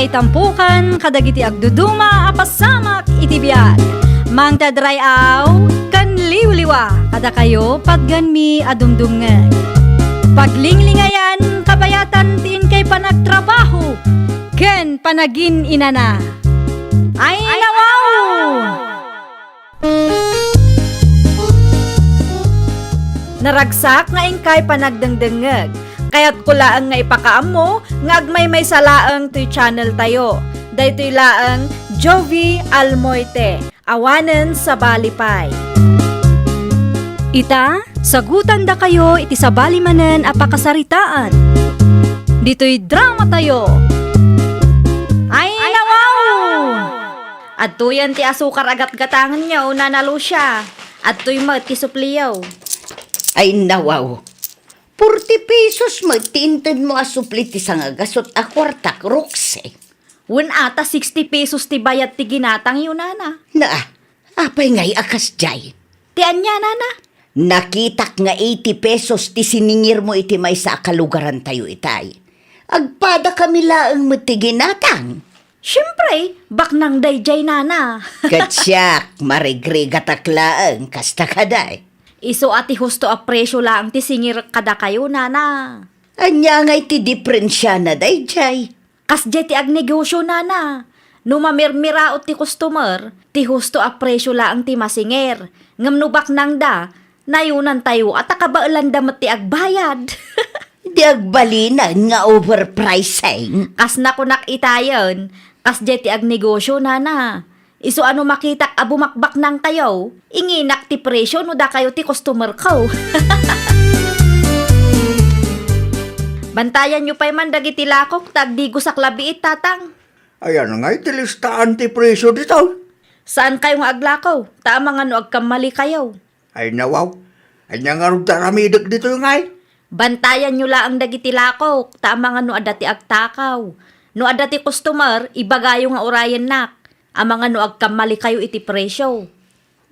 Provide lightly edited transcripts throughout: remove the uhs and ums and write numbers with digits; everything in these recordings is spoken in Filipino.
may tampukan, kadagiti agduduma, apasamak iti biag. Mang tadrayaw, kan liwliwa, kada kayo pagganmi adumdumngeg. Paglinglingayan, kabayatan tiin kay panagtrabaho, ken panagin inana. Ay nawaw! Naragsak nga ingkay panagdengdengeg. Kaya't kulaang nga ipakaam mo, nga agmay may salaang to'y channel tayo. Daytoy laang Jovi Almoite, awanen sa balipay. Ita, sagutan da kayo iti sa balimanen apakasaritaan. Dito'y drama tayo. Ay nawaw! At tuyan ti asukar agat-gatangan niya o nanalo siya. At to'y mat kisupliyaw. Ay nawaw. 40 pesos magtintin mo asuplit ti sangagasot a kwartak rokse. Wen ata 60 pesos ti bayat ti ginatang yun, nana. Na, apay ngay akas jay. Ti anya, nana? Nakitak nga 80 pesos ti siningir mo iti may sa kalugaran tayo itay. Agpada kami laang mo ti ginatang. Siyempre, baknang dayjay, nana. Katsyak, marigrigatak laang kasta kaday. Iso ati husto a presyo lang ti singir kada kayo, nana. Anya ngay ti diferensya na day jay. Kasje ti agnegosyo, nana. Numamirmiraot ti customer, ti husto a presyo lang ti masingir. Ngamnubak nang da, nayunan tayo at akabailan damat ti agbayad. Di agbalinan nga overpricing. Kas nakunak itayon, kasje ti agnegosyo, nana. Iso ano makitak abumakbak nang tayo, inginak ti presyo no da kayo ti customer ko. Bantayan nyo pa'y man dagiti lakok, tagdigo sa klabiit, tatang. Ayan nga, itilistaan ti presyo dito. Saan kayo nga aglakaw? Tama nga no agkamali kayo. Ay nawaw, ay nga rin taramidag dito yung ngay. Bantayan nyo lang ang dagiti lakok, tama nga no adati agtakaw. No adati customer, ibagayo nga orayan nak. Ang mga no agkamali kayo iti presyo.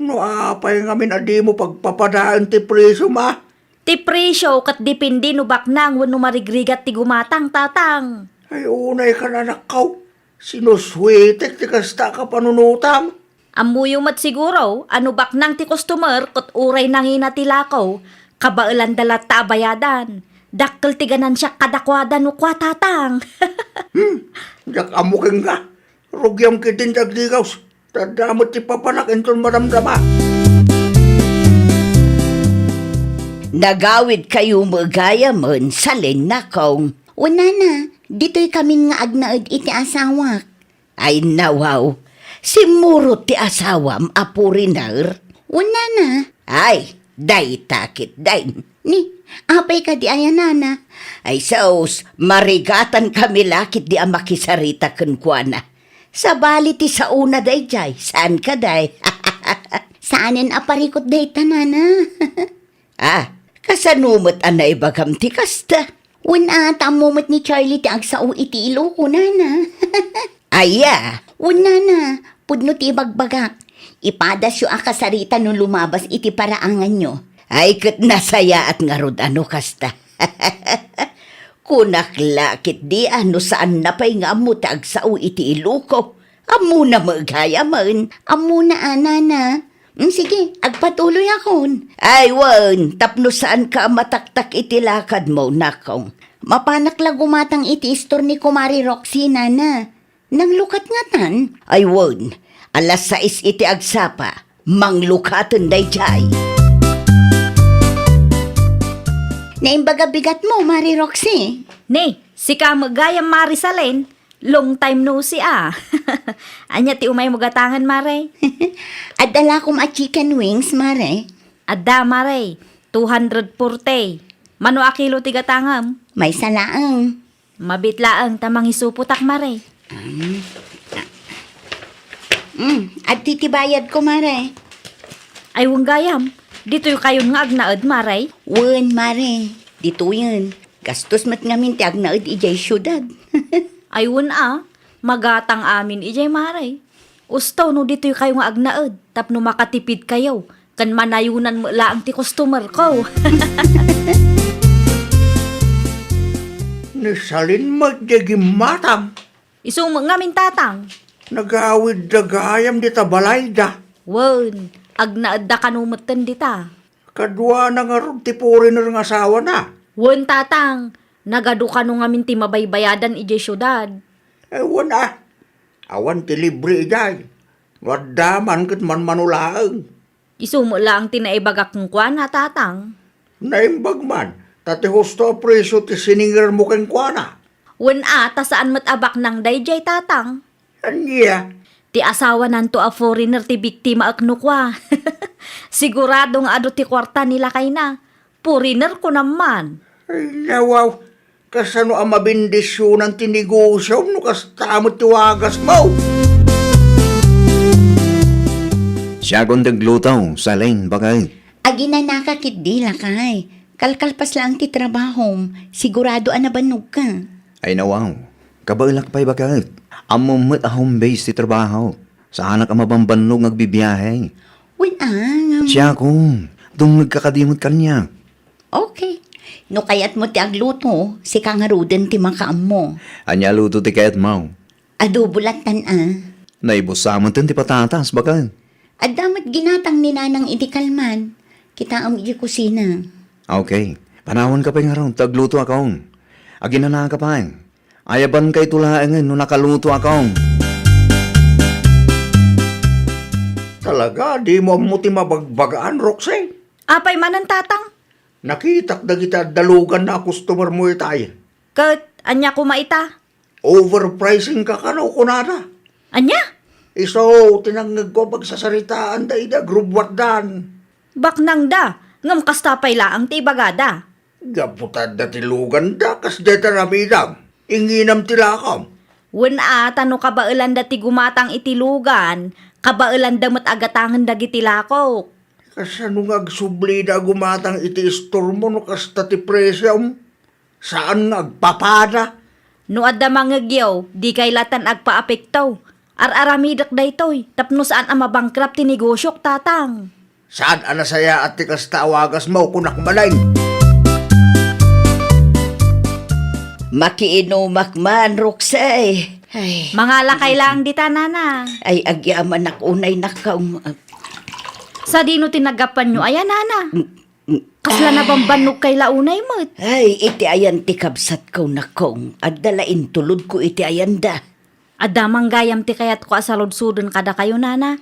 No, apay nga minadi mo pagpapadaan ti presyo ma. Ti presyo kat dipindi no baknang wano marigrigat ti gumatang, tatang. Ay unay ka na nakaw. Sinuswetek ti kasta ka panunutam. Amuyo mat siguro, ano baknang ti customer kat uray nangina ti lakaw, kabailan dalat ta abayadan. Dakkel ti ganan siya kadakwadan no kwa, tatang. Jak amuking ka. Rugyam kitin tagdigaws. Tadamot ti papanak enton maramdama. Nagawid kayo magaya mon sa linakong. Una na, dito'y kami nga agnaid iti asawak. Ay nawaw, simurot ti asawam apurinar. Una na. Ay, day takit day. Ni, apay ka di ayanana. Ay saos, marigatan kami lakit di amakisarita kenkwana. Sa bali ti sa una day jay, saan ka day? Saanin aparikot day tanana? Kasanumot anay bagam ti kasta. Una tamumot ni Charlie ti agsao iti ilo ko nana. Aya, una na, pudno ti bagbagak. Ipadas yu akasarita nung lumabas iti paraangan nyo. Ay kat nasaya at ngarod ano kasta. Kunaklakit di ano saan napay nga mo ti agsao iti ilo ko. Amo na magaya man. Amo na anana. Sige, agpatuloy akon. Ay, wan, tapno saan ka mataktak iti lakad mo, nakong. Mapanak lang gumatang iti istor ni Kumari Roxy, nana. Nang lukat nga tan? Ay, wan, alas 6 iti agsapa, manglukatan day jay. Naimbaga bigat mo, Mari Roxy. Ne, si ka magayang Marisalen, long time no si Anya ti umay magatangan, Mare. Adala kong a chicken wings, Mare. Adda, Mare, 240. Mano a kilo ti gatangam? May salaang. Mabitlaang tamang isuputak, Mare. At titibayad ko, Mare. Ay, gayam. Dito yung kayo nga agnaad, Mare. Wen, Mare. Dito yun. Gastos mat ngamin ti agnaad ijay syudad. Ay, magatang amin ijay, Mare. Ustaw no dito yung kayo nga agnaad. Tapno makatipid kayo. Kan manayunan mo laang ti customer ko. Ni salin magdagim matam. Isuma ngamin tatang. Nagawid da gayam di ta balay da. Wen, agnaadda kanumatan dita. Kadwa na nga ron ti foreigner nga asawa na. Wen tatang, nagadu kanu ngamin ti mabaybayadan ije syudad. Ewan awan ti libre ijay. Wadaman kat man manulaang. Isumo lang tinaibagak ng kwana tatang. Naimbag man, tati husto preso ti siningar mo kang kwana. Wen ta saan matabak ng dayjay tatang. Anya, Ti asawa nanto a foreigner ti biktima akno kwa. Siguradong ado ti kwarta nila kay na. Foreigner ko naman. ay nawaw, kasano ang mabindisyon ng tinegosyo no kastamot ti wagas mo. Siya kong naglutaw sa lane bagay. Agi na nakakidila kay. Kalkalpas lang ti trabaho. Sigurado anabanog ka. Ay nawaw, kabalak pa'y bagay. Amumot a home base ti trabaho. Sa anak ang mabambanlog nagbibiyahe. Siya kong, dung nagkakadimot kanya. Okay. No kayat mo ti agluto, si kangaruden ti makaam mo. Anya luto ti kayat mau. Adubulatan Naibusamon ti patatas bagay. At damat ginatang ni nanang idikalman. Kita ang iji kusina. Okay, panahon ka pa nga ron, tagluto akong. Agin na ka pa. Ayaban kay tulaangan no nakaluto akong. Talaga, di mo ti mabagbagaan, Roxy. Apay manan tatang. Nakitak na kita dalugan na customer mo itay. Kat, anya ko maita. Overpricing ka kano kunada. Anya? Iso, tinanggag ko pagsasaritaan da ida grubwat Bak nang da. Ngam kastapay laang ti bagada. Gaputad da tilugan da, kas deta ramidam. Inginam tilakam. Wen tano kabailan da ti gumatang itilugan. Kabailan da mat agatangan da gitilako. Kasano nga agsubli da gumatang iti store mo no kasta ti presyam? Saan nagpapada? No adda mangagyaw, di kay latan agpaapektaw. Ar-aramidak da itoy, tapno saan ang mabangkrap ti negosyok tatang. Saan anasaya at ti kasta awagas mo kunak malain? Makiinumak man, Roxy. Ay, Mga lakay lang dita nana. ay agyaman unay nakaw. Sa dino tinagapan nyo, ayan nana. Kasla na bambanog kay launay mo. Ay, iti ayan ti kabsat ko na kong. At dalain tulod ko iti ayan da. Adamang gayam ti kayat ko asaludsudon kada kayo nana.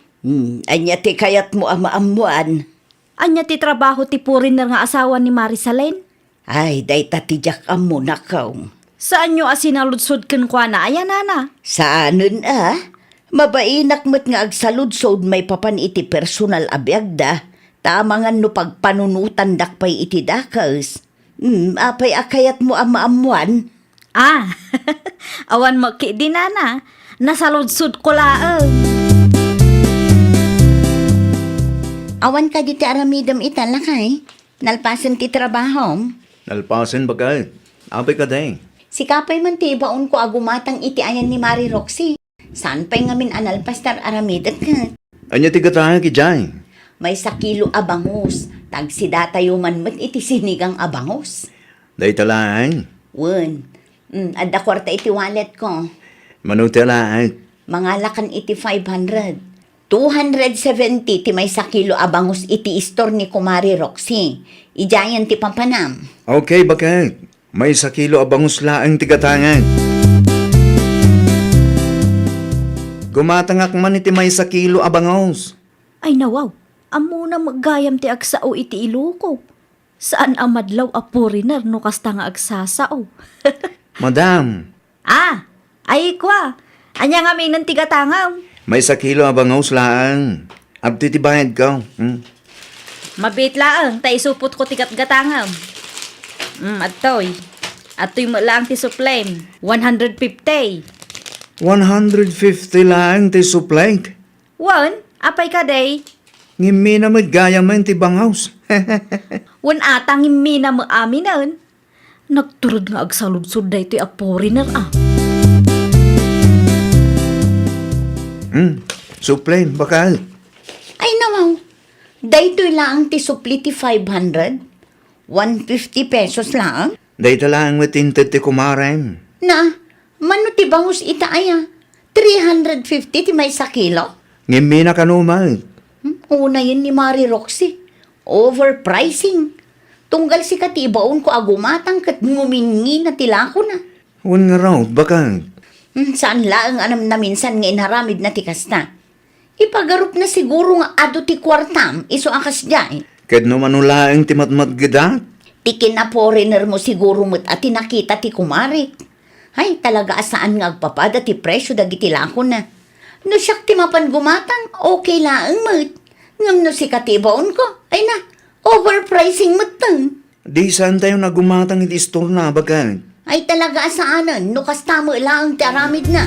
Anya ti kayat mo amaamuan. Anya ti trabaho ti foreigner nga asawa ni Marisalene. Ay, day tatijak amo na kong. Saan nyo asinaludsud ken kwa na, ayan nana. Saanon Mabainak mo't nga agsaludsod may papan iti personal abiyagda. Tamangan no pagpanunutan dakpay iti dakas. Apay akayat mo amaamuan. Awan mo ki di nana. Nasaludsud ko laang. Awan ka diti aramidam italakay. Nalpasan ti trabaho. Nalpasin bagay. Apay ka day. Si kapay man ti baon ko agumatang iti ayan ni Mari Roxy. Saan pa'y ngamin analpastar aramidat ka? Anya ti kataya ki jay. May sakilo abangos. Tagsidatayo man mat iti sinigang abangos. Day talaang. Wen. Adda kwarta iti wallet ko. Manutalaang. Mga lakan iti 500. 270 ti may sakilo abangos iti store ni Kumari Roxy. Ijayan ti pampanam. Okay, bakit? May sakilo abangus laang tigatangan. Gumatangak man iti may sakilo abangus. Ay nawaw, amo na maggayam ti agsao iti iluko. Saan amadlaw a foreigner no kasta nga agsasao? Madam, Ay kwa. Anya nga may nantigatangam. may sakilo abangus laang. Abti ti bayad ka. Mabit laang, tay supot ko tigat gatangam. Atoy. Atoy mo lang ti suplem. 150. 150 laang ti suplank. Apay ka day. Ngimi na magayam man ti bangaus. Atang immi na mo aminan. Nagturod nga agsaludsud day ti a foreigner Suplen, bakal. Ay nawaw. Daytoy lang ti supli ti 500. 150 pesos lang. Day talaang matinted ti kumarem. Na, Mano ti bangus ita aya? 350 ti may sa kilo? Ngimi na kanuman. Una yun ni Mari Roxy. Overpricing. Tunggal si katibaon ko agumatang kat ngumingi na tilako na. Wan nga raw, bakang. Saan laang anam na minsan nga inharamid na tikas na. Ipagarup na siguro nga ado ti kwartam, iso akas dyan. Kad no manulaang ti matmat gida. Tikin na foreigner mo siguro mo't at tinakita ti kumari. Ay, talaga asaan nga agpapada ti presyo dagiti lako na. No siyak ti mapan gumatang, okay laang mo't. Ngam no si katibaon ko, ay na, overpricing mo't tang. Di saan tayo nagumatang iti store na, bakang. Ay talaga asaanan, no kastamo laang ti aramid na.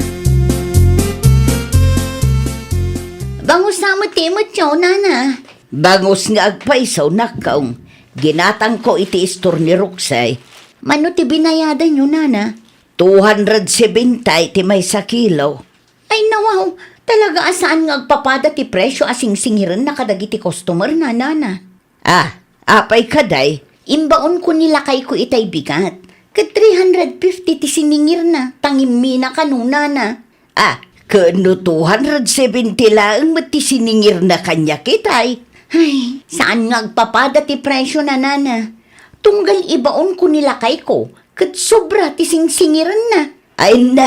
Bangus na mo timot yo, nana. Bangus nga agpaisaw na kaong. Ginatang ko iti istor ni Roxay. Mano ti binayadan nyo, nana? 270 ti may sa kilo. Ay nawaw, talaga asaan nga agpapada ti presyo asing singiran na kadagiti customer na, nana. Apay kaday, imbaon ko nilakay ko itay bigat. Kat 350 ti siningir na, tangimi na kanuna na. Kano 270 lang mat ti siningir na kanya kitay. Ay, saan nga agpapada ti presyo na, nana? Tunggal ibaon ko nilakay ko, kat sobra ti singsingiran na. Ay na,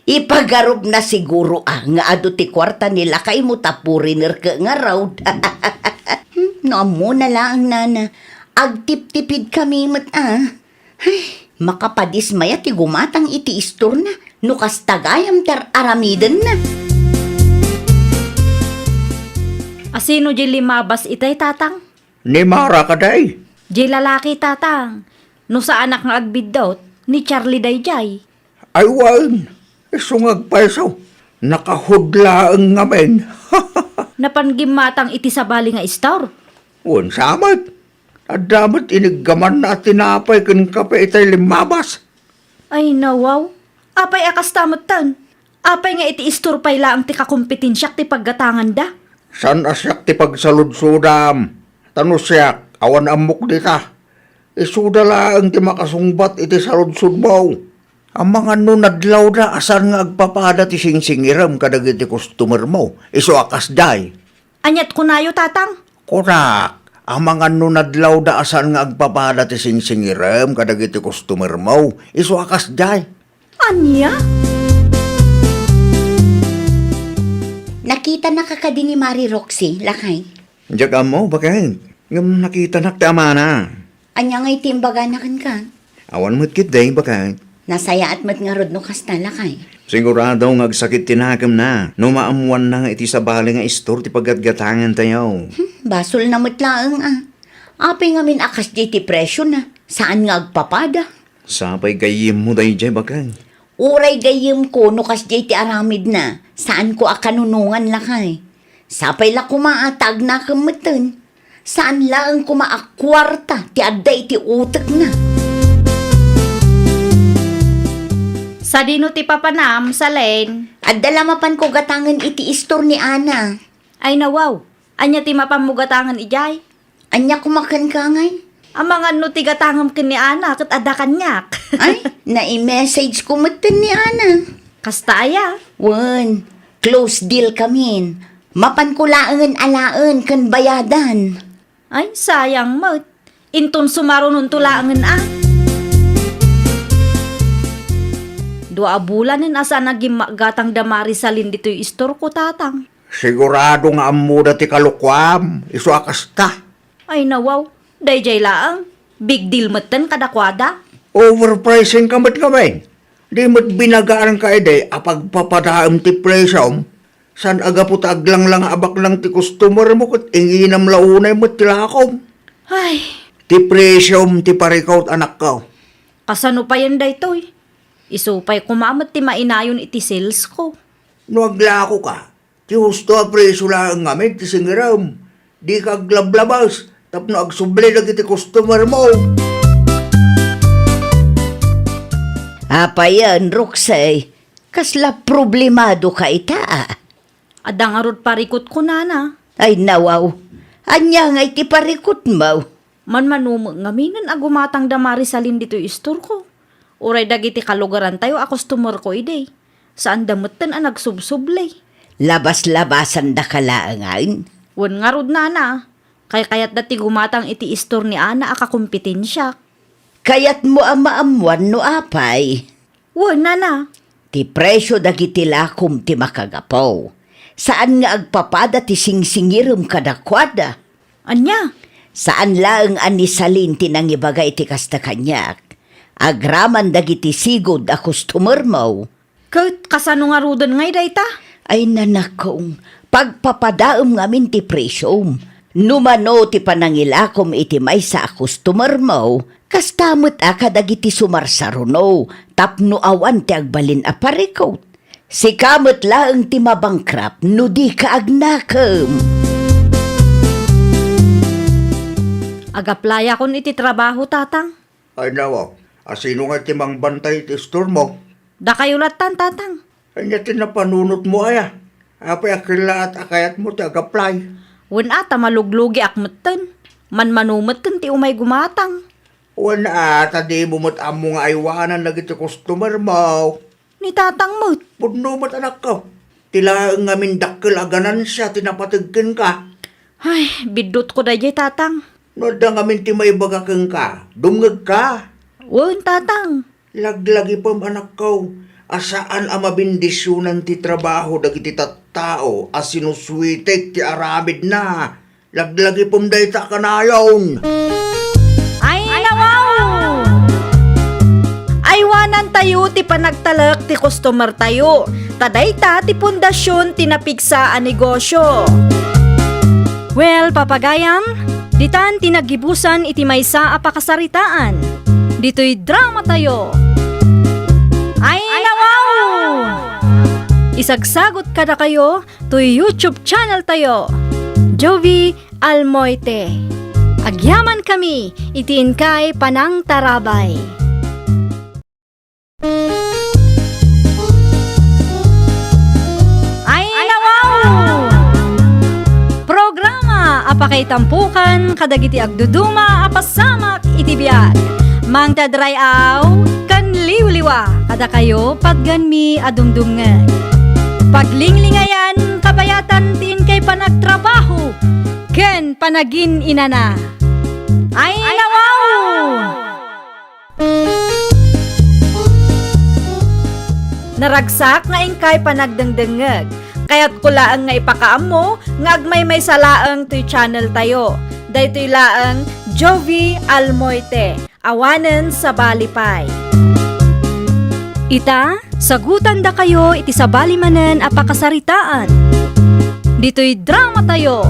ipagarob na siguro nga ado ti kwarta nilakay mo tapuriner ka nga raw. No mo na lang, nana. Agtip-tipid kami mat Ay, makapadismaya ti gumatang iti istor na, no kastagayam tar aramidan na. Asino di limabas itay, tatang? Ni Mara kaday. Di lalaki, tatang. No sa anak nga agbiddaw, ni Charlie Dayjay. Ay wan, isungag paisaw. Nakahudla ang ngamen. Napanggimatang iti sabali nga store. Wan samat. At damat iniggaman na tinapay kan kape itay limabas. Ay nawaw, apay akas tamot tan. Apay nga iti store pay laang ti kakumpetensyak ti paggatangan da. San asyak ti pagsaludsudam. Tano siyak, awan amok di ka. Isuda lang ti makasungbat iti saludsud mo. Ang mga nunadlaw da asan nga agpapada ti singsingiram kadag iti customer mo. Iso akas day. Anyat kunayo, tatang? Korak. Ang mga nunadlaw da asan nga agpapada ti singsingiram kadag iti customer mo. Iso akas day. Anya? Nakita na kakadi ni Mari Roxy, lakay. Diyan mo, bakang. Ngam nakita nakta na. Anya ngay timbaga na kan. Awan mo't kit day, bakang. Nasaya at mat nga rod no kasta, lakay. Sigurado nga agsakit tinakam na. No maamuan na nga iti sabali nga istor ti paggatgatangan tayo. Basol na matlaang Apay nga min akas di ti presyo na. Saan nga agpapada? Sapay gayim mo day jay, bakang. Uray gayim ko no kas di ti aramid na. Saan ko akanunungan lakay? Sapay la kumaatag na kamatan. Saan lang kumaakwarta ti aday ti utak na. Sa dino ti papanam, sa len. At dalamapan ko gatangan iti istor ni Ana. Ay nawaw, anya ti mapamugatangan ijay. Anya kumakan ka ngay? Ang mga no ti gatangam kini ana kat adakan nyak. Ay, na-i-message ko matan ni Ana. Kasta aya. Wan, close deal kamin. Mapan ko laangan alaan kan bayadan. Ay, sayang mo. Inton sumarunong tulaangan Dua bulanin asa naging gatang damari salin dito yung istor ko, tatang. Sigurado nga amuda ti kalukwam. Iso akas ta. Ay nawaw, dayjay laang. Big deal matan kadakwada. Overpricing kamat kamen. Di mat binagaan ka ide apag papadaam ti presyom. San aga po taglang lang abak lang ti customer mo kat inginam launay mo ti lakom. Ay, Ti presyom ti parikaw anak ka. kasano pa yan daytoy? Isupay kumamat ti mainayon iti sales ko. No aglako ka. Ti husto a presyo lang ngamin ti singiram. Di ka aglablabas. Tapno agsubli na ti customer mo. Apayan, Roxay. Kasla problemado ka ita. Adang arod parikot ko nana. Ay nawaw. Anya nga iti parikot mo. Man manumag ngaminan agumatang damari salin dito yung istor ko. Uray dagiti kalugaran tayo a customer ko ide. Saan damutan ang nagsubsublay. Labas-labasan da kalaangan. Wan nga rod na. Kayat dati gumatang iti istor ni Ana akakumpetensya. Kayat mo ang maamuan no apay. Wan na. Ti presyo dagiti lakom ti makagapaw. Saan nga agpapada ti singsingirum kadakwada? Anya? Saan lang anisalin ti nangibagay ti kasta kanyak? Agraman dagiti sigod a customer mo. Kahit kasano nga rodan ngay dayta? Ay nanakong, pagpapadaom ngamin ti presyom. Numano ti panangilakom iti may sa customer mo, kastamot dagiti sumarsaruno, tapno awan ti agbalin a parikot. Si kamot laeng ti mabangkrap, no di ka agnakam. Agaplaya kon iti trabaho tatang. Ay nawa, asino nga timang bantay ti store mo? Da kayo latan tatang. Ay nga tinapanunot mo aya. Apay akila at akayat mo tiag-apply. Wan ata maluglugi akmeten. Manumeten ti umay gumatang. Wala ata di mo amo nga aywanan na iti customer mo. Ni tatang mo't. Puno mo't anak ko. Tila nga mindakkel aganan siya, tinapatigkin ka. Ay, bidot ko da jay tatang. Noda nga minti may bagakeng ka. Dumngag ka. Wan tatang. Laglagi pam anak ko. Asaan ang mabindisyonan ti trabaho dagiti tattao as sinuswitek ti aramid na. Laglagi pam dayta kanayon. Ay, nawaw! Aywanan tayo ti panagtalak ti customer tayo. Tadayta ti pundasyon ti napigsa a negosyo. Well, papagayam, ditan tinagibusan iti maysa a pakasaritaan. Dito'y drama tayo. Ay, nawaw! Isagsagot kada kayo to YouTube channel tayo. Jovi Almoite. Agyaman kami, itiin kay Panang Tarabay. Ay, nawaw! Programa apakay tampukan kadagiti agduduma apasamak iti biag. Mang tadray aw kan liwliwa kada kayo pagganmi adumdumngeg. Paglinglingayan kabayatan tin kay panagtrabaho ken panagin inana. Ay, nawaw! Naragsak nga ingkay panagdengdengeg. Kaya't kulaang nga ipakaam mo, nga agmay salaang to'y channel tayo. Daytoy laang Jovi Almoite, awanen sa balipay. Ita, sagutan da kayo iti sa balimanen a pakasaritaan. Dito'y drama tayo.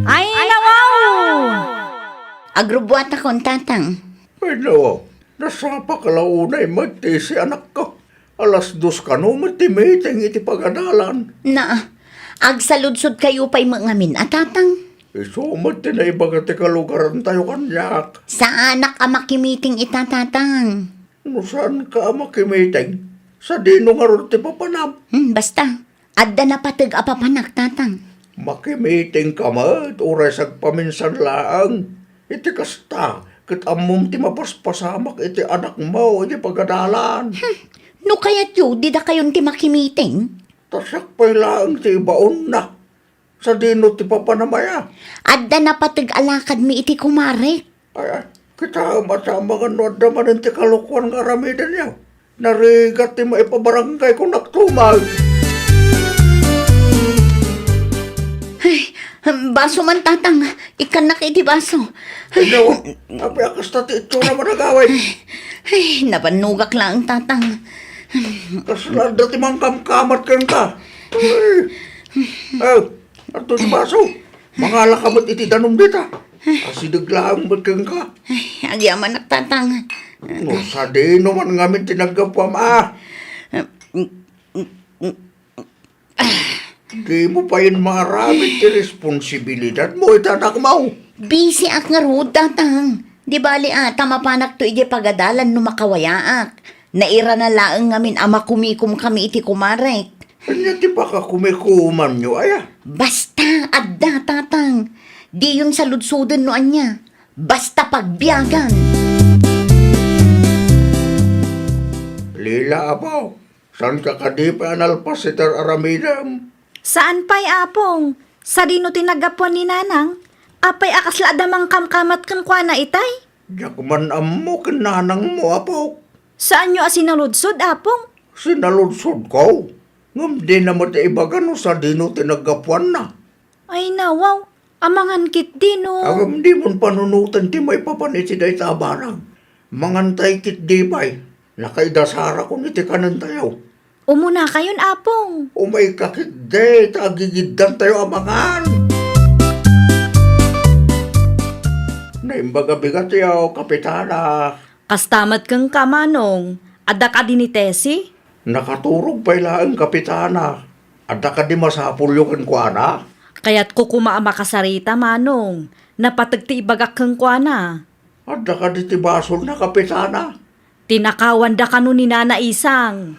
Ay, nawaw! Agrubuat akong tatang. Ay nawa, nasa pakalaunay magti si anak ko. Alas 2 ka no, mati-meeting iti pag-adalan. Na, agsaludsod kayo pa'y mangamin at tatang. Isumad ti na iba ti kalugaran tayo kanyak. Sa anak a makimiting itatatang. No saan ka makimiting? Sa dino nga ron ti papanam. Basta, adda na patag apapanak tatang. Makimiting ka mat, oras agpaminsan laang. Iti kasta, kat amom ti mapaspasamak iti anak mo, iti pag-adalan. No kaya't yu, di da kayon ti makimiting? Tasak pa'y laang ti ibaon na. Sa dino ti papanamaya. Adda na patag alakad mi iti kumare. Ay, kita masama nga no adda man ti kalukuan nga aramidan niya. Narigat ti maipabarangay kung naktumag. Ay, baso man tatang, ikanak iti baso. Ay, nawa, apay akasta ti ito naman nagaway. Ay, napanugak lang tatang. Kasalan dati mang kamkamat kang ka. Ay, ato si baso. Mga lakamat iti danom dita. Asidaglaang ba't kang ka. Ay, agyaman nak tatang. No, sa dino man ngamin tinagapam Di mo pa yun maramit ti responsibilidad mo itanak mo. Busy ak nga rood tatang. Di bali ata mapanak to iti pagadalan no makawayaak. Naira na laang ngamin ama kumikum kami iti kumarek. Kanya ti pa ka kumikuman nyo, aya. Basta adda tatang. Di yun sa ludsudan no anya. Basta pagbiyagan. Lila apaw, saan ka kadipa analpas si Ter Aramidam? Saan pa'y apong? Sa dino tinagapuan ni nanang? Apay akasla damang kamkamat kan kwa na itay? Diyak man amo kinanang mo apaw. Saan nyo asinaludsod apong? Sinaludsod ko. Ngam di naman ti ibagano sa dino tinagapuan na. Ay nawaw, amangan kit dino. Agam di mon panunutan ti may papaniti day tabarang. Mangantay kit di pa'y. Nakaidasara ko niti kanan tayo. Umuna kayon apong. Umay kakit day, tagigiddan tayo amangan. Naimbaga bigat yaw, kapitana. Kastamat kang kamanong. Ada ka din ni Tessie? Nakaturog pa ang kapitana. Ada ka di masapul yung kuana. Kaya't kukuma makasarita manong. Napatagti ibagak kang kwa na. Ada ka di tibasol na kapitana. Tinakawan da kanu ni Nana Isang.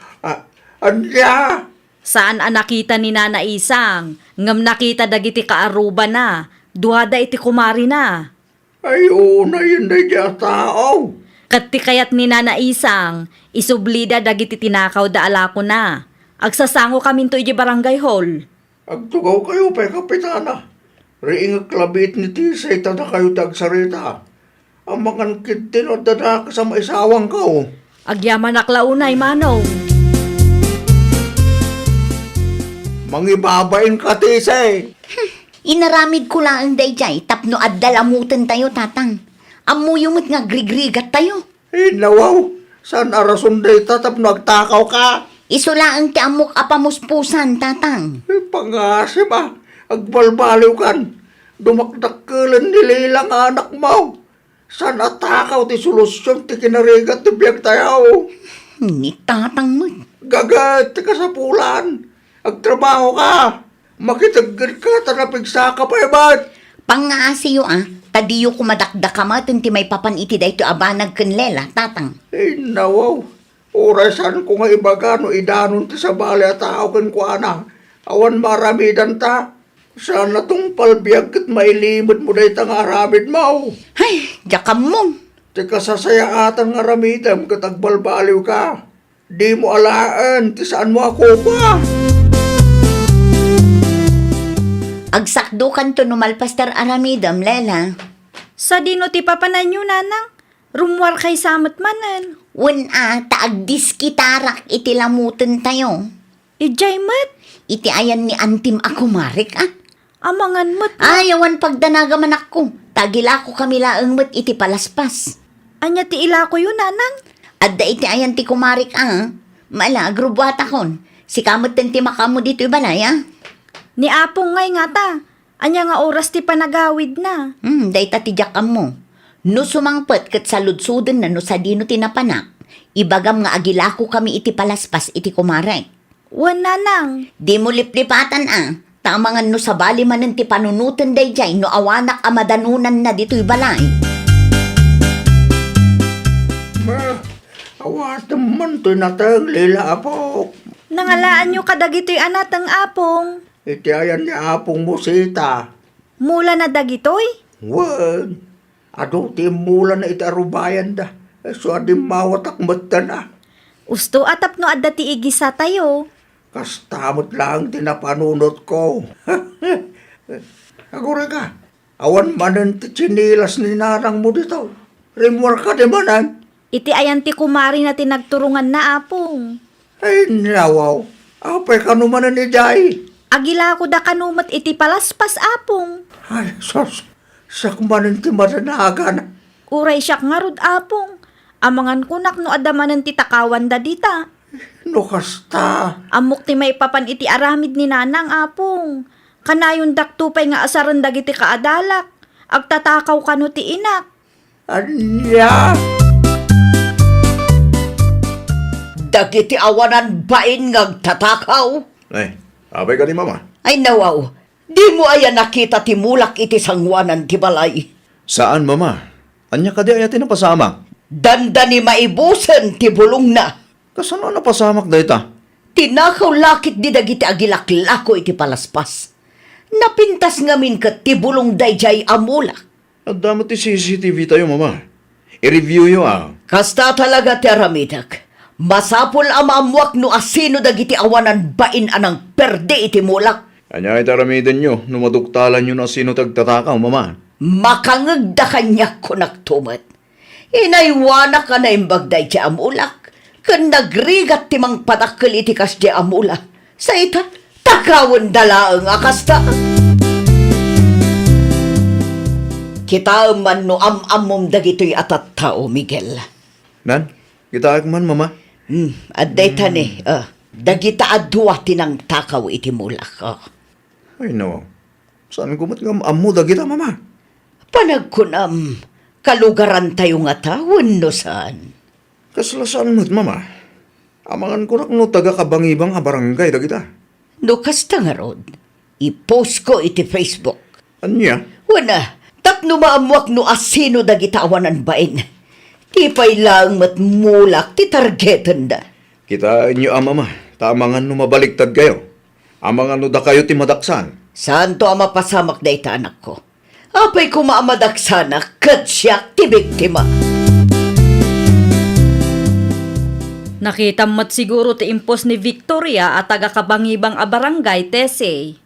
Anya! Saan nakita ni Nana Isang? Ngam nakita dagiti kaaruba na. Duhada iti kumari na. Ay, una yun na dya tao. Kati kayat ni Nana Isang, isublida dagiti tinakaw da alako na. Agsasango kami to iti barangay hall. Agtugaw kayo pa kapitana. Riing klabit ni Tisay tada kayo tagsarita. Ang mga kitin o dada ka sa maisawang ko. Agyaman aklaunay manong. Mangibabain ka, Tisay. Inaramid ko lang ang dayjay, tapno at dalamutan tayo, tatang. Amo yung nga grigrigat tayo. Nawaw. Saan arason day tatap nagtakaw ka? Isula ang ti amok apamuspusan, tatang. Pangasim agbalbaliw kan. Dumakdakkelan nililang anak mo. Saan atakaw ti solusyon ti kinarigat ti biyag tayo? Ni tatang mo. Gagat ti kasapulan. Agtrabaho ka. Makitagad ka tanapigsa ka pa ibat. Pangaasiyo tadiyo kumadakdak ka matun ti may papan iti da ito abanag kanlela, tatang. Nawaw. Orasan ko nga ibagano idanon ti sa bali at tao kan kuana. Awan maramidan ta. Sana tong palbiyag kat mailimod mo dahi tang aramid mo. Ay, jakam mo. Ti kasasaya atang aramidam kat agbalbaliw ka. Di mo alaan ti saan mo ako pa. Agsakdo kan to numalpastar aramidam, lela. Sa dino ti papanan nyo nanang, rumwar kay samat manan. Taagdis kitarak iti lamutan tayo. Ijay mat, Iti ayan ni antim ako marik, amangan mat. Ayawan pagdanaga manak ko. Tagila ko kami laang mat iti palaspas. Anya ti ila ko yun nanang. Adda iti ayan ti kumarik, Mala, agrubwat akon. Si kamot ti makamo dito ibalay, Ni apong ngay nga ta, anya nga oras ti panagawid na. Dayta ti jakam mo. No sumangpet kat sa ludsudan na no sa dino tinapanak, ibagam nga agilako kami iti palaspas iti kumarek. Wan nanang, Di mo liplipatan, Tamangan no sa bali manen ti panunutan dayjay no awanak amadanunan na dito'y balay. Awat naman to'y natang lila apok. nangalaan nyo kadagito'y anatang apong. Iti ayan ni apong musita. Mula na dagitoy? Wag. Ado ti mula na itarubayan da. So adim mawatak matan Usto atap no adda ti igisa tayo. Kastamot lang tinapanunot ko. Agora ka. Awan manan ti chinilas ni narang mo dito. Rimwar ka di manan. Iti ayan ti kumari na tinagturungan na apong. Ay nawaw. Apay ka numanan ni Jai. Agila ko da kanumat iti palaspas apong. Ay sos. Sakmanan ti madanagan. Uray siyak nga rod apong. Amangan kunak no adamanan ti takawan da dita. No kasta. Amok ti may papan iti aramid ni nanang apong. Kanayon daktupay nga asaran dagiti kaadalak. Agtatakaw kano ti inak. Anya. Dagiti awanan bain ngagtatakaw. Ay, abay ka ni mama. Ay nawaw, di mo ayan nakita ti mulak iti sangwanan ti balay. Saan mama? Anya ka di ayatin ang pasamak? Danda ni maibusan ti bulong na. Kasano na pasamak da ita? Tinakaw lakit di dagiti agilaklako iti palaspas. Napintas ngamin kat ti bulong dayjay amula. At damat ti CCTV tayo mama. I-review yo Kasta talaga ti aramidak. Masapol amamuak no asino dagiti awanan bain anang perde iti mulak. Anya itaramidan nyo, numaduktalan nyo na sino tagtatakaw, mama. Makangagda kanya ko nagtumat. Inaywana ka na imbagday ti amulak. Kan nagrigat ti mang padakkel iti kas ti amulak. Sa ita, takawon dalaang akasta. Kita man no am-amom dagito'y atat tao, Miguel. Nan, kita man, mama. Adday tani, dagita adwa tinang takaw iti mulak. Ay, no. Saan ko amo dagita, mama? Panagkunam, kalugaran tayo nga tawon no saan. Kaslasan mo't, mama. Amangan ko no taga-kabangibang barangay dagita. No kasta nga rod, i-post ko iti Facebook. Anya? Wana, tapno maamuak no asino dagita awanan bain. Tipay lang matmulak ti targetan da. Kita inyo, mama. Tamangan no mabaliktad kayo. Amangan no da kayo ti madaksan. Santo ang mapasamak da ita anak ko. Apay ko maamadaksanak, kat siya ti biktima. Nakita mo't siguro ti impos ni Victoria at taga-kabangibang a barangay, Tese.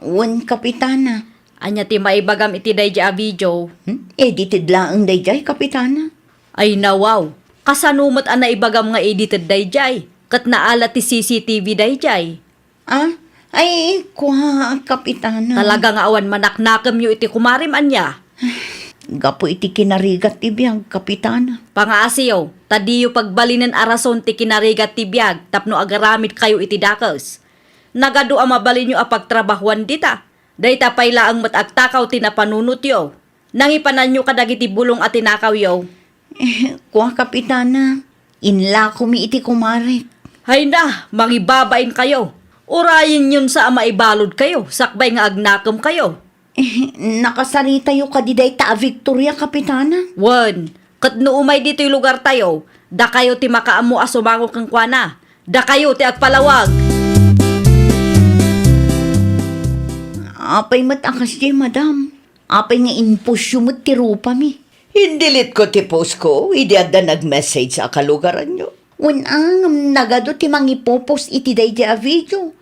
Wan, kapitana. Anya ti maibagam iti dayja a video. Edited lang ang dayjay, kapitana. Ay nawaw, kasanumot ang naibagam nga edited dayjay. Kat naala ti CCTV dayjay. Ay, kuha, kapitana. Talaga nga awan manaknakam yu iti kumarim anya. Gapo iti kinarigat ti biyag, kapitana. Pangaasiyo, tadiyo pagbalinan arason ti kinarigat ti biyag tapno agaramid kayo iti dakos. Nagado ang mabalin nyo a pagtrabahuan dita. Dayta pay laang matagtakaw ti napanunot yo. Nangipanan nyo kadagiti bulong at tinakaw yo. Kuha, kapitana. Inla kumi iti kumarit. Hay na, mangibabain kayo. Urayin yun sa maibalod kayo, sakbay nga agnakam kayo. Nakasarita yu kadiday ta Victoria, kapitana. Wan, kat no umay dito'y lugar tayo, da kayo ti makaamu asumango kang kwana. Da kayo ti agpalawag. Apay matakas di, madam. Apay nga inpusyo mo't ti rupa mi. Hindilit ko ti post ko, idi adda nag-message sa kalugaran nyo. Unang nagado ti mangipopost iti day di a video.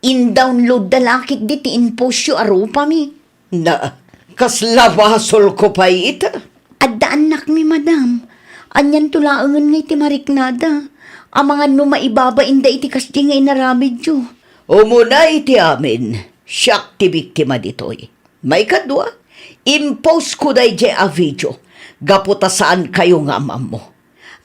In-download dalakit di ti inpusyo a rupa mi. Na, kaslabasol ko pa ita. Adda anak mi, madam. Anyan tulaangan nga iti mariknada. Ang mga numaibaba inda iti kasdi nga inaramid yo. Umuna iti amin. Siyak ti biktima ditoy. May kadwa, impost ko day je a video. Gaputa saan kayo nga amam mo.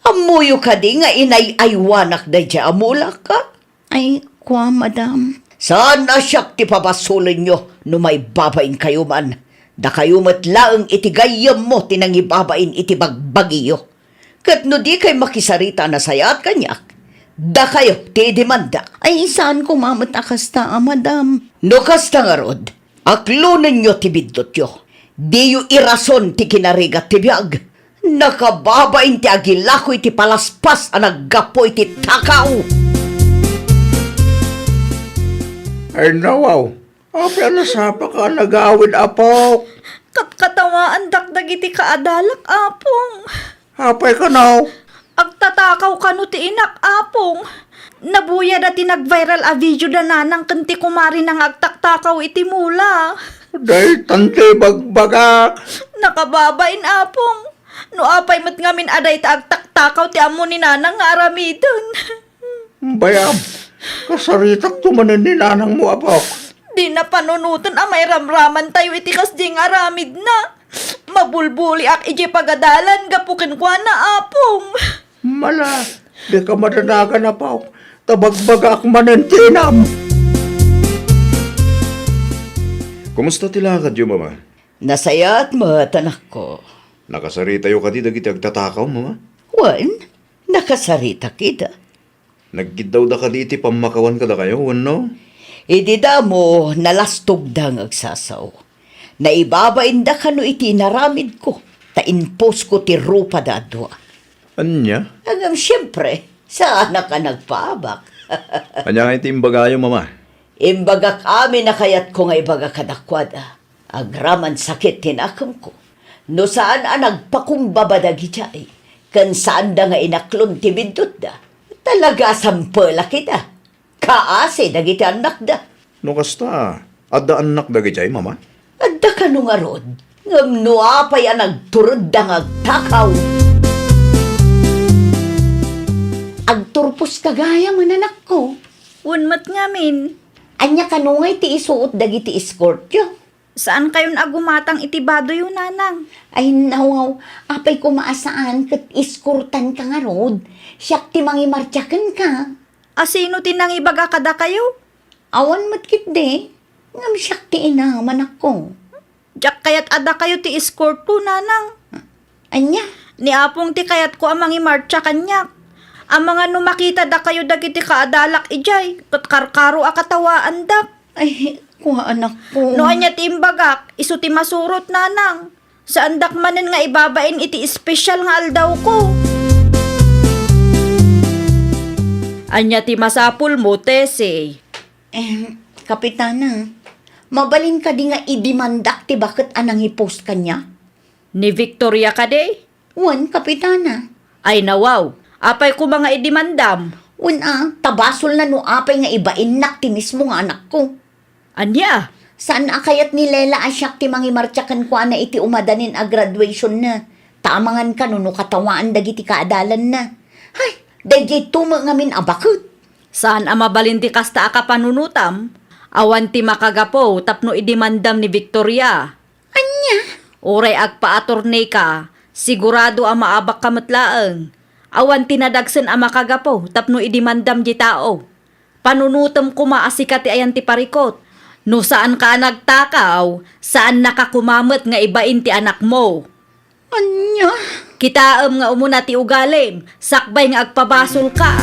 Amuyo ka di nga inay-aywanak day je amulak ka. Ay, kwa, madam. Saan na siyak ti pabasulin nyo no may babain kayo man? Da kayo matlaang itigayam mo tinangibabain iti bagbagiyo. Kat no di kay makisarita na sayat kanyak. Da kayo ti demanda. Ay, saan ko mamatakas ta, madam? No kasta nga rod, aklunan nyo ti bidot yo. Di yu irason ti kinarigat ti biyag. Nakababain ti agilakoy ti palaspas ang naggapoy ti takaw. Ay, nawaw. Apya na sapa ka nagawid, apok. Katkatawaan dakdag iti kaadalak, apong. Apay ka now. Agtatakaw ka no ti inak, apong. Nabuya da ti nag-viral a video da nanang kanti kumari nang agtaktakaw iti mula. Day, tante bagbaga. Nakababain, apong. No apay mat ngamin aday ta agtaktakaw ti amo ni nanang nga aramidon. Bayam, kasaritak tumanin ni nanang mo, apok. Di na panunutan may ramraman tayo iti kasdi nga aramid na. Mabulbuli ak ije pagadalan gapukin kwa na, apong. Mala, di ka madanagan, apok. Tabagbaga ak manentinam. Kumusta tilakad yung, mama? Nasayat mo, tanak ko. Nakasarita yung kadi dagiti agtatakaw, mama? Wan, nakasarita kita. Naggidaw da kadi iti pamakawan ka da kayo, no? Idi da mo nalastog da ng agsasaw. Naibabain da kano iti naramid ko. Ta-inpost ko ti rupa da adwa. Anya? Hanggang siyempre, saan na ka nagpaabak? Anya nga iti imbagayo, mama? Imbaga kami na kayat ko nga ibaga kadakwada. Agraman sakit tinakam ko. No saan ang nagpakumbaba da gitay. Kan saan da nga inaklon ti bidot da. Talaga sampala kita. Kaase dagiti anak da. No kasta, adda anak dagiti ay, mama? Adda ka nung arod. Ngam nuapay ang nagturod da nga agtakaw. Agturpos kagaya man anak ko. Unmat ngamin. Anya kanungay ti isuot dagiti escort yo. Saan kayon agumatang itibado yun, nanang? Ay nawaw, apay ko maasaan kat iskurtan ka nga rod. Siyak ti mangimartyakan ka. Asino tinang ibaga kada kayo? Awan matkit de. Ngam siyak ti inaman ako. Diyak kayat ada kayo ti escort ko, nanang. Anya? Ni apong ti kayat ko amang imarcha kanyak. Ang mga numakita da kayo dagiti kaadalak ijay. Kat karkaro akatawaan dak. Ay, kuha anak ko. No anya ti imbagak, iso ti masurot, nanang. Saan dak manen nga ibabain iti espesyal nga aldaw ko. Anya ti masapul mo, tese. Kapitana, mabalin ka di nga idimandak ti bakit anang i-post kanya? Ni Victoria ka de? Wan, kapitana. Ay nawaw, apay ko mga idimandam. Tabasol na no apay nga ibainak ti mismo nga anak ko. Anya? Saan akayat ni Lela asyak ti mangimartyakan ko na iti umadanin a graduation na. Tamangan ka no katawaan dagiti kaadalan na. Hay, dagiti tuma ngamin abakot. Saan ang mabalinti kasta aka panunutam? Awan ti makagapo tapno idimandam ni Victoria. Anya? Oray agpa-attorney ka, sigurado ang maabak kamatlaang. Awan tinadagsen ang makagapo tapno idimandam di tao. Panunutam ko maasika ti ayan ti parikot. No saan ka nagtakaw, saan nakakumamot nga ibain ti anak mo. Anya? Kitaam nga umuna ti ugalim, sakbay nga agpabasol ka.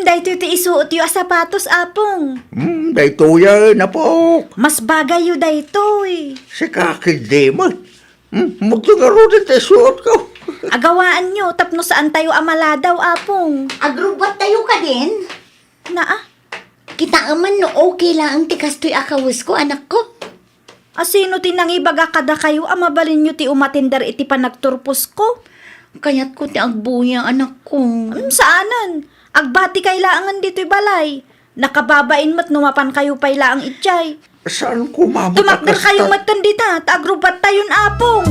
Dahito ti isuot yu sapatos, apong. Dahito yan na po. Mas bagay yu dahito Si kakidemot. Magtungaro din tayo suot ko. Agawaan nyo, tapno saan tayo amaladaw, apong. Agrubat tayo ka din? Naa, Kita aman no okay lang ang tikastoy akawis ko, anak ko. asino tinang ibaga kada kayo, amabalin nyo ti umatindar iti panagturpos ko. Kaya't ko ti agbuya, anak ko. Saanan? Agbati kay laangan dito'y balay. Nakababain mat numapan kayo pay laang itchay. Saan kumamot Tumakder kayo matandita, tagrubat tayon, apong.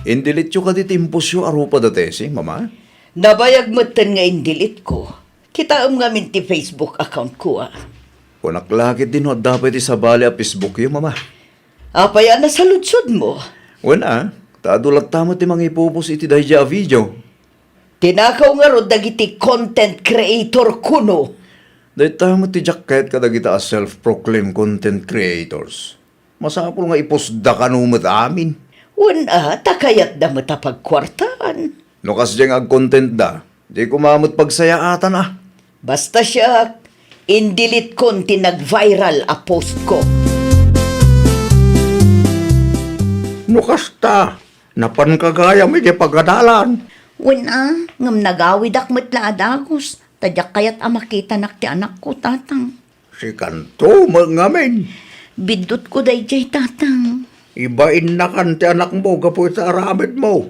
Indilityo ka di timpusyo arupa da tesi, mama? Nabayag matan nga indilit ko. Kita nga min ti Facebook account ko, Kunaklakit din ho, dapat isabali a Facebook yun, mama. Apay na sa lutsod mo. Wala, tadulat tamo ti mga ipupos iti dahil a video. Tinakaw nga ro dagiti content creator kuno. Dahil tamo ti jacket kadagita as self-proclaimed content creators. Masapol nga ipusda ka numot amin. Takayat da matapagkwartaan. No kas diyang ag-content da, di kumamot pagsayaatan ah. Basta siya, indilit kon tinag-viral a post ko. Nukasta. Napan kagaya may di pagadalan. Ngam nagawid ak matla adagos. Tadyak kayat makita nak ti anak ko, tatang. Si kanto mangamin. Bidot ko dayjay, tatang. Ibain na kan ti anak mo kapoy sa aramid mo.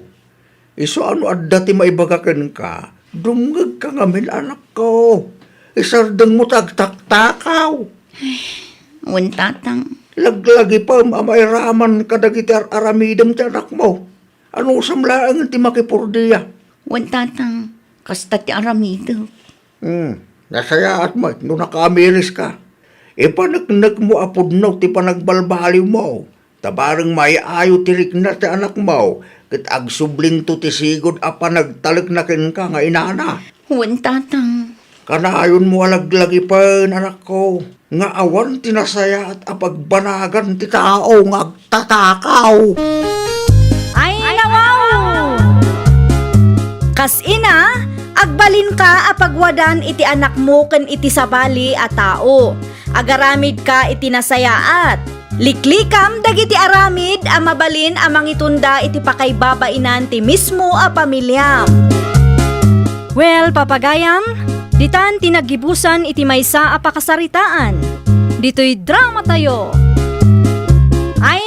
Iso ano adda ti maibagakan ka. Dumgag ka ngamin anak ko. Isardang mo tagtaktakaw. Tatang. Laglagi pa mamayraman kadagiti aramidam ti anak mo. Ano samlaang ti makipurdiya? Tatang. Kasta ti aramido. Nasaya at mo, no nakamiris ka. Ipanagnak mo apudno ti panagbalbaliw mo. Tabarang may ayo tirik na ti anak mo. Kat agsubling to ti sigod a panagtalik na kin ka nga inana. Tatang. Kanayon mo alaglagi pa anak ko. Nga awan tinasaya at apagbanagan ti tao nga agtatakaw. Ay, nawaw! Kas ina, agbalin ka apagwadan iti anak mo ken iti sabali a tao. Agaramid ka iti nasayaat. Liklikam dagiti aramid a mabalin a mangitunda iti pakaybabainan ti mismo a pamilyam. Well, papagayam, ditan tinagibusan iti maysa a pakasaritaan. Dito'y drama tayo. Ay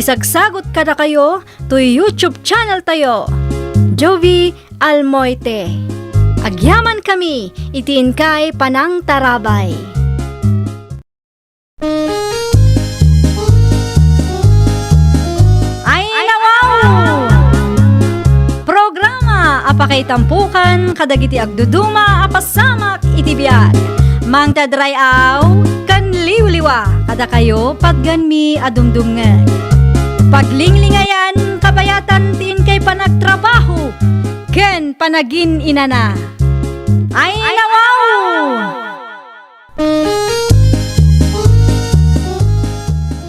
Isagsagot kada kayo to YouTube channel tayo. Jovi Almoite. Agyaman kami, itiin kay Panang Tarabay. Ay nawaw! Programa apakay tampukan kadagiti agduduma apasamak itibiyag. Mang tadray aw kan liwliwa kada kayo pagganmi adumdumngan. Paglinglingayan kabayatan tiin kay panagtrabaho ken panagin inana. Ay nawaw!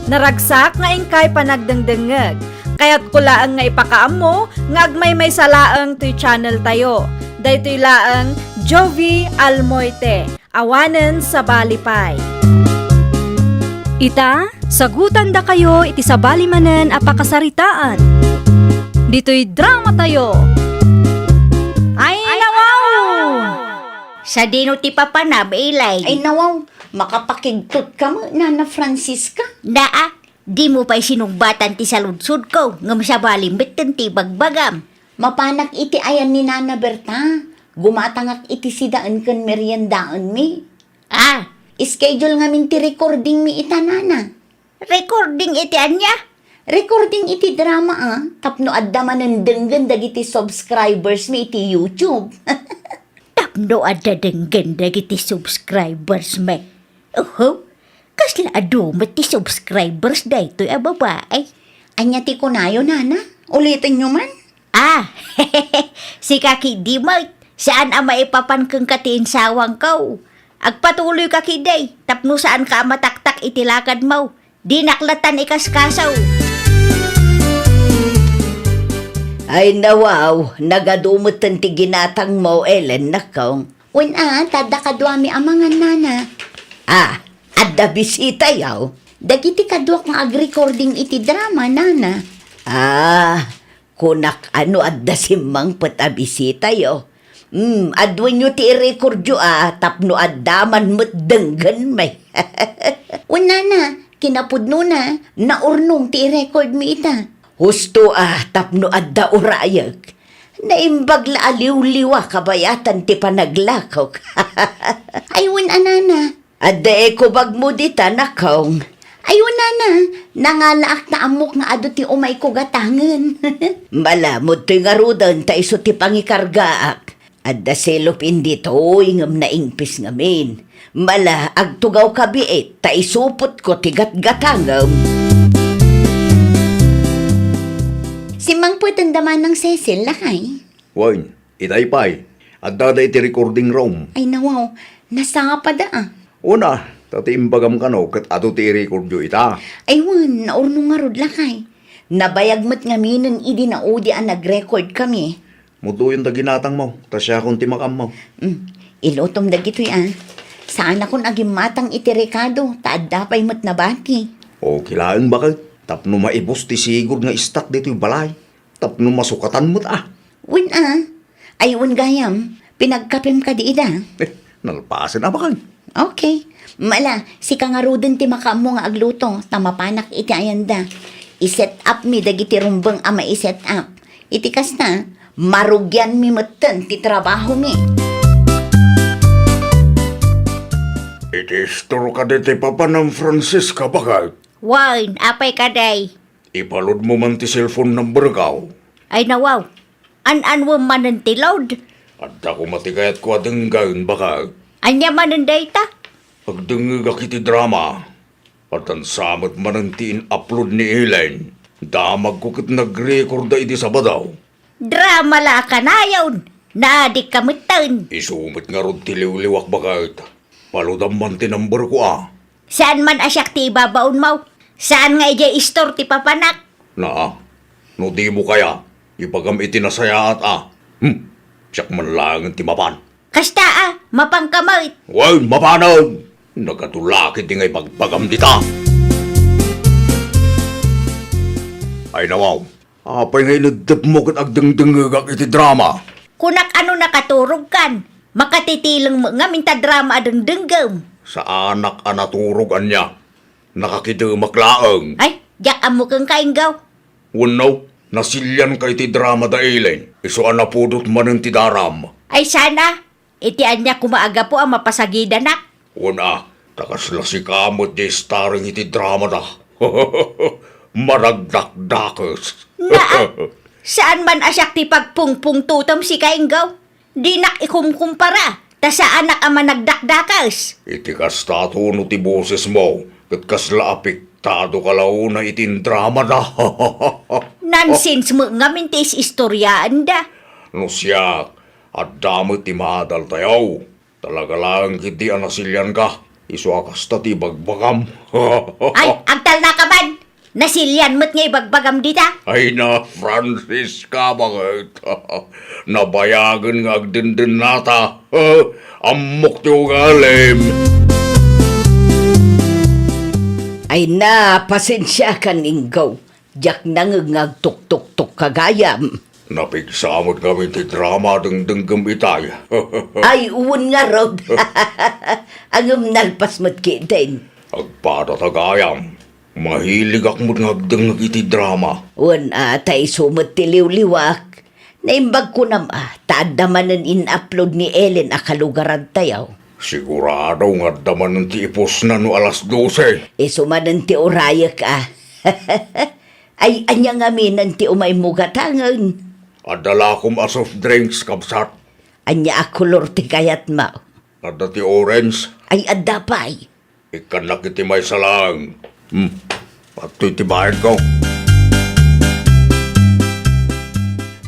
Naragsak nga ingkay panagdengdengeg. Kaya't kulaang nga ipakaam mo, nga agmay salaang to'y channel tayo. Daytoy laang Jovi Almoite, awanen sa balipay. Ita, sagutan da kayo iti sa balimanen apakasaritaan. Dito'y drama tayo. Ay nawaw! Sa dino ti papanab, Ilay. Ay nawaw, makapakigtot ka mo, Nana Francisca. Naa, di mo pa'y sinugbatan ti saludsud ko, ngam sa balimbit ti bagbagam. Mapanak iti ayan ni Nana Berta. Gumatangak iti sidaan kan meriendaan mi. Ah, schedule nga min ti recording mi ita, Nana. Recording iti anya? Recording iti drama tapno adda manandenggan dagiti subscribers mi iti YouTube. Tapno adda denggan dagiti subscribers mi. Kasla adumat ti subscribers daytoy a babae. Anya ti kunayo, Nana? Ulitin nyo man? Ah, si Kaki Dimay, saan ang maipapan kang katiinsawang kau? Agpatuloy ka kiday, tapno saan ka mataktak itilakad mo. Di naklatan ikaskasaw. Ay nawaw, nagadumutan ti ginatang mo, Ellen, nakaw. Tada kadwami amangan, Nana. Ah, adda bisita yaw. Dagiti kadwak nga ag-recording iti drama, Nana. Ah, kunak ano adda simang patabisita yaw. Adwan nyo ti i-record yo tapno addaman mo't denggan may. Nana, kinapudno na, naurnong ti i-record mi ita. Husto tapno adda urayag. Naimbag la aliw-liwa kabayatan ti panaglakaw. Ayun, Nana. Adda eko bag mo dita nakaw. Ayun, Nana. Nangalaak na amok nga ado ti umay ko gatangan. Malamod to'y ngarudan ta iso ti pangikargaak. Adda selopin dito ingam na ingpis ngamin. Mala agtugaw kabiit ta isupot ko ti gatgatangam. Si Mang Putandaman ng Cecil lakay. Wine, itaypay. Adda iti recording room. Ay nawaw, nasa pa da Una, tatiimbagam ka no, kat ato ti i-record yo ita. Ay wan, naurnong nga rod lakay. Nabayagmat nga minin idi na udi ang nag-record kami. Muto yung taginatang mo, tasya kung timakam mo. Ilotom dagitoy Saan akong agimatang iti Ricardo, taadda pa'y mat na baki. O kilaan bakit? Tapno maibos ti sigurd nga istak dito yung balay. Tapno masukatan mo't Win ay win gayam, pinagkapim ka di ida. Nalpasin bakit? Okay, mala, si kangaruden ti makamo nga agluto, tamapanak iti ayanda. I-set up mi dagiti rumbang ama i-set up. Iti kasta, marugyan mi matan ti trabaho mi. Itistoro ka dito papa ng Francisca bakit? Wine, apay kaday. Ipalod mo man ti cellphone number ka. Ay nawaw, an-anwa manan ti load. Adda ko matigayat ko adenggan bakit? Anya manan data? Agdengag akiti drama. Patan samot manantiin upload ni Ellen. Damag ko kit nag-record da iti sabadaw. Drama la ka na yun. Naadik kamitan. Isumit nga rod tiliw-liwak bakit. Paludam man ti number ko Saan man asyak ti ibabaon mo? Saan nga ija istor ti papanak? No di mo kaya, ipagam iti nasaya at siyak man lang ti mapan. Kasta mapangkamait. Well, mapanag! Nagatulakit di ngay pagpagam dita. Ay nawaw, apay ngay nagdap mo kat agdengdengagak iti drama. Kunak ano nakaturog kan? Makatitilang mo nga minta drama adeng denggam. Sa anak anaturog anya, nakakidumak laang. Ay, Jak amo kang kainggaw. Unaw, nasilyan kay ti drama da Elaine. Iso anapudot man ang ti daram. Ay sana, itian niya kumaaga po ang mapasagida na. Una, takasla si kamot di starring iti drama da. Maragdakdakas. Naa, saan man asyak ti pagpungpung tutom si kainggaw? Di nak ikumkumpara, ta sa anak ang managdakdakas. Iti kastato no ti boses mo. Kat kasla apektado kalauna itin drama da. Nonsense mo nga mintis istoryaan da. No siya, at damot ti maadal tayaw. Talaga lang kiti anasilyan ka. Iso akasta ti bagbagam. Ay, agtal na ka man! Nasilyan mo't nga ibagbagam dita. Ay na, Francisca, bakit? Nabayagan nga agdindin nata. Amok ti ugalim. Ay na, pasensya ka ninggaw. Jak nangangag tuk-tuk-tuk kagayam. Napigsamot kami ti drama dengdenggam itay. Ay, uwan nga rod. Ang nalpas mo't kitin. Agpada tagayam. Mahilig akmot nga agdeng iti drama. Uwan atay sumot tiliw-liwak. Naimbag ko na taadamanan in-upload ni Ellen akalugaran tayaw. Sigurado nga daman ng ti ipos na no alas 12. Isumanan ti oraya ka. Ay, anya nga minan ti umay mugatangan. Adala kom a soft drinks kapsat. Anya akulor ti kayat ma. Ada ti orange. Ay, adapay. Ikanak iti may salang. Pato'y tibayan ko.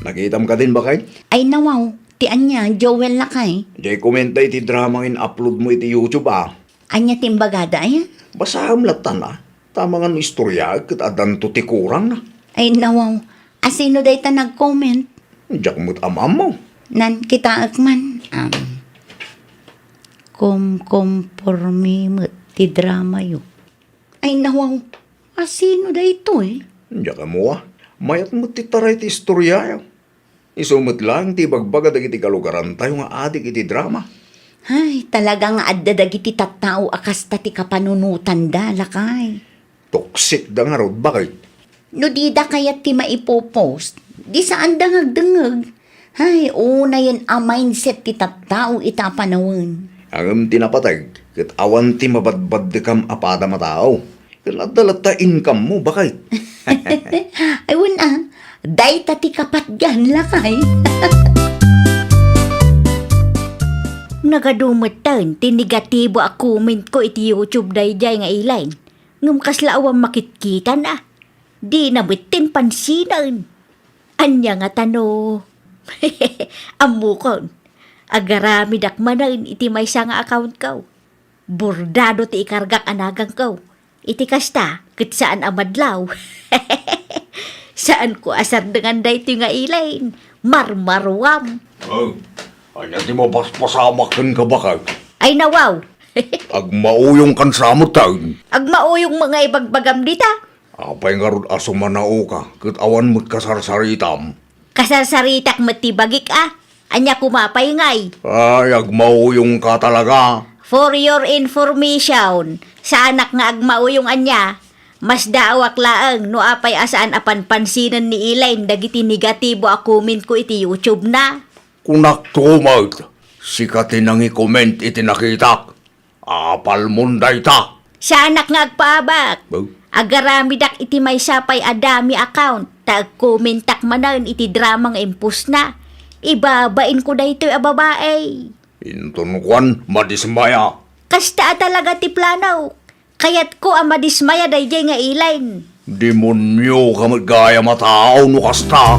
Nakitam ka din ba kay? Ay, nawaw. Ti anya, Joel na kay. Di komenta iti drama in-upload mo iti YouTube Anya timbagada ay? Basaham latan Tama nga no istorya kat adan to ti kurang na. Ay, nawaw. Asino day ta nag-comment? Diyak mo't amam mo. Nan kita akman. Kompormi mo ti drama yo. Ay, nawaw. Asino day ito eh? Diyak mo Mayat mo ti taray ti istorya Isumot lang ti bagbaga dagiti kalugaran tayo nga adik iti drama. Ay, talagang addadag iti tattao akasta ti kapanunutan da, lakay. Toxic da nga rod bakit? No di da kayat ti maipopost, di saan dangag-dangag. Ay, una yan ang mindset ti tattao ita panawin. Ang tinapatag, kat awan ti mabadbad di kam apada matao. Kanadalat ta income mo, bakit? Ay, wala. Day tati kapat gan, lakay. Nagadumutan, tinegatibo a comment ko iti YouTube dayjay nga ilain. Ngum kaslaawang makitkitan Di na bitin pansinan. Anya nga tano. Amukon. Agarami dakmanan iti may nga account ko. Bordado ti ikargak anagang ko. Iti kasta, kit saan amadlaw. Saan ko asar dengan dayto nga ilain? Marmarwam. Anya di mo paspasamakan ka bakit? Ay nawaw. Agmauyong kan samot taon. Agmauyong mga ibagbagam dita. Apay nga rod aso manao ka, kat awan mo't kasarsaritam. Kasarsaritak matibagik Anya kumapay ngay. Ay, agmauyong ka talaga. For your information, sa anak nga agmauyong anya, mas daawak laang no apay asaan apan pansinan ni Elaine dagiti negatibo a comment ko iti YouTube na. Kunak tumag, sikatin nang i-comment iti nakitak. Apal munday ta. Sa anak nga agpaabak. Agarami dak iti may sapay adami account. Tag-commentak manan iti dramang impus na. Ibabain ko daytoy a babae. Inton kwan, madismaya. Kasta talaga ti planaw. Kayat ko ang madismaya dayjay nga Elaine. Demonyo ka magaya matao no kasta.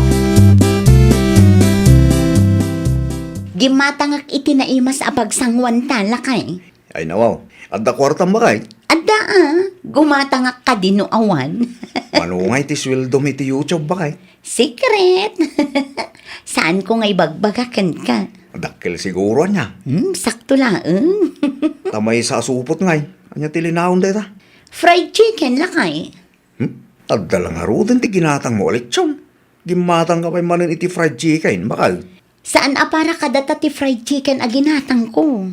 Gimatangak iti naimas a pagsangwan talakay. Ay nawaw, adda kwarta bakay? Adda gumatangak ka din no awan. Manungay ti sweldo mi ti YouTube bakay? Secret. Saan ko ngay bagbagakan ka? Dakkel siguro niya. Sakto lang. Tamay sa supot ngay. Anya tilinahon deta. Fried chicken lakay. Adda lang harudin ti ginatang mo ulit chum. Gimatang ka pa'y manin iti fried chicken bakal. Saan para kadata ti fried chicken aginatang ko?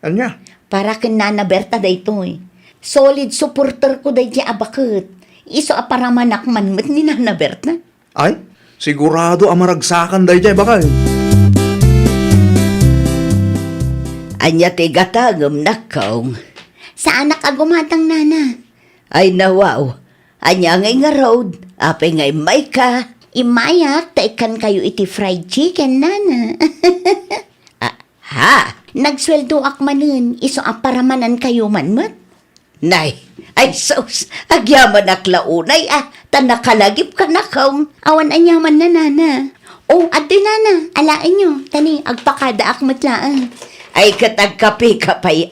Anya? Para kin Nana Berta daytoy. Solid supporter ko day abakit. Iso aparamanak man met ni Nana Berta. Ay, sigurado ang maragsakan day jay bakal. Anya ti gatagom nakaw. Saan nakagumatang nana? Ay nawaw. Anya ngay nga road. Ape ngay may ka. Imayak, taikan kayo iti fried chicken, nana. Ha? Nagsweldo akmanin. Iso aparamanan kayo man mat? Nay, ay sos. Agyaman aklaunay tanakalagip ka nakaw. Awan anyaman na nana. Oh, adi nana. Alain nyo. Tani, agpakada akmatlaan. Ay katagkapi kapay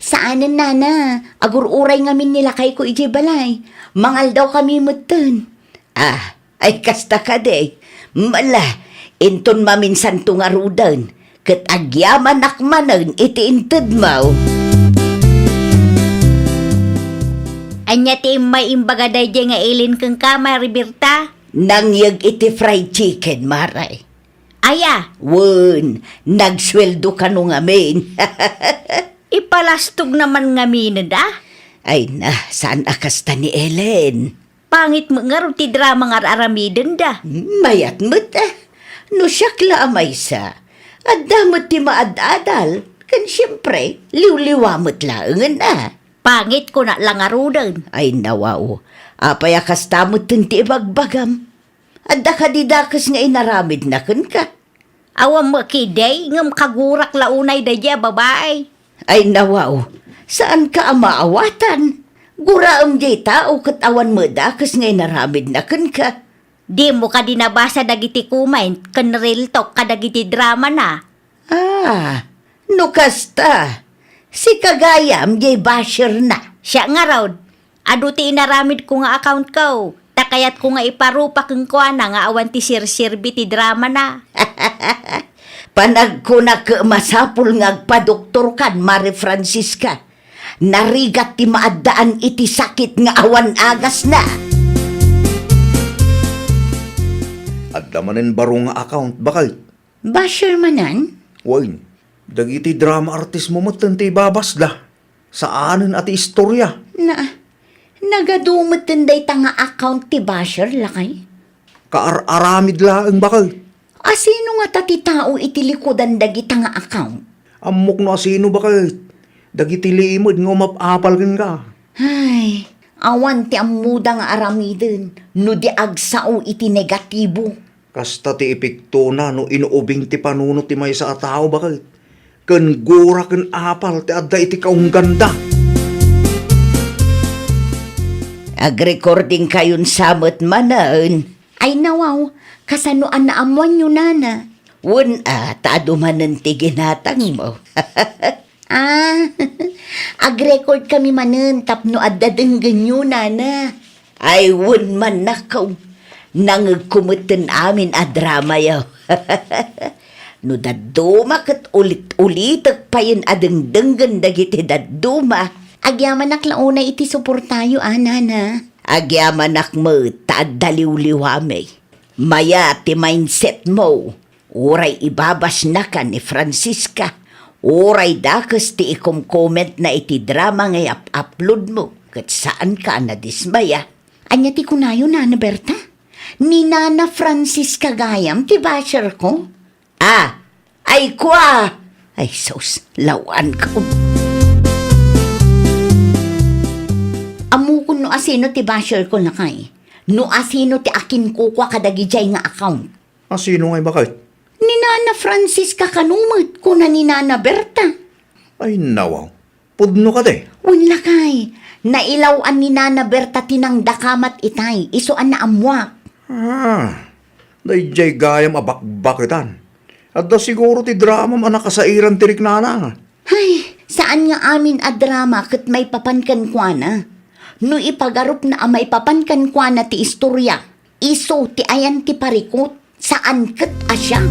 Saanan nana? Agururay ngamin nila kay ko iji balay. Mangal daw kami mutan. Ay kasta ka de. Mala, inton maminsan tungarudan. Kat agyaman akmanan iti inted mau. Anya ti may imbaga day jay nga ilin kang kama, Roberta? Nangyag iti fried chicken, maray. Aya, Wun, nagsweldo ka nung amin. ipalastog naman nga minad Ay na, saan akasta ni Ellen? Pangit mo nga ro ti drama nga aramiden da. Mayat mo't no siyakla amay sa. At damot ti maad-adal. Kan siyempre, liwliwamot laangan Pangit ko na lang arudan. Ay nawaw, apay akastamot ti ibagbagam. At dakadidakas nga inaramid na kan ka. Awam mo kiday, ngam kagurak launay da dya babae. Ay nawaw, saan ka amaawatan? Guraam jay tao kat awan mo dakas nga inaramid na kan ka. Di mo ka dinabasa dagiti kumain, kan real talk ka dagiti drama na. No kasta. Si kagayam jay basher na. Siya nga raw, adu ti inaramid ko nga account ko. Takayat ko nga iparupa kong kuha na nga awan ti sir-sirbi ti drama na. Panag ko na masapul nga agpadoktor kan, Mari Francisca. Narigat ti maadaan iti sakit nga awan agas na. At damanin baro nga account bakal. Basher manan? Wain, dagiti drama artist mo matante babas da. Saanan ati istorya. Nagadumot tinday tanga account ti basher lakay. Kaar-aramid laang bakal. Sino nga tati tao iti likodan dagita nga account? Amok no asino bakal. Dagiti liimod nga umapapal ka. Ay, awan ti amuda nga aramiden. No di agsao iti negatibo. Kasta ti epekto na no inuubing ti panuno ti may sa tao bakal. Ken gura ken apal ti adda iti kaung ganda. Ag-recording kayon samot manan. Ay nawaw, kasanoan na amuan nyo nana. Wun taadumanan ti ginatang mo. Ag-record kami manan tapno adadenggan nyo nana. Ay wun man nakaw. Nangagkumutin amin a drama yaw. No daduma kat ulit-ulitak pa yun adengdenggan dagiti daduma. Agyaman launa iti suportayo nana. Agyaman mo taadaliw-liwame. Maya ti mindset mo. Uray ibabas na ka ni Francisca. Uray dakas ti ikom-comment na iti drama ngay upload mo. Kat saan ka na dismaya. Anya ti kunayo Nana Berta? Ni Nana Francisca gayam ti basher ko? Ay kwa! Ay sos, lawan ko. Amukon no asino ti basher ko lakay. No asino ti akin kukwa kadagijay nga account. Asino ngay bakal? Ni Nana Francisca kanumot ko na ni Nana Berta. Ay nawaw, pudno ka de. Unla kay, nailawan ni Nana Berta tinang dakamat itay, isuan na amwak. Dayjay gayam abakbakitan. At da siguro ti drama manakasairan tirik nana. Ay, saan nga amin a drama kat may papankan kwa na? No ipagarup na may papankan kwa na ti istorya, iso ti ayan ti parikot, saan kat asya?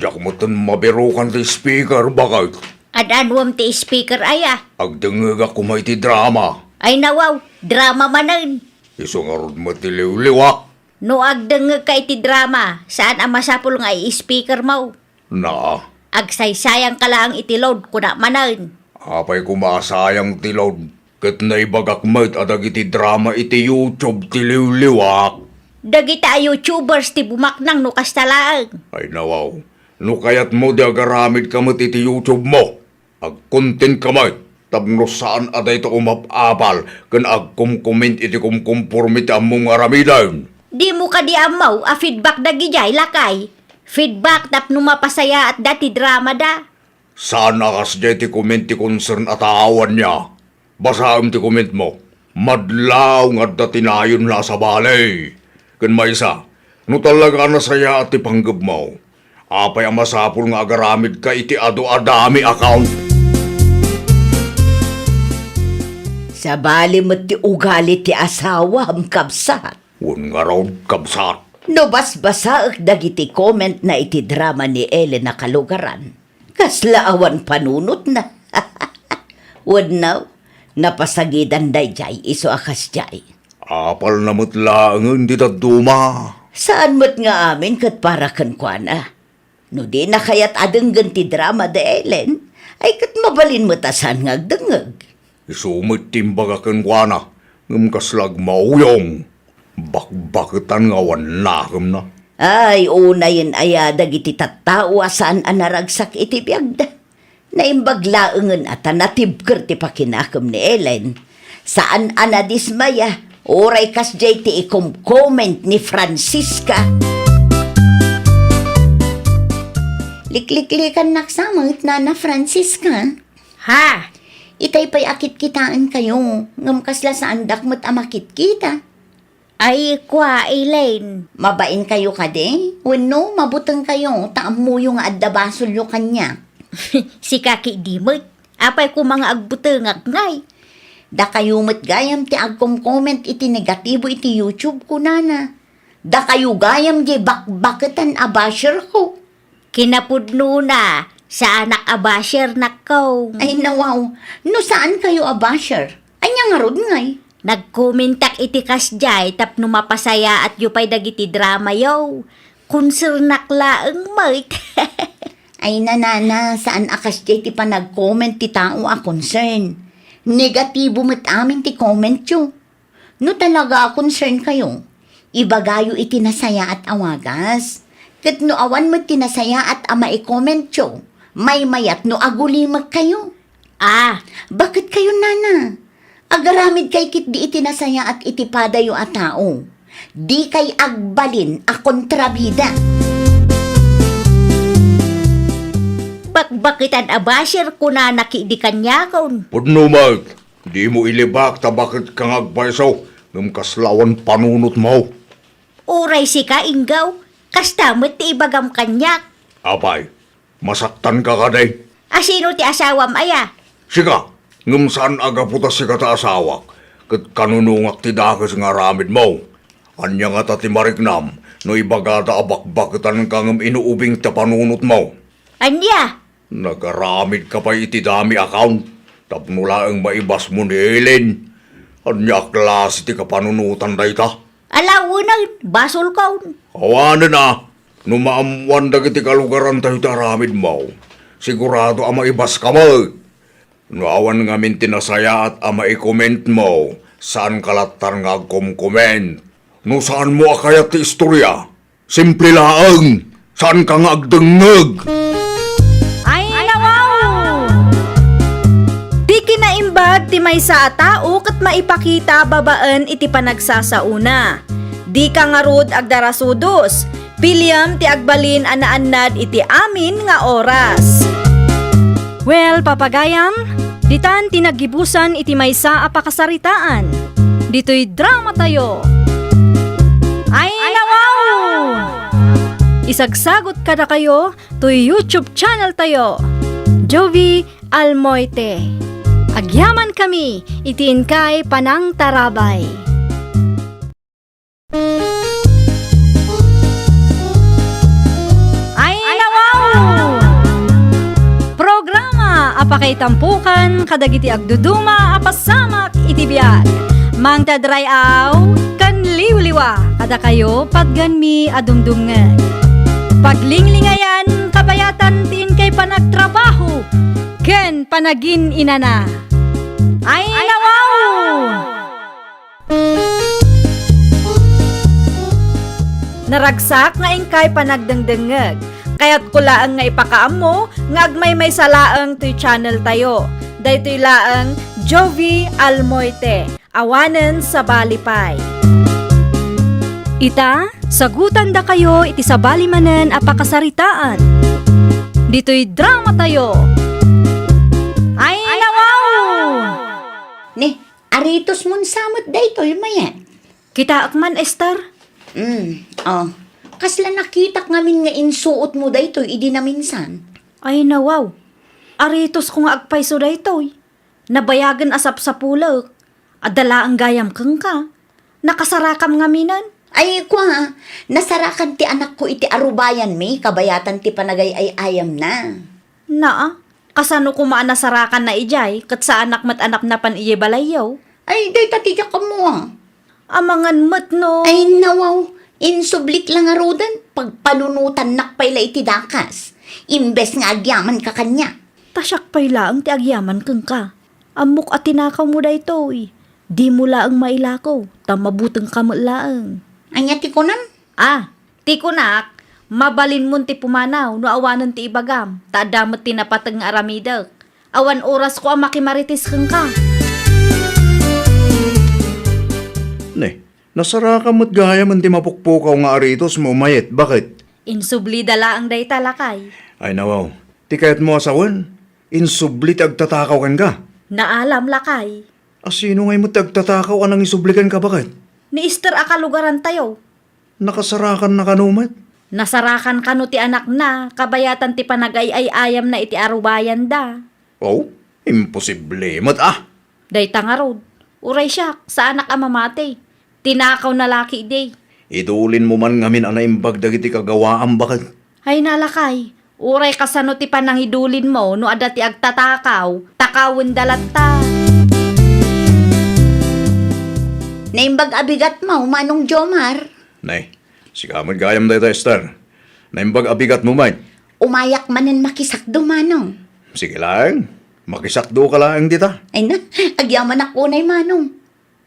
Diyak mo tan mabirukan ti speaker bakal. Adanwam ti speaker aya. Agdengag ako may ti drama. Ay nawaw, drama manan. Iso nga rod mo ti liwliwak. No agdeng ka iti drama, saan ang masapul nga i-speaker mo? Na, Agsaysayang ka lang iti load kuna manan. apay kumasayang tilod. Kat naibagakmat adag iti drama iti YouTube ti liwliwak. Dagita YouTubers ti bumaknang no kastalaang. Ay nawaw, no kayat mo di agaramid kamot iti YouTube mo. Ag-content kamay, tapno saan aday ito umapapal, kan ag-kumkomment iti kumkumpurmit among aramidan. Di mo ka di amaw, a feedback dagijay lakay. Feedback tapno mapasaya at dati drama da. Saan akas di ti comment ti concern at awan niya? Basaam ti comment mo. Madlaw nga dati nayon na sa balay. Kan maysa, no talaga nasaya at ti panggab mo. Apay ang masapul nga agaramid ka iti ado-adami account. Sa bali mo ti ugali ti asawa am kabsat. Un nga raw kabsat. No basbasa ak dagiti comment na iti drama ni Ellen na kalugaran. Kaslaawan panunot na. Wad now, napasagidan day jay iso akas jay. Apal na mutlaangan di duma. Saan mo't nga amin kat para kan kwa na? No di na kayat adeng ganti drama de Ellen, ay kat mabalin mo tasan nga agdengag. Isumit timbaga kan kwa na. Ngam kaslag mauyong. Bakbakitan nga wanakam na. Ay, unayin ayadag iti tattao saan anaragsak iti biyagda. Naimbaglaengen at natibker ti pakinakam ni Ellen. Saan anadismaya, oray kas jay ti ikom-comment ni Francisca. Likliklikan naksamit na Francisca. Ha? Itay pa'y akit kitaan kayo. Ngam kasla saan dakmat amakit kita. Ay kwa, Elaine. Mabain kayo kade? Wano, mabutang kayo. Taam mo yung addabasol yung kanya. Si Kaki Dimot. Apay ko mga agbutangak ngay. Da kayo mat gayam ti agkom-comment iti negatibo iti YouTube ko nana. Da kayo gayam di bakbaketan abasher ko. Kinapudno na sa anak abasher nakaw. Ay nawaw, no saan kayo abasher? Anya nga rod ngay. Nagkomentak iti kasjay tapno mapasaya at yupay dagiti drama yaw. Konsernak laeng mait. Ay nanana, saan akas di ti pa nag-comment ti tao a concern. Negatibo mat amin ti comment yo. No talaga concern kayo, ibagayo iti nasaya at awagas. Kat no awan mo tinasaya at ama i-comment yo, may mayat no agulimag kayo. Ah, Bakit kayo nana? Agaramid kay kit di itinasaya at itipada yung atao. Di kay agbalin a kontrabida. bakbakitan abasher ko na nakidi kanya kaun. Pudno Mike, di mo ilibak ta bakit kang agbaysaw. Ngam kaslawan panunot mo. Uray si ka inggaw. Kastamot ti ibagam kanyak. Apay, masaktan ka kaday. Asino ti asawam aya? Sika, ngam saan aga putas si kata asawak. Kat kanunungak ti dakas nga ramid mo. Anya nga ta ti mariknam, no ibagata abakbakitan ka ngam inuubing ta panunot mo. Anya? Nagaramid ka pa iti dami account. Tapnula ang maibas mo ni Ellen. Anya klase ti kapanunutan day ta. Alawunan, basol kaun. Awanan na, no maamuan dagiti kalugaran tayo taramid mo. Sigurado ang maibas ka mo. No awan nga min tinasaya at ang maikoment mo, saan kalatan nga kom-comment. No saan mo akayat ti istorya? Simple laang, saan ka nga agdengeg? Ay, nawaw! Di kinaimbag ti may sa tao kat maipakita babaan iti panagsasauna. Di ka nga rod agdarasudos, pilyam ti agbalin anaannad iti amin nga oras. Well, papagayam, ditan tinagibusan iti maysa a pakasaritaan. Dito'y drama tayo. Ay, nawaw! Isagsagot kada kayo to'y YouTube channel tayo. Jovi Almoite. Agyaman kami, itiin kay Panang Tarabay. Ay, nawaw! Programa apakay tampukan kadagiti agduduma apasamak iti biag. Mang tadrayaw kan liwliwa kada kayo pagganmi adumdumngan. Paglinglingayan kabayatan tiin kay panagtrabaho ken panagin inana. Ay, nawaw! Naragsak nga ingkay panagdengdengeg. Kaya't kulaang nga ipakaam mo, nga agmay may salaang to'y channel tayo. Daytoy laang Jovi Almoite, awanen sa balipay. Ita, sagutan da kayo iti sa balimanen apakasaritaan. Dito'y drama tayo. Ay, nawaw! Ne, aritos mon samot daytoy maya. Kita akman, Esther. Oh. Kasla nakita ngamin nga insuot mo daytoy idi na minsan. Ay, nawaw. Aritos ko nga agpayso daytoy. Nabayagan asap sa pulak. Adala ang gayam kang ka. Nakasarakam nga minan. Ay kwa, nasarakan ti anak ko iti arubayan mi, kabayatan ti panagay ay ayam na. Naa, kasano ko maanasarakan na ijay, kat sa anak mat anak na pan iye balayaw. Ay, day tatidya ka mo ah. Amangan mat no. Ay nawaw, insublik lang arudan, pagpanunutan nakpayla iti dakas. Imbes nga agyaman ka kanya. Tasyak pay laang ti agyaman kang ka. Amok at tinakaw mo daytoy. Di mo laang mailakaw, tamabutang kamalaang. Anya ti kunan? Ah, ti kunak, mabalin mo ti pumanaw, no awanan ti ibagam, taadamot ti napatag nga aramidak. Awan oras ko ang makimaritis kang ka. Ne, nasara ka mo't gaya man ti mapukpukaw nga aritos mo mayet. Bakit? Insubli dala ang day talakay. Ay nawaw, ti kayat mo asawan, insubli ti agtatakaw kan ka. Naalam lakay. Sino ngay mo ti agtatakaw anang isublikan ka bakit? Ni Esther akalugaran tayo. Nakasarakan na kanumat. Nasarakan kano ti anak na, kabayatan ti panagay ay ayam na iti arubayan da. Oh, imposible. Day tangarod. Uray siya, sa anak amamate. Tinakaw na laki day. Idulin mo man ngamin anaimbag dagiti kagawaang bakit? Hay nalakay. Uray kasano ti panangidulin mo no ada ti agtatakaw. Takawin dalatta. Naimbag abigat mo, Manong Jomar. Nay, sikamad gayam dayta Esther. Naimbag abigat mo man. Umayak manen makisakdo, Manong. Sige lang, makisakdo ka lang dita. Ay na, agyaman ako na Manong.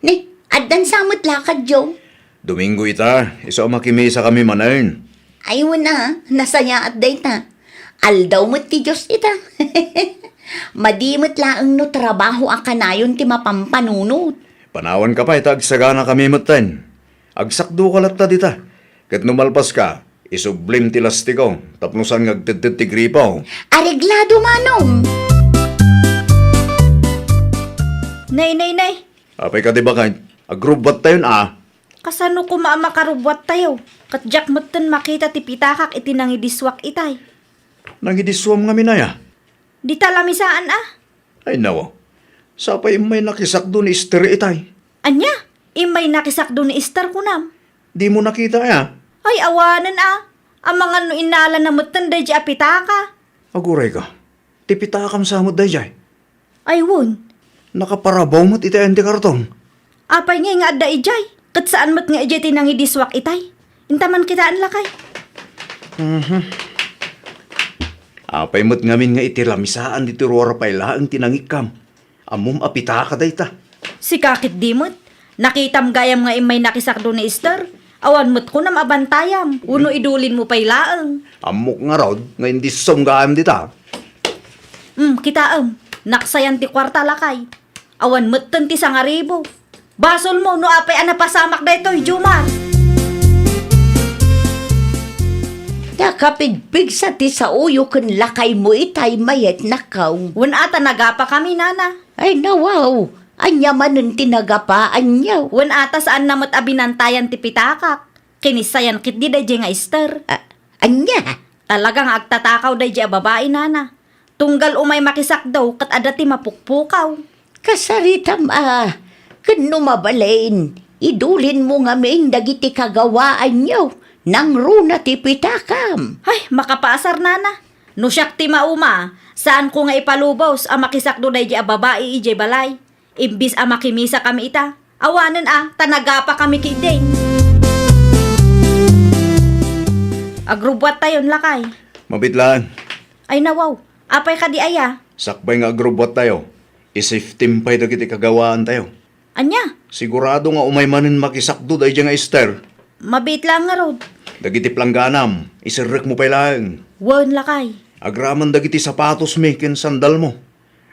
Ne, addan samot lakad, Joe. Domingo ita, isa makimisa kami manan. Ay na, nasaya at dayta. Aldaw mo't ti Diyos ita. Madimot laang no trabaho ang kanayon ti mapampanunot. Panawan ka pa, itagsagana kami matan. Agsakdo ka latta dita. Kat numalpas ka, isublim ti lastiko, tapnusan ngagtitid ti gripaw. Areglado, Manong. Nay. Apay ka di ba kayo? Agrubat tayo ah. Kasano ko maamakarubwat tayo? Kat jak matan makita ti pitakak iti nangidiswak itay. Nangidiswam nga minaya. Di talamisaan ah. Ay nawa, sapay may nakisakdo ni Esther itay. Anya, imay nakisakdo ni Esther kunam. Di mo nakita ya. Ay awanan ah. Ang mga no inala na matan day di apitaka. Aguray ka, tipitakam samot day jay. Ay won. Nakaparabaw mo't iti andi kartong. Apay nga nga adda ijay. Kat saan mat nga ijay tinangidiswak itay. Intaman kitaan lakay. Apay mo't ngamin nga iti lamisaan dito rora pay laang tinangikam. Amom apita ka dayta. Si kakit dimot. Nakitam gayam nga imay nakisakdo ni Esther. Awan mo't ko nam abantayam. Uno idulin mo pay laang. Amok nga raw, nga hindi sumgaam dita. Kitaam. Naksayan ti kwarta lakay. Awan mo't ti sangaribo. Basol mo no apay anapasamak daytoy, Jumar. Nakapidbig sa ti sa uyo kun lakay mo itay mayet nakaw. Wan ata nagapa kami, nana. Ay nawaw, anya manun tinagapa anyaw. Wan ata saan namot abinantayan ti pitakak. Kinisayan kit di day nga Esther. Anya? Talagang agtatakaw day a babae, nana. Tunggal umay makisakdaw kat adati mapukpukaw. Kasaritam kun numabalain, idulin mo nga main dagiti kagawaan nyo, nang runa ti pitakam. Ay, makapaasar, nana. No siyak ti mauma, saan ko nga ipalubaws ang makisakdo day a babae ije balay. Imbis ang makimisa kami ita. Awanan tanagapa kami kideng. Agrubwat tayon lakay. Mabit lang. Ay nawaw, apay ka di aya. Sakbay nga agrobot tayo. Isif timpay dagiti kagawaan tayo. Anya, Sigurado nga umay manin makisakdo dahi nga Esther. mabit lang nga rod. Dagiti plangganam, isirrek mo pa lang. Wan lakay. Agraman dagiti sapatos mi ken sandal mo.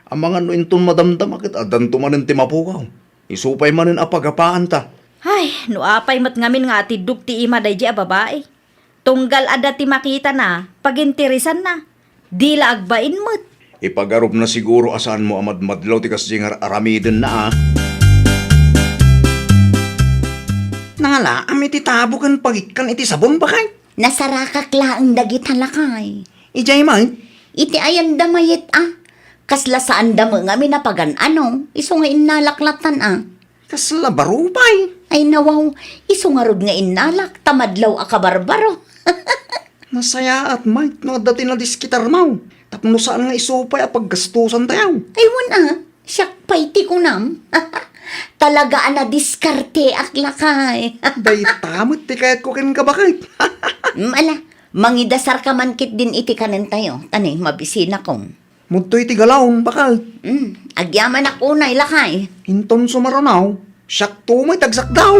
Ang mga no inton madamdam akit adan tumanin ti mapukaw. Isupay manin apagapaan ta. Ay, no apay mat ngamin nga ati dukti ima day a babae. Tunggal ada ti makita na, pagintirisan na. Di la agbain mo't. Ipagarup na siguro asaan mo amadmadlaw ti kasjingar aramiden na ah. Nangala, ami ti tabo kan pagikan iti sabon bakay. Nasarakak laang dagitan lakay. Ijay may, Iti ayan damayet Kasla saan damo nga minapagan iso nga inalaklatan kasla barupay. Ay nawaw, iso nga rod nga inalak, tamadlaw akabarbaro. Nasaya at may, no dati na diskitar mo. Tapno saan nga isupay a paggastusan tayo. Ay wala, siyak pa'y ti kunam. Talaga na diskarte ak lakay. Day tamot ti kayat ko kin kabakay. Mala, mangidasar ka man kit din iti kanin tayo. Tanay, mabisina kong. Mudtoy ti galawon bakal. Agyaman ako na ilakay. Hinton sumaranaw, siyak tumay tagsak daw.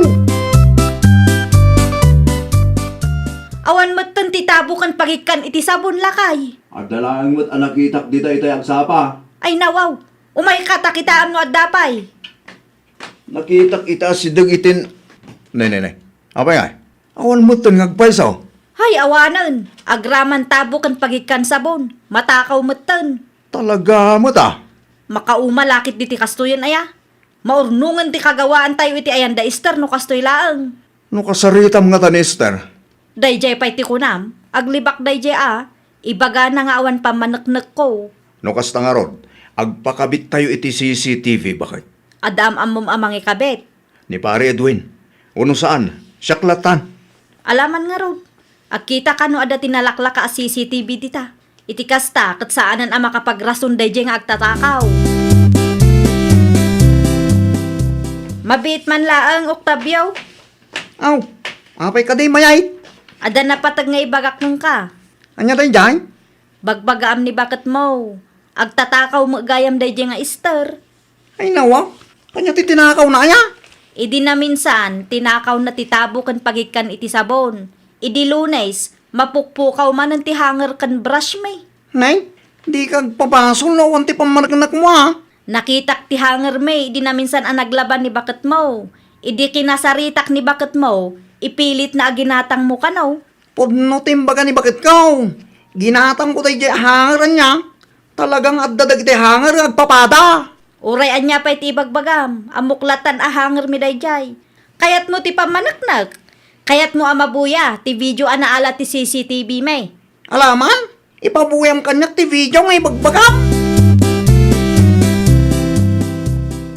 Awan mo't tan ti tabo kan pagikan iti sabon lakay. Adalaan mo't anakitak di tayo tayo agsapa. Ay nawaw, umay katakitaan nga dapay. Nakitak ita si Dug itin. Nay. Apay ay? Awan mo ton ngagpaysaw. Hay awanan, agraman tabo kan pagikan sabon. Matakaw mo't tan. Talaga mo ta. Makaumalakit di ti kastoyan aya. Maurnungan ti kagawaan tayo iti ayan da Esther no kastoy laang. No kasaritam nga tanister. Dayjay pa'y ti kunam, aglibak dayjay ibaga na nga awan pamanaknak ko. No kasta nga rod, agpakabit tayo iti CCTV bakit? Adam amom amang ikabit. Ni pare Edwin. Uno saan? Siyaklatan. Alaman nga rod, agkita ka no ada tinalaklak ka a CCTV dita. Iti kasta, kat saanan ang makapagrason dayjay nga agtatakaw. Mabit man laang, Octavio. Aw, apay ka di mayay. Ada na patag nga ibagak nung ka. Anya tayo dyan? Bagbagaam ni bakit mo. Agtatakaw mo gayam dayjay nga Esther. Ay nawa, kanya ti tinakaw na aya. Idi na minsan, tinakaw na titabo kan pagikan iti sabon. Idi Lunes, mapukpukaw man ang tihanger kan brush may. Nay, di kag papasol na wanti pamanagnak mo ha. Nakitak tihanger may, idi na minsan ang naglaban ni bakit mo. Idi kinasaritak ni bakit mo, ipilit na aginatang mo kanaw. Podno timbaga ni bakit kaw. Ginatang ko tayo di hangaran niya. Talagang addadag iti hangar agpapada. Urayan niya pa iti ibagbagam, amuklatan ahanger mi dayjay. Kayat mo ti pamanaknak. Kayat mo amabuya, ti video anaala ti CCTV may. Alaman, ipabuyam kanyak ti video nga ibagbagam.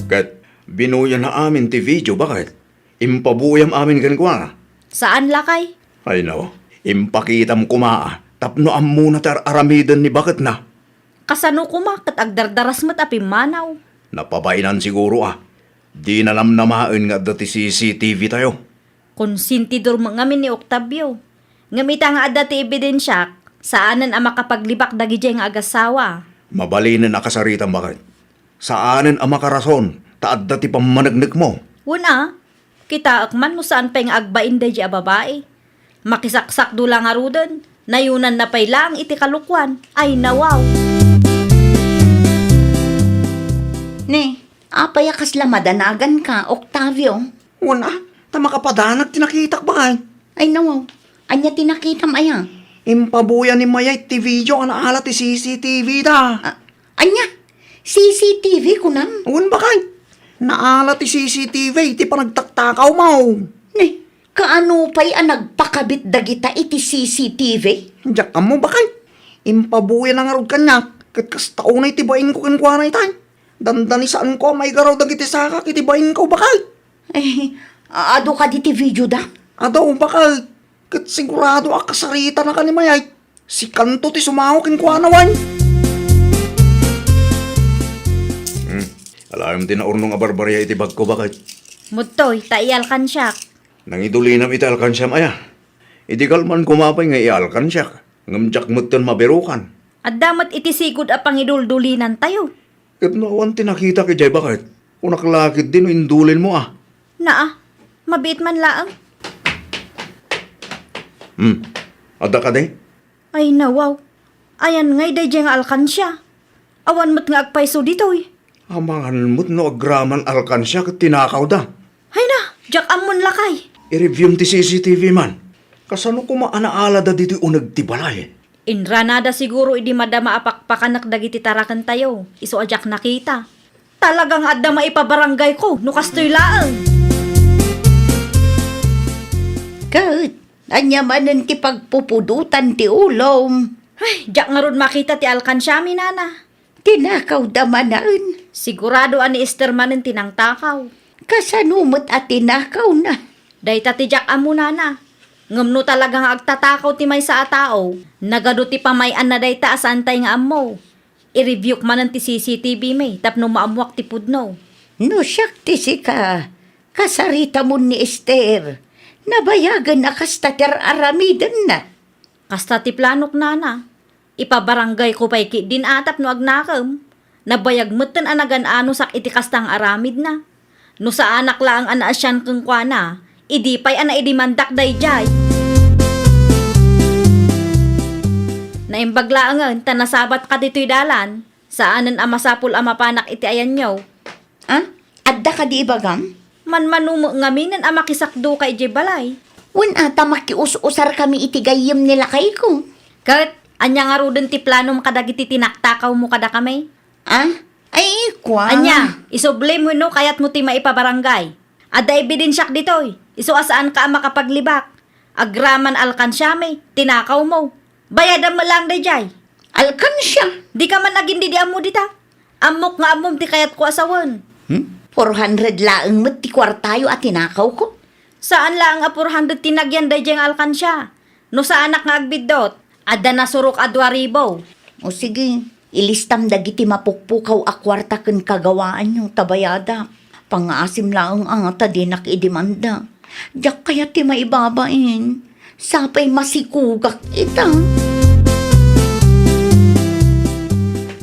Kat, binuya na amin ti video bakit? Impabuyam amin kan kwa. Saan lakay? Ay no, impakitam kumaa. Tapno amuna tar aramidan ni bakit na. Kasano kumakat agdardaras mo't api manaw. Napabainan siguro ah. Di nalamnamain nga dati CCTV tayo. Konsintidor mo ngamin ni Octavio. Ngamita nga adati ebidensya, saanan ang makapaglibak dagijay nga agasawa. Mabalinin nakasaritan bakit? Saanin ang makarason? Taad dati pamanagnig mo. Una, kita akman no saan pa yung agbain day a babae. Makisaksak do lang arudan, nayunan na pay lang iti kalukwan. Ay nawaw. Ne, apaya kasla madanagan ka, Octavio. Wala, tama kapadanag tinakitak ba Ay nawaw, anya tinakitam aya. Impabuya ni Mayay ti video ang naala ti CCTV da. Anya, CCTV kunam. Uwan ba kay? Naala ti CCTV, ti panagtaktakaw mo. Ne, kaano pa'y nagpakabit dagita iti CCTV? Diyak ka mo ba kay? Impabuya na nga rod kanyak, kat kastaunay ti bain ko kinkwanay tayo. Dandani saan ko may garaw dagiti sakak iti bain ko ba kay? Ado ka diti video da? Adaw ba kay? Kat sigurado akasarita na ka ni Mayay. Si kanto ti sumaho kinkwanawan. Alam din na urnong abarbarya iti bag ko bakit? Mudtoy, taiyal kan siya. Nang idulinam iti alkansyam aya. Iti kalman kumapay nga ialkansyak. Ngamjak mutan maberukan. At damat iti sigod a pangiduldulinan tayo. Kat nawan tinakita kay Jay, bakit? Kung nakalakit din, indulin mo ah. Naa, mabit man laang. Ada ka day? Ay nawaw. Ayan ngay day nga alkansya. Awan mo't nga agpaiso ditoy. Amangan mo't no agraman alkansya kat tinakaw da. Hay na, jak amon lakay. I-review ti CCTV man. Kasano ko maanaala da dito unag tibalay. Inranada siguro idi madama apakpakanak dagiti tarakan tayo. Iso ajak nakita. Talagang adda maipabarangay ko, nukastoy laang. Kat, anya manan ti pagpupudutan ti ulom. Ay, jak nga ron makita ti alkansya mi nana. Tinakaw damanaan. Sigurado ani Estermanen tinang takaw. Kasanumot at tinakaw na. Day ti jak amo nana. Ngamno talagang agtatakaw ti may sa atao. Nagado ti pamayan na day taas antay nga amo. I-review manan ti CCTV may tapno maamuak ti pudno. No syakti si ka. Kasarita mo ni Esther. Nabayagan na kastater aramidan na. Kasta ti planok nana. Ipabarangay ko pa'y din atap no agnakam. Nabayag mutan anagan ano sak iti kastang aramid na. No sa anak lang anaasyan kong kwa na. Idi pa'y ana idimandak day jay. Naimbaglaangan, tanasabat ka dito'y dalan. Saanan amasapul amapanak iti ayan nyo. Ah? Adda ka di ibagam? Manmanumo ngaminan amakisakdo kay Jibalay. Wan ata makius-usar kami iti gayem nila kay ko. Kat, anya nga rudon ti plano makadagiti tinaktakaw mo kada kamay. Ah? Ay, kwa. Anya, isoblame mo no kayat mo ti maipabarangay. Ada ebidensyak ditoy. Iso asaan ka makapaglibak. Agraman alkansyame, tinakaw mo. Bayadan mo lang dayjay. Alkansya. Di ka man naging di amo dita. Amok nga amom ti kayat ko asawan. 400 laang mat ti kwartayo at tinakaw ko. Saan lang nga 400 tinagyan dayjay ang alkansya? No sa anak nga agbidot, ada na surok a 2,000. O sige, ilistam dagiti mapukpukaw a kwarta ken kagawaan yung tabayada. Pangasim laang ang ata di nakidimanda. Diyak kaya ti maibabain. Sapay masikugak ita.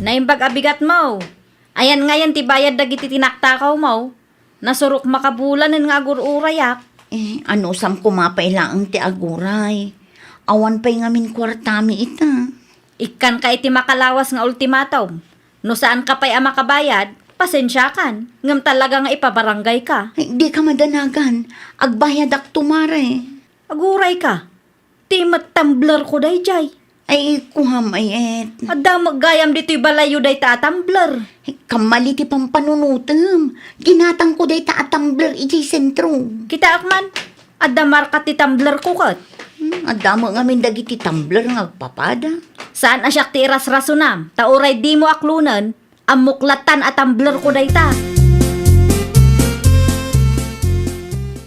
Naimbag abigat mo. Ayan ngayon ti bayad dagiti tinaktakaw mo. Nasurok makabulan nga agururayak. Ano sam kumapay laang ti aguray. Awan pa'y ngamin kwartami ita. Ikan ka iti makalawas nga ultimatum. No saan ka pa'y makabayad, pasensya kan. Ngam talaga nga ipabarangay ka. Ay, di ka madanagan. Agbayad ak tumare. Aguray ka. Timat tumbler ko day jay. Ay, kuham ay et. Adda maggayam dito'y balayo day ta tumbler. Ay, kamali ti pampanunutem. Ginatang ko day ta tumbler iti sentro. Kita akman, adda markat ti tumbler ko kat. Adamo nga min dagiti tumbler nga agpapada. Saan asyak ti iras-rasunam, tauray di mo aklunan, amuklatan at tumbler ko day ta.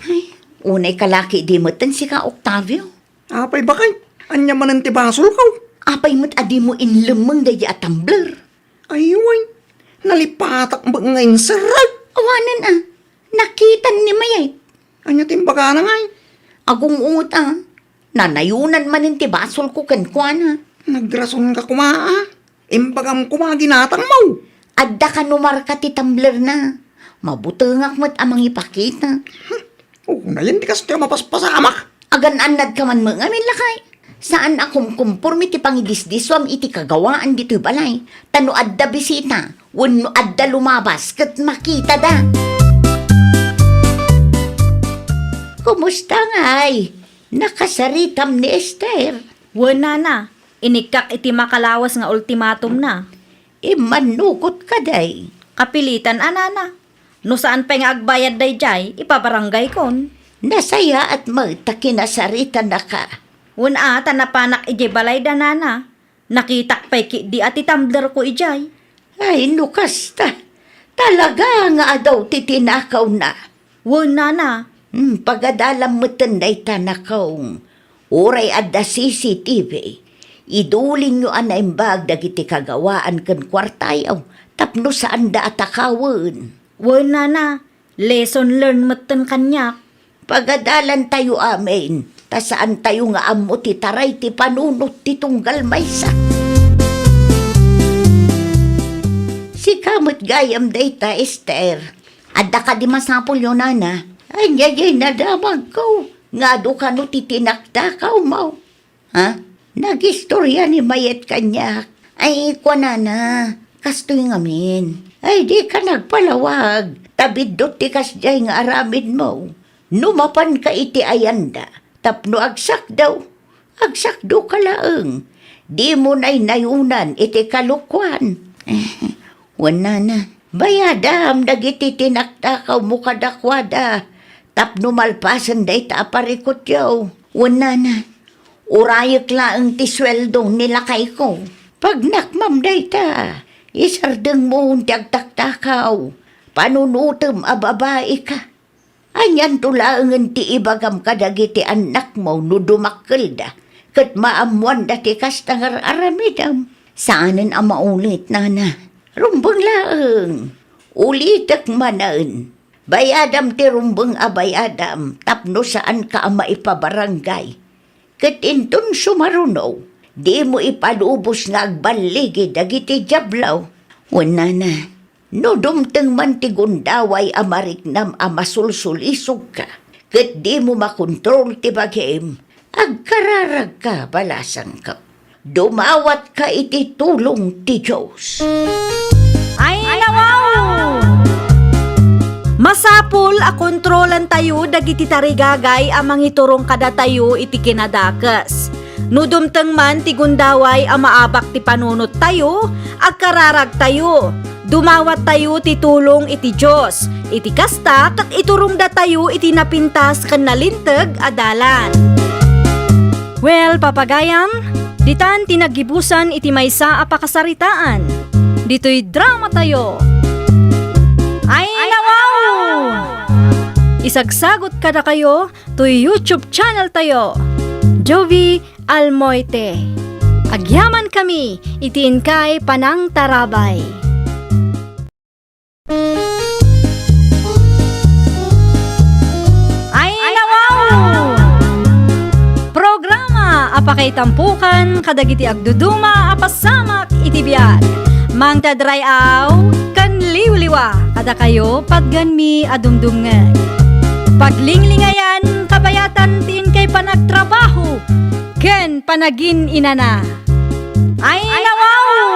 Ay, unay kalaki di moten si ka Octavio. Apay bakay? Anya manan ti basol kaw? Apay mo't adi mo inlemeng day a tumbler. Ayuay, nalipatak ba nga insarag? Awanan ah, nakitan ni Mayay. Anya timbaga na ngay. Agong ungot ah, nanayunan manin ti basol ko kenkwana. Nagrason ka kumaa. Imbagam kumaginatang mo. Adda ka numarka ti tumbler na. Mabutengak mo't amang ipakita. Na yan di kasi mapaspasamak. Agan-anad ka man mga amin lakay. Saan akom kumpurmi ti pangidisdiswam iti kagawaan dito'y balay. Tano adda bisita, wano adda lumabas, kat makita da. Kumusta nga'y? Nakasaritam ni Esther. Wala na, inikak iti makalawas nga ultimatum na. Manukot ka day. Kapilitan anana. No saan pa nga agbayad day jay, ipabarangay kon. Nasaya at magtakinasarita na ka. Wala tanapanak ije balay danana. Nakitak pa'y di ati tumbler ko ijay. Ay, nukasta. Talaga nga daw titinakaw na. Wala na. Pagadalam mo tanday tanakaw. Uray adda CCTV. Idulin nyo anaimbag dagiti kagawaan kan kwartayaw. Tapno saan da atakawan. Wala na. Lesson learned matan kanyak. Pagadalan tayo amin. Ta saan tayo nga amo ti taray ti panunot ti tunggal maysa. Si Di kamot gayam dayta, Esther. Adda ka di masapol yun, nana. Ay, nadamag ko. Nga do ka no titinakta mo. Ha? Nagistorya ni mayet kanyak. Ay, kwa nana. Kastoy ngamin. Ay, di ka nagpalawag. Tabid do ti kasjay nga aramid mo. Numapan ka iti ayanda. Tapno agsak daw. Agsak do ka laeng. Di mo na'y nayunan iti kalukwan. Wana na. Bayadam dagiti tinaktakaw mo kadakwada. Tapno malpasan day ta aparikot yaw. Wana na. Urayek laeng ti sweldong nilakay ko. Pag nakmam day ta. Isardeng mo tiagtaktakaw. Panunutem a babae ka. Anyan tulaengen ti ibagam kadagiti anak mo no dumakkel da. Kat maamuan dati kastangar aramidam. Saanen ang maulit, nana? Rumbang laeng. Ulitak manan. Bayadam ti rumbang abayadam. Tapno saan ka ang maipabarangay. Kat intun sumaruno. Di mo ipalubos nga agbaligi dagiti jablaw. Wana na. No dumteng man ti gundaway amariknam amasulsulisog ka. Kat di mo makontrol ti bagim. Agkararag ka balasang ka. Dumawat ka iti tulong ti Diyos. Ay, nawaw! Masapul a kontrolan tayo dagiti tarigagay amang iturong kada tayo iti kinadakas. No dumteng man ti gundaway a maabak ti panunot tayo, agkararag tayo. Dumawat tayo ti tulong iti Diyos, iti kasta kat iturong da tayo iti napintas kan nalinteg adalan. Well, papagayam, ditan tinagibusan iti maysa a pakasaritaan. Dito'y drama tayo. Ay, nawaw! Isagsagot kada kayo to YouTube channel tayo. Jovi Almoite. Agyaman kami, itiin kay Panang Tarabay. Ay, nawaw! Programa apakay tampukan kadagiti agduduma apasamak iti biag. Mang tadrayaw kan liwliwa kada kayo pagganmi adumdumngan. Paglinglingayan kabayatan tin kay panagtrabaho ken panagin inana. Ay, nawaw!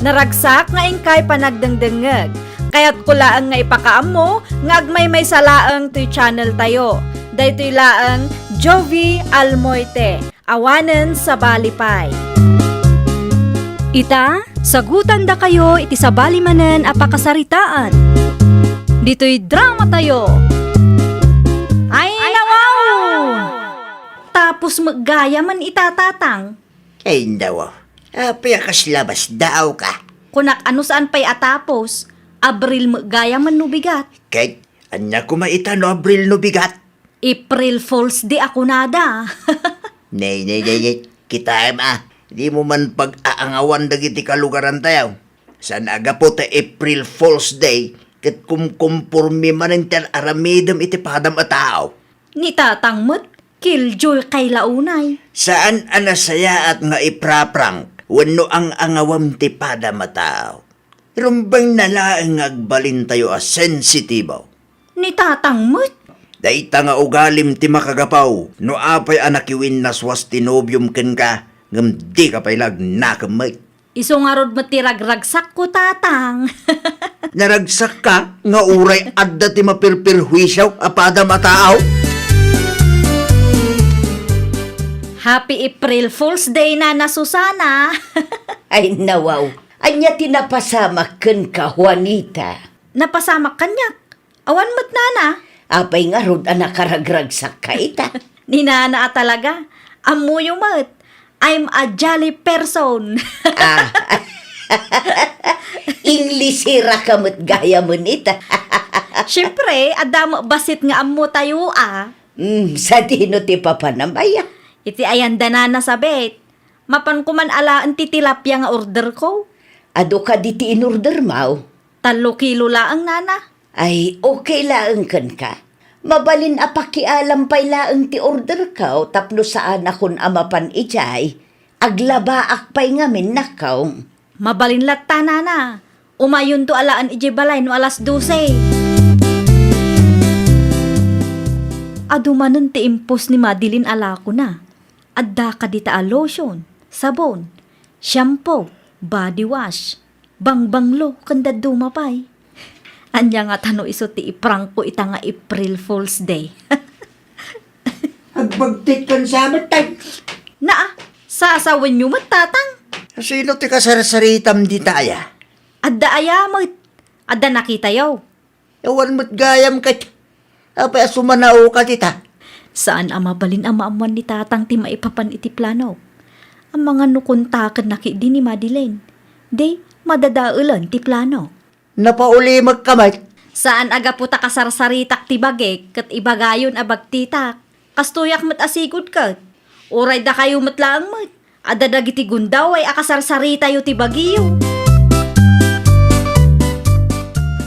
Naragsak nga ingkay panagdengdengeg. Kaya't kulaang nga ipakaam mo nga agmay may salaang to'y channel tayo. Daytoy laang Jovi Almoite. Awanen sa Balipay. Ita, sagutan da kayo iti sa balimanen a pakasaritaan. Dito'y drama tayo. Ay, nawaw! Tapos maggaya man itatatang. Ay, nawaw. Piyakas labas daaw ka. Kunak ano saan pa'y atapos. Abril maggaya man nubigat. Kahit anya kumaita no Abril no bigat. April Fools di ako nada. Nay, kita di mo man pag-aangawan dagiti kalugaran tayo. San aga po ta April Fool's Day, kat kumkumpurmi man ang aramidam iti padam a tao. Ni tatangmot, killjoy kay launay. Saan anasaya at nga ipraprank, wano ang angawam ti padam a tao. Rumbang nalaang agbalin tayo a sensitibo. Ni tatangmot, Dayta nga ugalim ti makagapaw, no apay anakiwin naswas tinobium ken ka, ngam di ka pailag nakamay. iso nga rod matiragragsak ko tatang. Naragsak ka, nga uray adda ti mapirpirhuisyaw, apada mataaw. Happy April Fool's Day na Susana. Ay nawaw, anya tinapasamak ken ka, Juanita. Napasamak kanyak. Awan mo't nana. Apay nga rod anakaragragsak ka ita. Ni nana talaga. Amuyo mo't. I'm a jolly person. Inglisira ka mo't gaya mo nita. Siyempre, adamo basit nga amo tayo Sa dino ti papanamaya. Iti ayanda na nasabit. Mapan ko man ala ang titilapya nga order ko. Ado ka diti in-order mau. 3 kilo laang nana. Ay, okay laang kan ka. Mabalin apakialam pay laang ti order ka, tapno saan akon amapan ijay. Aglaba akpay ngamin nakaw. Mabalinlat ta nana. Umayon to alaan ije balay no alas 12. Adumanon ti impos ni Madeline ala ko na. Adda ka dita a lotion, sabon, shampoo, body wash, bangbanglo, kanda dumapay. Anya nga tano iso ti iprank ko ita nga April Fool's Day. Agbagtit kan sa matay. Naa, sasawin nyo matatang. Sino ti kasarsaritam di taya? Adda ayamot. Adda nakita yaw. Ewan mo't gayam kat. Apa sumanao ka tita? Saan ama balin amaamuan ni tatang ti maipapan iti plano? Ang mga nukuntakan naki di ni Madeline. Day, madadaulan ti plano. Napauli magkamay. Saan aga puta kasarsaritak ti bagek kat ibagayon abagtitak. Kastuyak mat asigod kat. Uray da kayo matlaang mat. Adda dagiti gundaw ay akasarsarita yu ti bagiyo.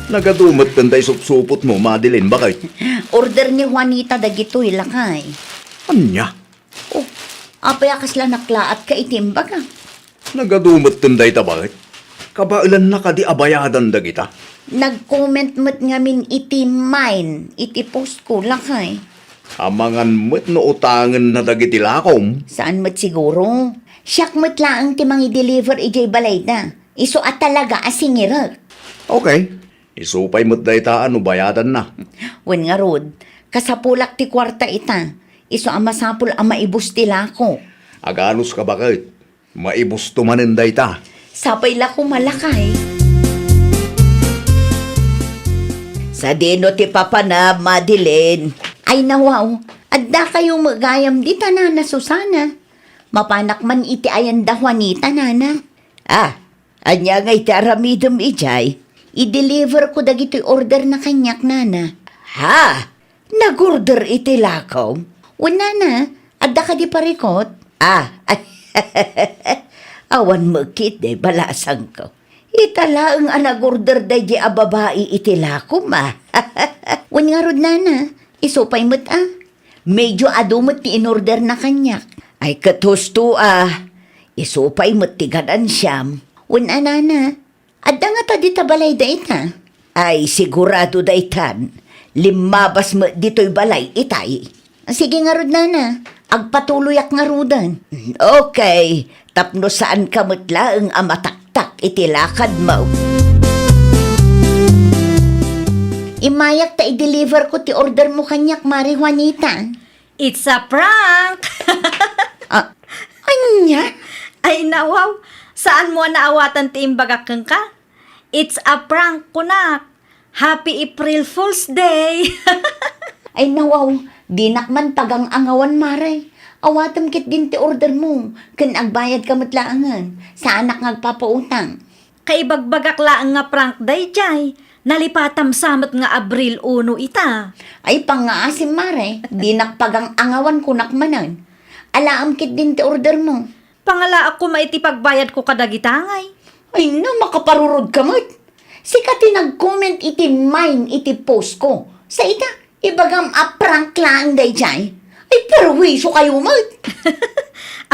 Nagadumot kanday supsupot mo, Madeline, bakit? Order ni Juanita dagitoy lakay. Anya? Oh, apay akasla naklaat ka itim baga. Nagadumot kanday ta, bakit? Kabailan na ka di abayadan da kita. Nag-comment mo't ngamin iti mine, iti post ko lakay. Amangan mo't no utangan na dagiti lakom. Saan mo't siguro? Siyak mo't laang ti mangi deliver ijay balay na. Iso at talaga asingirak. Okay. Isupay mo't day ta ano bayadan na. Wen nga rod, kasapulak ti kwarta ita. Iso ang masapul ang maibus ti lako. Aganos ka bakit? Maibus tumanin day ta. Sapay lako malakay. Sa dino ti papa na, Madeline. Ay nawaw, adda kayong magayam di tanana Susana. Mapanak man iti ayan da Juanita nana. Ah, anya nga iti aramidom ijay. I-deliver ko dagito'y order na kanyak nana. Ha? Nag-order iti lakaw? Wala na, adda ka di parikot? Ah, awan mo kit de balasang ko. Itala ang nag-order day di ababae iti lako ma. Wan nga rod nana, isupay mo't Medyo adumot ti in-order na kanyak. Ay katusto isupay mo't ti ganan siyam. Wan nana, adda nga ta di tabalay da ita. Ay sigurado da itan. Limabas mo dito'y balay itay. Sige nga rod nana, agpatuloyak nga rodan. Okay, tapno saan ka mutla ang amataktak itilakad mo. Imayak ta i-deliver ko ti order mo kanyak, Mari Juanita. It's a prank! Anya? Ay nawaw, saan mo naawatan ti imbagak kang ka? It's a prank kunak. Happy April Fool's Day! Ay nawaw, dinakman tagang angawan, Mare. Awatam kit din ti order mo. Kan agbayad ka matlaangan. Sa anak ngagpapautang. Kaibagbagak laang nga prank day jay. Nalipatam samat nga Abril 1 ita. Ay pangaasim, Mare. Dinakpagang angawan kunak manan. Alaam kit din ti order mo. Pangala ako maitipagbayad ko kadagitangay. Ay na, makaparurod ka mat. Sikati nag-comment iti mine iti post ko. Sa ita, ibagam prank lang day jay. Ay perwisyo kayo mat.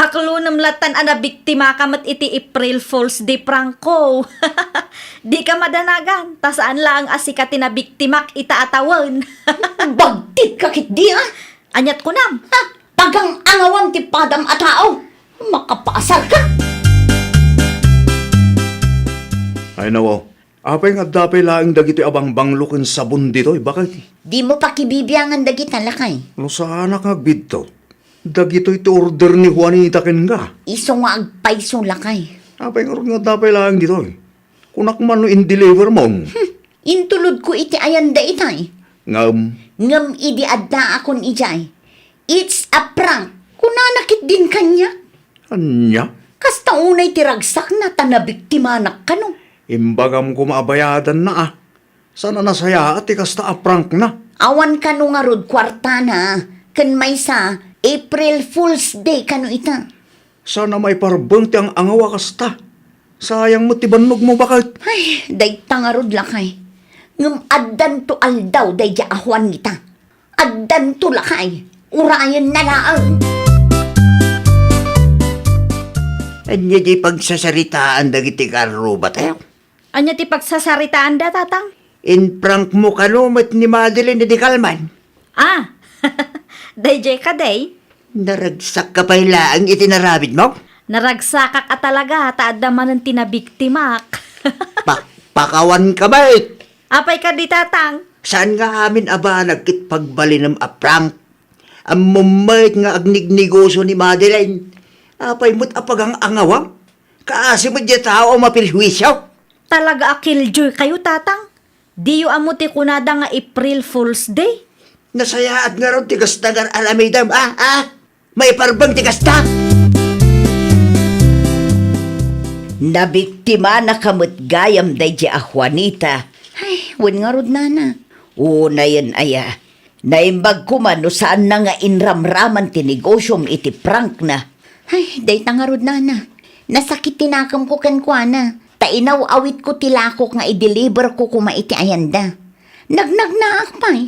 Aklo namlatan ana biktima ka mat iti April Fool's Day prank ko. Di ka madanagan, tasaan lang asikati na biktimak itaatawan. Bagtit ka kit di Anyat ko nam. Ha? Pagang angawan ti padam a tao. Makapasar ka. Ay nawaw. Apay nga dapay laing dagiti abang banglukin sabon dito'y, bakit? Di mo pa kibibiyangan dagit talakay. No saan nakagbitot? Dagito'y ti order ni Juanita ken nga. Iso nga agpaiso lakay. Apay nga dapay laing dito'y. Kunak man no in-deliver mo. Intulod ko iti ayan da itay. Ngam, Ngam idi adda akon ijay. It's a prank. Kunanakit din kanya. anya? Kasta unay tiragsak na tanabiktima na kano. Imbagam ko maabayadan na Sana nasaya at ikasta prank na. Awan kano nga rod kwarta na. Kan may sa April Fool's Day kano ita. Sana may parbangti ang angawa kasta. Sayang mo tibanog mo bakit? Ay, day tangarod lakay. Ngam addan to aldaw day di ahwan nita. Addan to lakay. Urayan na laang. Anya di pagsasaritaan dagiti karo ba tayo? Anya ti pagsasaritaan da, tatang? In prank mo kanumat ni Madeline di Kalman. Ah, dayjay ka day. Naragsak ka pa ang itinarabid mo? Naragsakak at talaga, taadaman ng tinabiktimak. Pakawan ka ba eh? Apay ka di, tatang? Saan nga amin aba nagkitpagbali ng aprank? Ang mumait nga agnignegosyo ni Madeline. Apay mo't apagang angawang? Kaasi mo di tao mapilhuisyaw? Talaga akiljoy kayo, tatang? Di yu amuti kunada nga April Fool's Day. Nasayaat nga ron tigas tagar alamidam. May parbang tigas ta. Nabiktima na kamot gayam day di Juanita. Ay, wan nga rod nana. Una yan aya. Naimbag ko man no saan na nga inramraman tinigosyom iti prank na. Ay, day nga rod nana. Nasakit tinakam ko kankwana. Tainaw awit ko tilakok nga i-deliver ko kuma iti ayanda. Nagnag na akpay.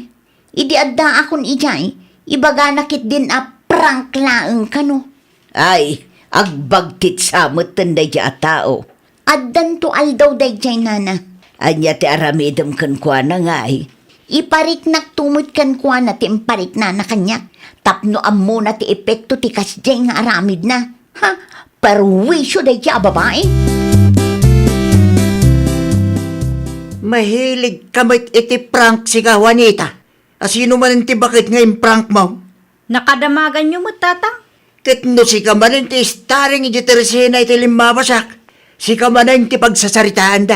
Idi adda akon ijay. Ibaga nakit din a prank laeng kano. Ay, agbagtit samot tanday di a tao. Addan to aldaw day jay nana. Anya ti aramidam kankwana nga ay. Iparik tumot kankwana ti imparik na kanyak. Tapno ammo na ti epekto ti kasjay nga aramid na. Ha? Perwisyo day di a babae. Mahilig kamit iti prank si ka, Juanita. Asino man ti bakit ngayon prank mo? Nakadamagan nyo mo, tatang? Kitno si ka man ti starring iti teresena iti limabasak. Si ka man ti pagsasaritaan da.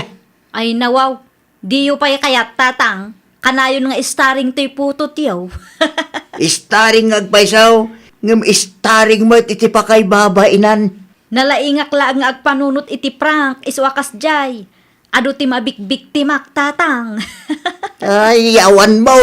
Ay nawaw, di yu pa'y kayat, tatang. Kanayon nga starring to'y putot yaw. Starring agpaisaw, ngam starring mo iti pakay babainan. Nalaingak lang nga agpanunot iti prank, iswakas jay. Ado ti mabikbiktimak, tatang. Ay, awan mo.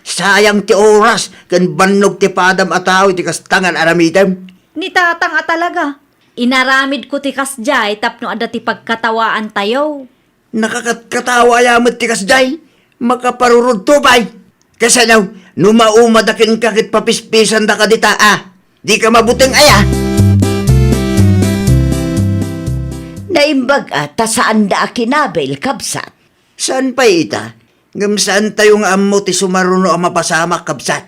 Sayang ti oras, kan banog ti padam ataw iti kastangan aramidam. Ni tatang at talaga. Inaramid ko ti kasjay tapno ada ti pagkatawaan tayo. Nakakatawa yamat ti kasday, makaparurod tubay. Kasi daw, numaumadakin kakit papispisan da ka dita di ka mabuting aya. Naimbag ata saan da akinabel kabsat. Saan pa ita? Ngam saan tayo nga amo ti sumaruno ang mapasamak kabsat?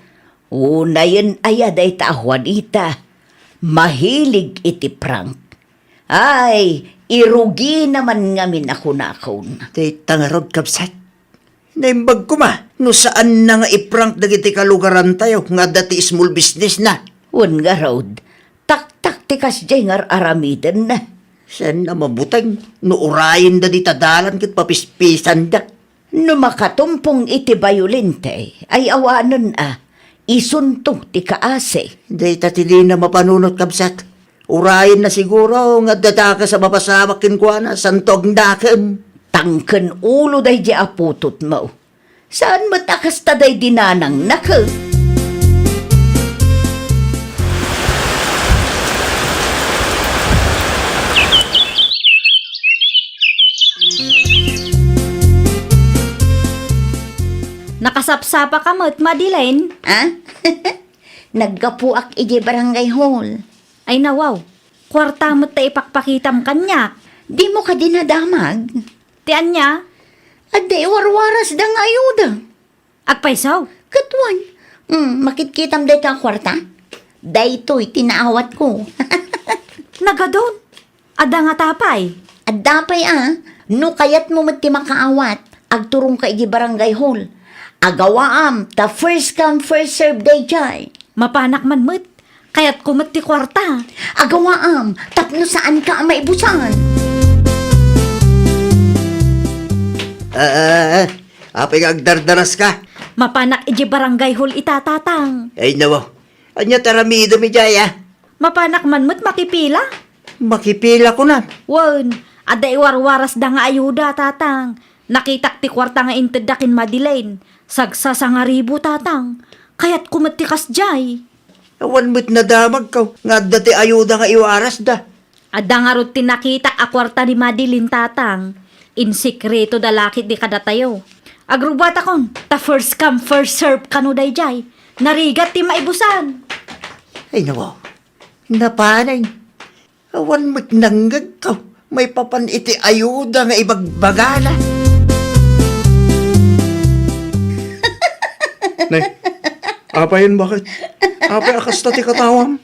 Una yun ayaday ta Juanita. Mahilig iti prank. Ay, irugi naman ngamin ako nakon. Ti tangarod kabsat. Naimbag ko ma, no saan na nga iprank dagiti kalugaran tayo nga dati small business na. Wan nga road, tak-tak tikas jay ngar aramiden na. Saan na mabutang, no urayin da di tadalan kit papispisan da. No makatumpong iti bayulente, ay awanon isuntong ti kaase. Di tatili na mapanunot kabsat. Urayin na siguro nga dadaka sa mapasamak kinkwana, santog dakam. Tangken ulo day di aputot mo. Saan matakas taday dinanang naka? Nakasapsapa ka mo't, Madeline. Naggapuak iji barangay hall. Ay nawaw, kwarta mo't ta ipakpakitam kanyak. Di mo ka dinadamag. Tian niya, At di warwaras da nga ayuda. agpaisaw. Katwan. Makitkitam day ka kwarta. Day to'y tinaawat ko. Nagadon. Ada nga tapay. At dapay no kayat mo mati makaawat, agturong ka iji barangay hall. Agawaam, ta first come first serve day jay. Mapanak man mo't, kaya't kumot ti kwarta. Agawaam, tapno saan ka ang maibusan. Apay agdardaras ka. Mapanak iji barangay hall itatatang. Ay nawa, anya taramido mi jaya. Mapanak man mo't makipila. Makipila ko na. Wan, ada iwarwaras da nga ayuda, tatang. Nakitak ti kwarta nga intedakin Madeline. Sagsasa nga ribo, tatang. Kaya't kumatikas jay. Awan mo't nadamag ka. Nga dati ayuda nga iwaras da. Ada nga ro tinakitak a kwarta ni Madeline, tatang. In sikreto dalakit di kada tayo. Agrubata kon, ta first come first serve kano day jay. Narigat ti maibusan. Ay nawa, napanay. Awan mo't nanggag ka. May papan iti ayuda nga ibagbagala. Nay, apayan bakit? Apay akas na ti katawam.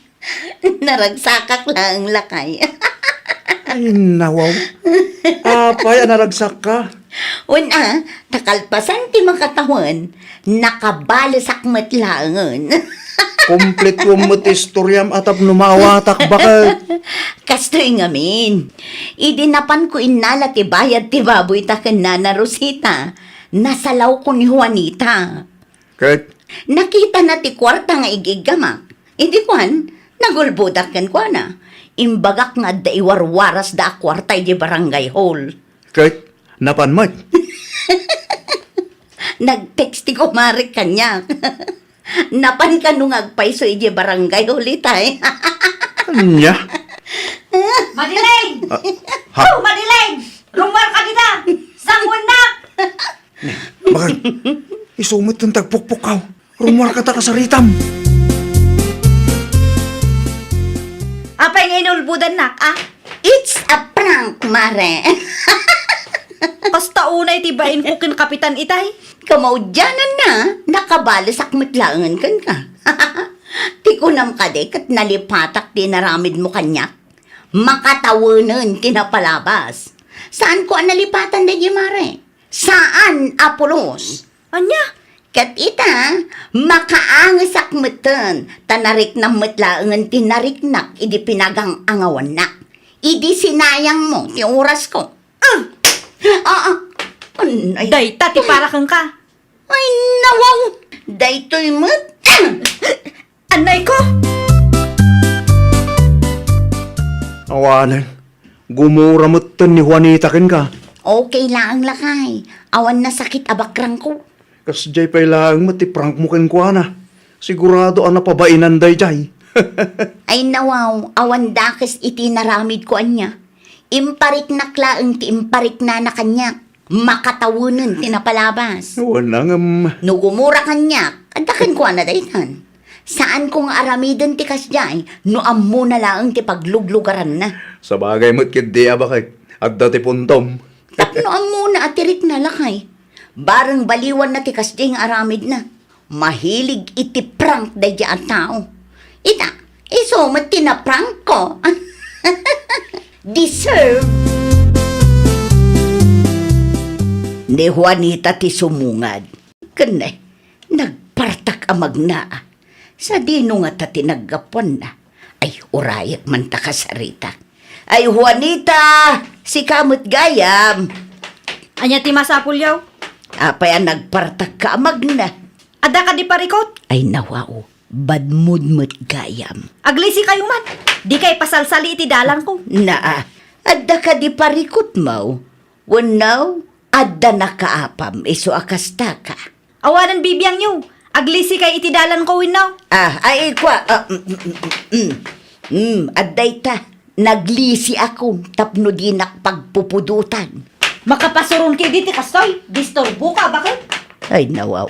Naragsakak lang lakay. Ay, nawaw. Apay, naragsak ka. Una, takalpasan ti makatawan, nakabalasak matlangan. Komplet yung matistoryam atap numawatak bakit? Kastoy ngamin. Idinapan ko inala ti bayad ti baboy ta ken Nana Rosita. Nasalaw ko ni Juanita. Kahit, Nakita na ti kwarta nga igigamak. Hindi kwan, nagulbudak ken kwa na. Imbagak nga da iwarwaras da kwarta di barangay hall. kahit, napanmat. Nag-text ti kumarik kanya. Napan ka nung agpaiso ije barangay ulit ay. Anya? Madiling! Ha? Oh, Madiling! Rumar ka kita! Sangwanak! Bakit? Isumit ng tagpukpukaw. Rumar ka ta kasaritam. Apay nga inulbudan nak, ah? It's a prank, Mare. Kasta unay tibain ko kin kapitan itay. Kamaudyanan na, nakabalasak matlangan kan ka. Tikunam ka de, kat nalipatak di naramid mo kanyak. Makatawanan tinapalabas. Saan ko ang nalipatan na Mare? Saan, Apolos? Anya? Kat ita, makaangasak matan, tanarik na matlaangan tinariknak, idi pinagang angawan na. Idi sinayang mo, ti oras ko. Ay, Day, tati para kang ka. ay nawaw, daytoy mat. Anay ko! Awanan. Gumura mo ni Juanita ken ka. Okay lang lakay, awan na sakit abakrang ko. Kas jay pay lang mo ti prank mo ken kwa na. Sigurado ang napabainan day jay. Ay nawaw, awan dakes iti naramid ko anya. Imparik na klaang ti imparik na kanya. Makatawunan tinapalabas. Wala nga, Nugumura kanya, adakan ko na daytan. Saan kong aramidan ti kasjay, no ammo na lang ti pagluglugaran na. sa bagay mo't kidi bakit. At dati puntom. Tapno ammo na atirik na lakay. Barang baliwan na ti kasjay nga aramid na. Mahilig iti prank day ang tao. Ita, iso mat tinaprank ko. Deserve. Ni Juanita ti sumungad. Kane, nagpartak amag na. Sa dino nga ta tinaggapuan na. Ay, urayak man ta kasarita. Ay, Juanita! Si kamot gayam! Anya ti masapulyaw? Apay ang nagpartak ka amag na. Ada ka di parikot? Ay, nawao. Badmudmut gayam. Aglisi kayo man. Di kay pasalsali iti dalan ko. Naa, adda ka di parikot mo. Wanaw, adda na kaapam, iso akasta ka. Awanan bibiyang nyo. Aglisi kay iti dalan ko winaw. Ay, kwa, adday ta, naglisi ako, tapno di nakpagpupudutan. Makapasuron kay diti kastoy. Disturbo ka, bakit? Ay, nawaw.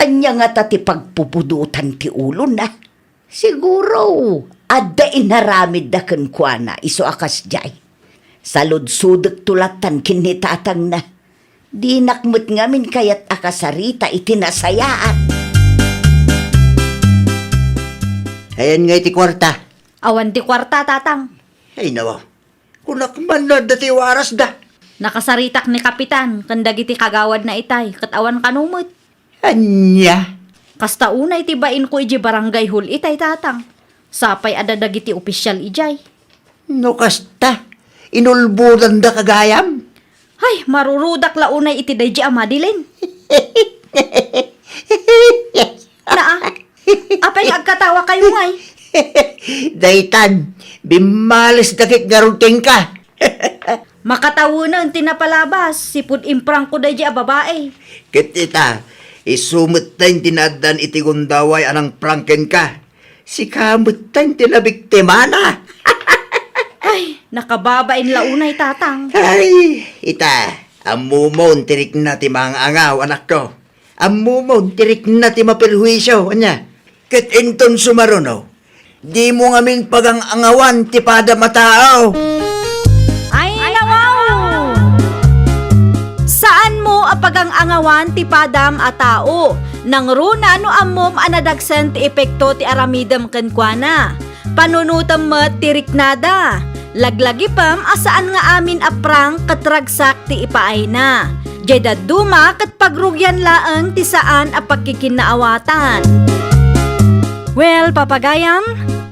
Anya nga ta ti pagpupudutan ti ulo na. Siguro, adda inaramid da ken kuana, iso akas jay. Salud-sudek tulatan kinitatang na. Di nakmut ngamin kayat akasarita itinasayaan. Ayan nga iti kwarta. Awan ti kwarta, tatang. Ay nawa. Kunak man na dati waras da. Nakasaritak ni kapitan. Kandagiti kagawad na itay. Katawan kanumot. Anya. Kasta unay tibain ko iji barangay hall itay, tatang. Sapay adadagiti opisyal ijay. No kasta. Inulbudan da kagayam. Ay, marurudak launay iti dayji amadilin. Naa, apay agkatawa kayo ngay. Daytan. Bimalis dakit garuting ka. Makatawunan tinapalabas, sipud imprang ko dayji a babae. Kitita. Isumot tayong tinadan iti gundaway anang prangken ka. Si kamot tayong tinabiktima na. Ay, nakababain launay, tatang. Ay, ita, amumon tirik na ti mga angaw, anak ko. Amumon tirik na ti mapirhuisyo, anya. Kat inton sumaruno, Di mo ngamin pagang-angawan ti pada matao. Ay, nawaw! Saan mo apagang angawan ti padam a tao? Nang runa no ammom anadagsan ti epekto ti aramidam kenkwana. Panunutam met ti riknada. Laglagi pam asaan nga amin aprang katragsak ti ipaay na. Jeda duma kat pagrugyan laeng ti saan a pagkikinaawatan. Well, papagayam,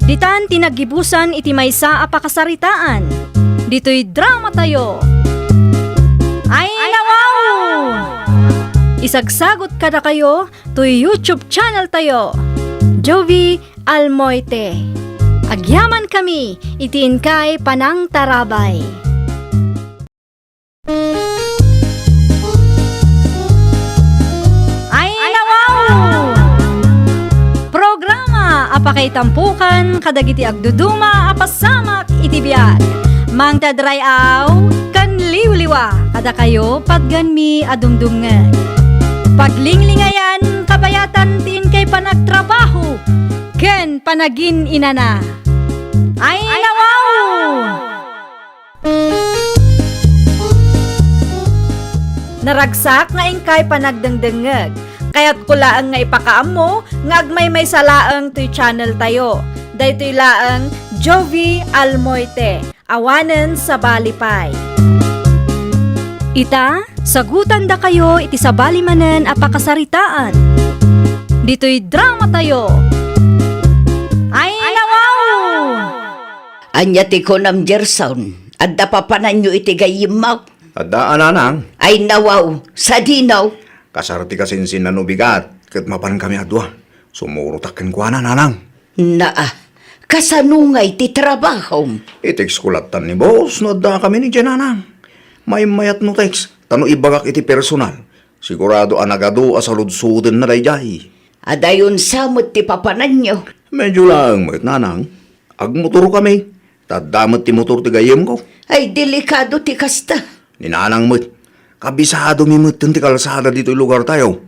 ditan tinagibusan iti maysa a pakasaritaan. Dito'y drama tayo. Ay, nawaw! Isagsagot kada kayo to YouTube channel tayo. Jovi Almoite. Agyaman kami, itiin kay Panang Tarabay. Ay, nawaw! Programa apakay tampukan kadagiti agduduma apasamak iti biag. Mang tadray aw kan liwliwa kada kayo pagganmi adumdumngeg. Paglinglingayan kabayatan tin kay panagtrabaho ken panagin inana. Ay, nawaw! Naragsak nga ingkay panagdengdengeg. Kaya't kulaang nga ipakaam mo, nga agmay may salaang to'y channel tayo. Daytoy laang Jovi Almoite, awanen sa balipay. Ita, sagutan da kayo iti sa balimanen a pakasaritaan. Dito'y drama tayo. Ay, nawaw! Anya ti konam Gerson, adda papanan nyo iti gayimaw. Adaan nanang, Ay nawaw, sa dinaw. kasarti kasinsin na nubigat, kat mapan kami adwa. Sumurutak kwa na nanang. Naa, kasanungay ti trabaho. Iteks kulatan ni boss, no adda kami ni Jananang. May mayat no text, tano ibagak iti personal. Sigurado anagado asaludsuden na dayjay. Adayon samot ti papanan nyo. Medyo lang, mayat nanang. Agmotor kami. Tadamot ti motor ti gayem ko. Ay delikado ti kasta. Ninanang mayat. Kabisado mi mayat ti kalsada dito lugar tayo.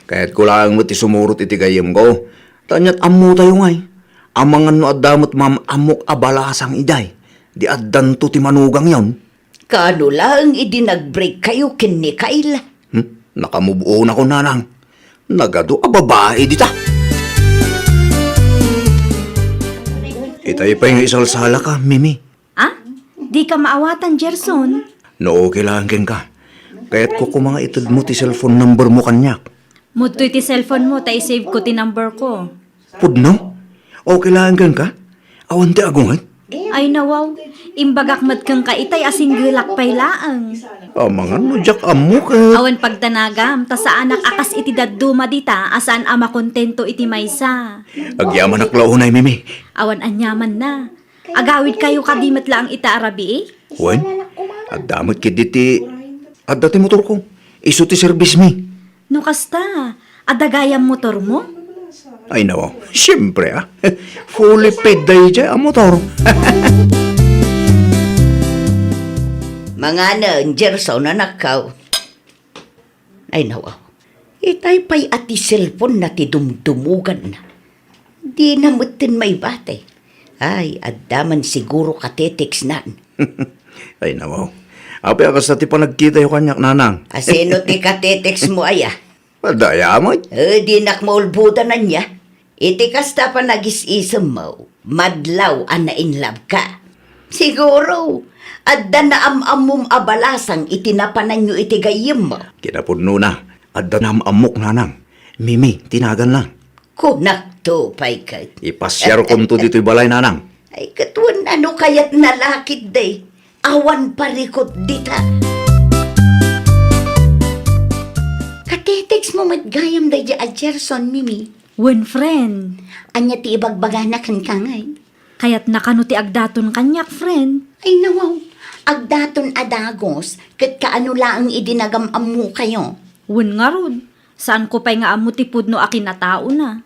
Kahit ko lang mayat ti sumurot iti gayem ko. Tanyat ammo tayo ngay. Amangan no adamot mam amok abalasang iday. Di addan to ti manugang yon. Kano lang idinag-break kayo kin ni Kayla. Nakamubuo na ko nanang. Nagado a babae dita. Itay pa yung isalsala ka, Mimi. Ah? Di ka maawatan, Gerson. No, kailangan ka. Kaya't ko mga itad mo ti cellphone number mo kanyak. Mutoy ti cellphone mo, tay save ko ti number ko. Pudno? O kailangan ka? Awan ti agungan? Ay nawaw, imbagak mat kang kaitay asing gilak pay laang. Amangan mo, Jack, amo ka. Awan pagtanagam, ta sa anak akas iti daduma dita, asaan ama kontento iti maysa. Agyaman aklaunay, Mimi. Awan anyaman na. Agawid kayo kadimat lang ita arabi eh. Wen, adamot kiditi. Adati motor ko. Isu ti service mi. No kasta, adagayam motor mo? Ay nawa, siyempre fully paid day dyan ang motor. Mga nan, Gerson na nakaw. Ay nawaw. Itay pa'y ati cellphone na ti dumdumugan na. Di na mutin may bate. Ay, addaman siguro kateteks nan. Ay nawa. Api akas na ti pa nagkita yung kanyak nanang. Asino ti kateteks mo aya? Padaya mo. Di nakmaulbuda na niya. Iti kasta pa nagis-isam mo. Madlaw an na in love ka. Siguro, adda na amamum abalasang itinapanan nyo iti gayim mo. Kinapudno na. Adda na amok nanang. Mimi, tinagan lang. Kunak to, paikat. Ipasyar ko to dito'y balay nanang. Ay, katuan ano kaya't nalakid day. Awan parikot dita. Kateteks mo matgayam day a Gerson, Mimi. Wen friend, Anya ti ibagbagana kan kangay. kayat nakano ti agdaton kanyak friend. Ay nawaw, agdaton adagos, kat kaano laang idinagam amu kayo. Wen nga rod, saan ko pa'y nga amo tipod no akin na tao na.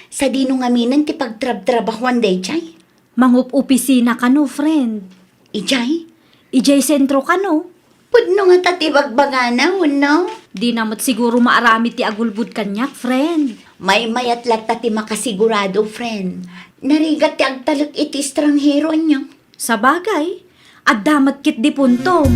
Sa dino nga minan ti pagtrab-trabahuan day, Jay. Mangup opisina ka no friend. Ijay, Ijay sentro ka no. pudno nga tatibagbagana, no? Di namot siguro maarami ti agulbud kanyak friend. May mayat lata ti makasigurado, friend. Narigat ti agtalak iti estranghero niya. Sa bagay, addamat kit di puntom.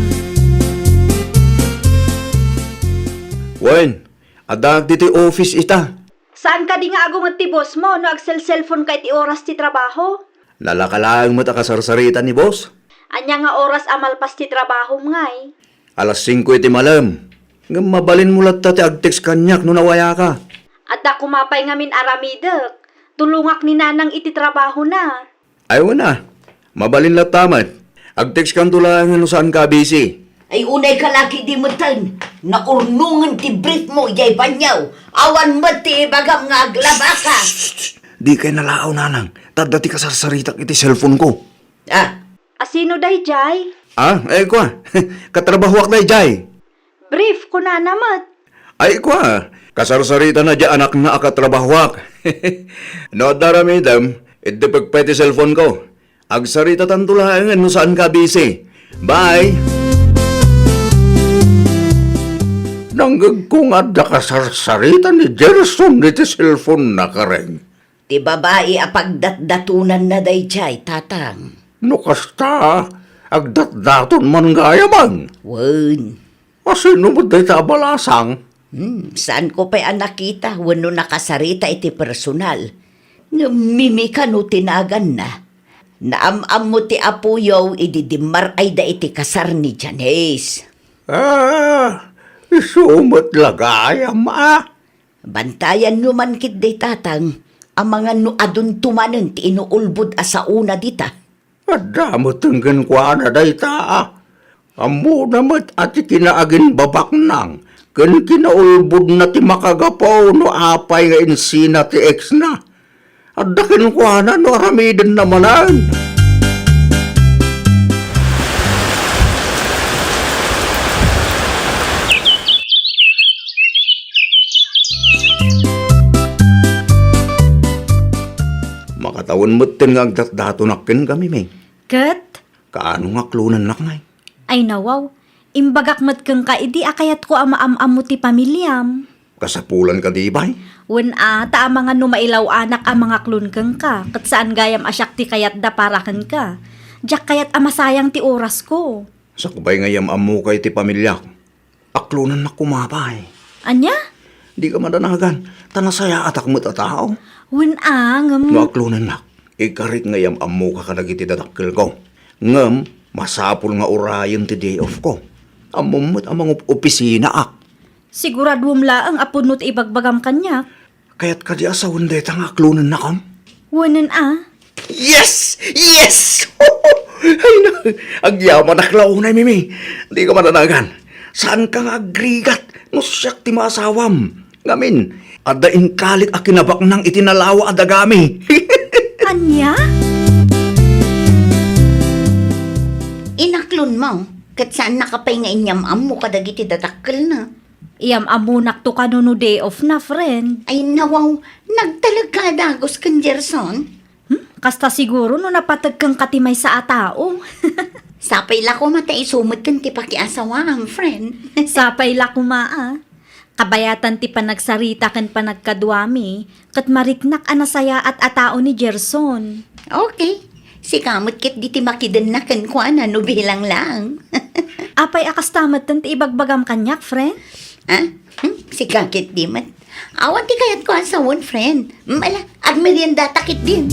Wen, adag dito office ita. Saan ka di nga agungot ti boss mo no agsel-cellphone ka iti oras ti trabaho? Nalakalaang mo ta kasarsarita ni boss. Anya nga oras amalpas ti trabaho ngay. Alas 5 iti malam. Nga mabalin mo latta ti agtext kanyak no nawaya ka. At da kumapay ngamin aramidek. Tulungak ni nanang iti trabaho na. Ayaw na. Mabalin latamat. Agtext kan tulangan no saan ka busy. Ay unay kalaki di matan. Naurnungan ti brief mo, yay banyaw. Awan mo ti bagam nga aglaba ka. Di kay nalaaw nanang. Tadda ti kasarsaritak iti cellphone ko. Ah, Asino day jay? Kwa. Katrabahuak na jay. Brief ko na namat. Kwa. Kasarsarita na dya anak na akatrabahuak. No daramidam, iti pagpeti cellphone ko. Agsarita tantulangan no saan ka busy. Bye! Nanggag ko nga da kasarsarita ni Gerson iti cellphone na kareng. ti babae apagdatdatunan na dayjay, tatang. No kasta, agdat-daton man gaya man. Wen. Asino mo day ta abalasang? Saan ko pa'y nakita wano nakasarita iti personal. Mimi ka no tinagan na. Naamam mo ti apuyaw ididimar ay da iti kasar ni Janice. Isumot lagayam Bantayan nyo man kit day tatang. Ang mga no adun tumanen ti inuulbud asa una dita. Adamot ang gankwa na day ta. Amo namat at kinaagin babak nang. Kan kinaulbud na ti makagapaw no apay nga insina ti ex na. At dakin kwa na no aramidin namanan. Makatawan mo't nga agdat-datonakin kami, may. Kat? Kaano nga klunan na ngay? Ay nawaw. Imbagak mat kang kaidi akayat ko amaam-am mo ti pamilyam. Kasapulan ka di ba? Wen ta mga numailaw anak ang mga klon kang ka. Kat saan gayam asyak ti kayat da parakan ka. Diyak kayat amasayang ti oras ko. Sa kubay ngayam amu kay ti pamilya. Aklunan na kumapay. Anya? Di ka madanagan. Tanasaya atak mo't a tao. Wen ngam. No aklunan na. Ikarit ngayam amu ka kadagiti dadakkel ko. Ngam, masapul nga orayon ti day off ko. Amumot amang opisina ak. Siguradum laang apunot ibagbagam kanya. Kaya't kadi asawon deta nga aklunan na kam. Wanan Yes! Yes! Ay na, agyaman aklaw na mimi. Di ka mananagan. Saan ka nga agrigat? No siyak ti masawam. Ngamin, adain kalik a kinabak nang itinalawa adagami. Anya? Inaklon mo. Kat saan nakapay nga inyam-am mo kadagiti datakkel na. Iyam amunak to kanuno day off na, friend. Ay nawaw, nagtalag ka dagos kan Gerson. Kasta siguro no napatag kang katimay sa atao. Sapay la ko matay sumot kan ti pakiasawang, friend. Sapay la kumaa. Kabayatan ti panagsarita kan panagkadwami, kat mariknak anasaya at atao ni Gerson. Okay. Si kamot kit di ti makiden na kan kwa na no bilang lang. Apay akastamat tan ti ibagbagam kanyak, friend? Si kakit di man. Awan ti kayat ko asawon, friend. Mala, agmerienda takit din.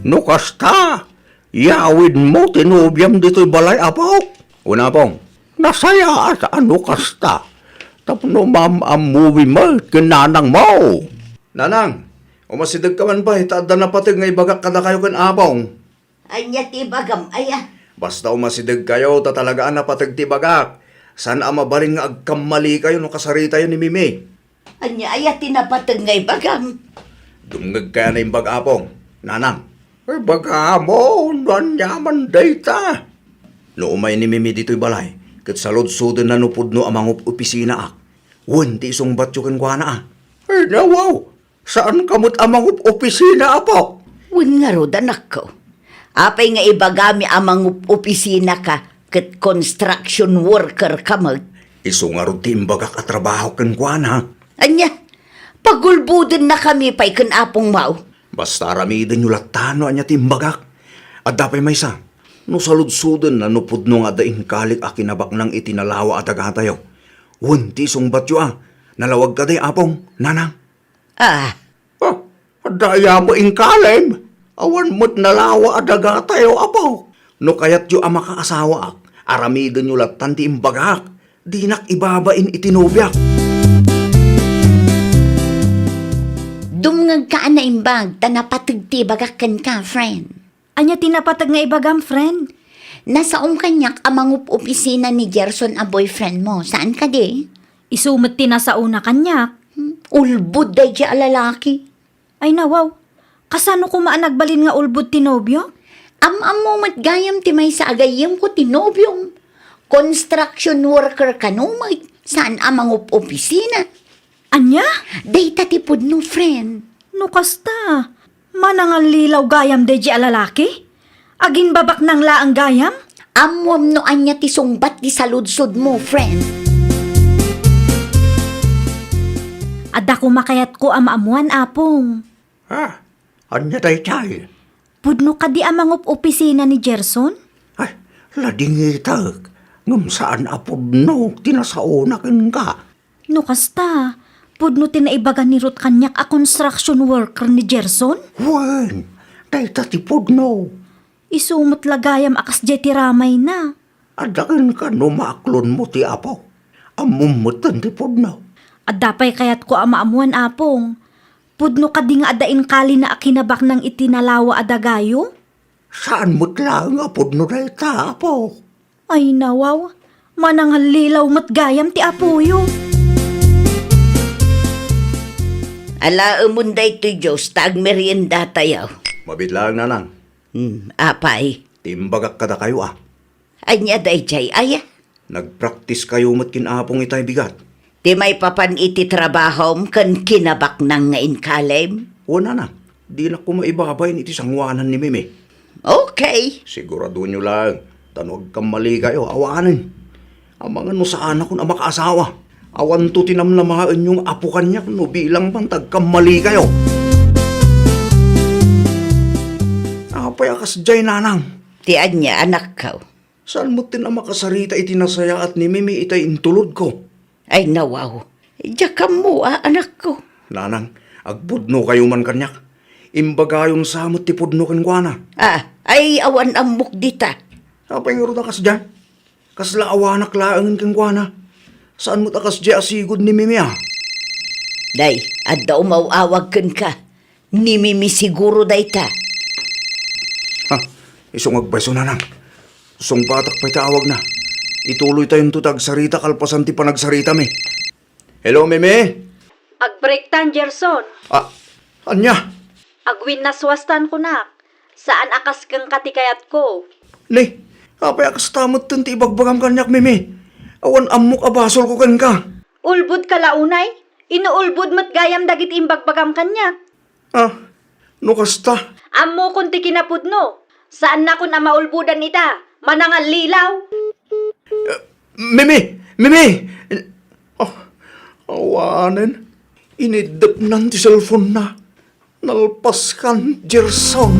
No kasta, yawid mo tinubyam dito'y balay apaw. Una pong, Nasaya at ano kasta. Tapno mamamuwi mo, kinanang mo. Nanang, umasidag ka man ba? Itaada na patig nga ibagak kada kayo kan apong. Anya ti bagam, aya. Basta umasidag kayo, tatalagaan na patig ti bagak. San mabalin nga agkamali kayo no kasarita yun ni Mimi. Anya aya tinapatag ngay bagam. Dumgag kaya na yung bag-apong. Nanang, Ay baga mo, nanyaman data. no umay ni Mimi dito'y balay, kat salod-sudon na nupod no amang opisina ak. Wan, ti isong batyo kan kwa na ah. Ay nawaw, saan kamot amang opisina apaw? Wen nga ro danak ko. Apay nga ibagami amang opisina ka ket construction worker ka mag. Iso nga ron timbagak at trabaho kan kuana. Anya, pagulbudin na kami pa'y kan apong mau. Basta ramidin nyo latano anya timbagak. At dapay may isa, no saludsudan na nupudno nga daing kalik a kinabak ng itinalawa at agatayo. Wunti song batyo nalawag ka day apong, nanang. Ah, Daya mo ingkalem. Awan mo't nalawa adaga tayo, apo. No kayat yu ang makaasawa ak, aramidin nyo latan ti imbagak. Di nak ibabain itinubyak. dumngag ka na imbag, tanapatagti bagakan ka, friend. Anya tinapatag nga ibagam, friend. Nasaong kanyak amang opisina ni Gerson a boyfriend mo. Saan ka di? Isumot tina sa una kanyak. Ulbud day di lalaki. Ay nawaw, kasano ko maanagbalin nga ulbud tinobyo? Am mo matgayam ti may sa agayam ko tinobyong. Construction worker ka no, saan amang opisina? Anya? Day tatipod no, friend. No kasta, manangal lilaw gayam de di alalaki? Agin babak nang laang gayam? Amwam no anya ti sungbat di saludsod mo, friend. Adda ko makayat ko amaamuan apong. Anya day chay. Pudno ka di amang opisina ni Gerson? Ay, ladingitag. Ngam saan apod no, tinasaunakin ka. No kasta, pudno tinaibagan ni Ruth kanyak a construction worker ni Gerson? Wen, day tatipod no. Isumot lagayam akas jeti ramay na. Adakan ka no maaklon mo ti apo. Amumutan tipod no. At dapay kayat ko amaamuan apong. Pudno ka di nga adain kali na akinabak ng itinalawa adagayo? Saan mo't lang apod no day ta, apo? Ay nawaw, manangal lilaw mat gayam ti apuyo. Ala umunday to Diyos, tag merienda tayo. Mabitlang nanang, Apay. timbagak kada kayo Anya day chay, aya. Nagpraktis kayo mat kinapong itay bigat. Ti may papan iti trabahom kan kinabak nang nga inkalem. O nanang, di na ko maibabayin iti sangwanan ni Mimi. Okay. Sigurado nyo lang, tanog kang mali kayo, awanin. Ang mga no saan ako na makaasawa. Awan to tinamlamaan yung apo kanyak no bilang pantag kang mali kayo. Apay akas jay nanang. Ti anya anak ka. Saan mo tinamakasarita itinasaya at ni Mimi itay intulod ko? Ay nawaw. Diya ka mo, anak ko. Nanang, agbudno kayo man kanyak. Imbagayon samot ti pudno kankwana. Ay awan amok dita. Apay nga rin akas dyan. Kasla awanak laangin kankwana. Saan mo takas dyan asigod ni Mimi Day, adda umawawag kan ka. Ni Mimi siguro day ta. Isong agbayso nanang. Isong batak pa'y tawag na. Ituloy tayong tutag sarita kalpasan ti panagsarita mi. Hello, Mimi? Agbreak tan Gerson, Anya? agwin na swastan ko nak. Saan akas kang katikayat ko? Ni, apay akas tamot tin ti ibagbagam kanyak, Mimi. Awan amok abasol ko kan ka. Ulbud ka launay? Inuulbud mat gayam dagit imbagbagam kanyak. No kasta. Ammo kun ti kinapudno. Saan na kun maulbudan ita? Manangal lilaw? Mimi! Awanin. Inidap nan ti cellphone na. Nalpas kan, Gerson.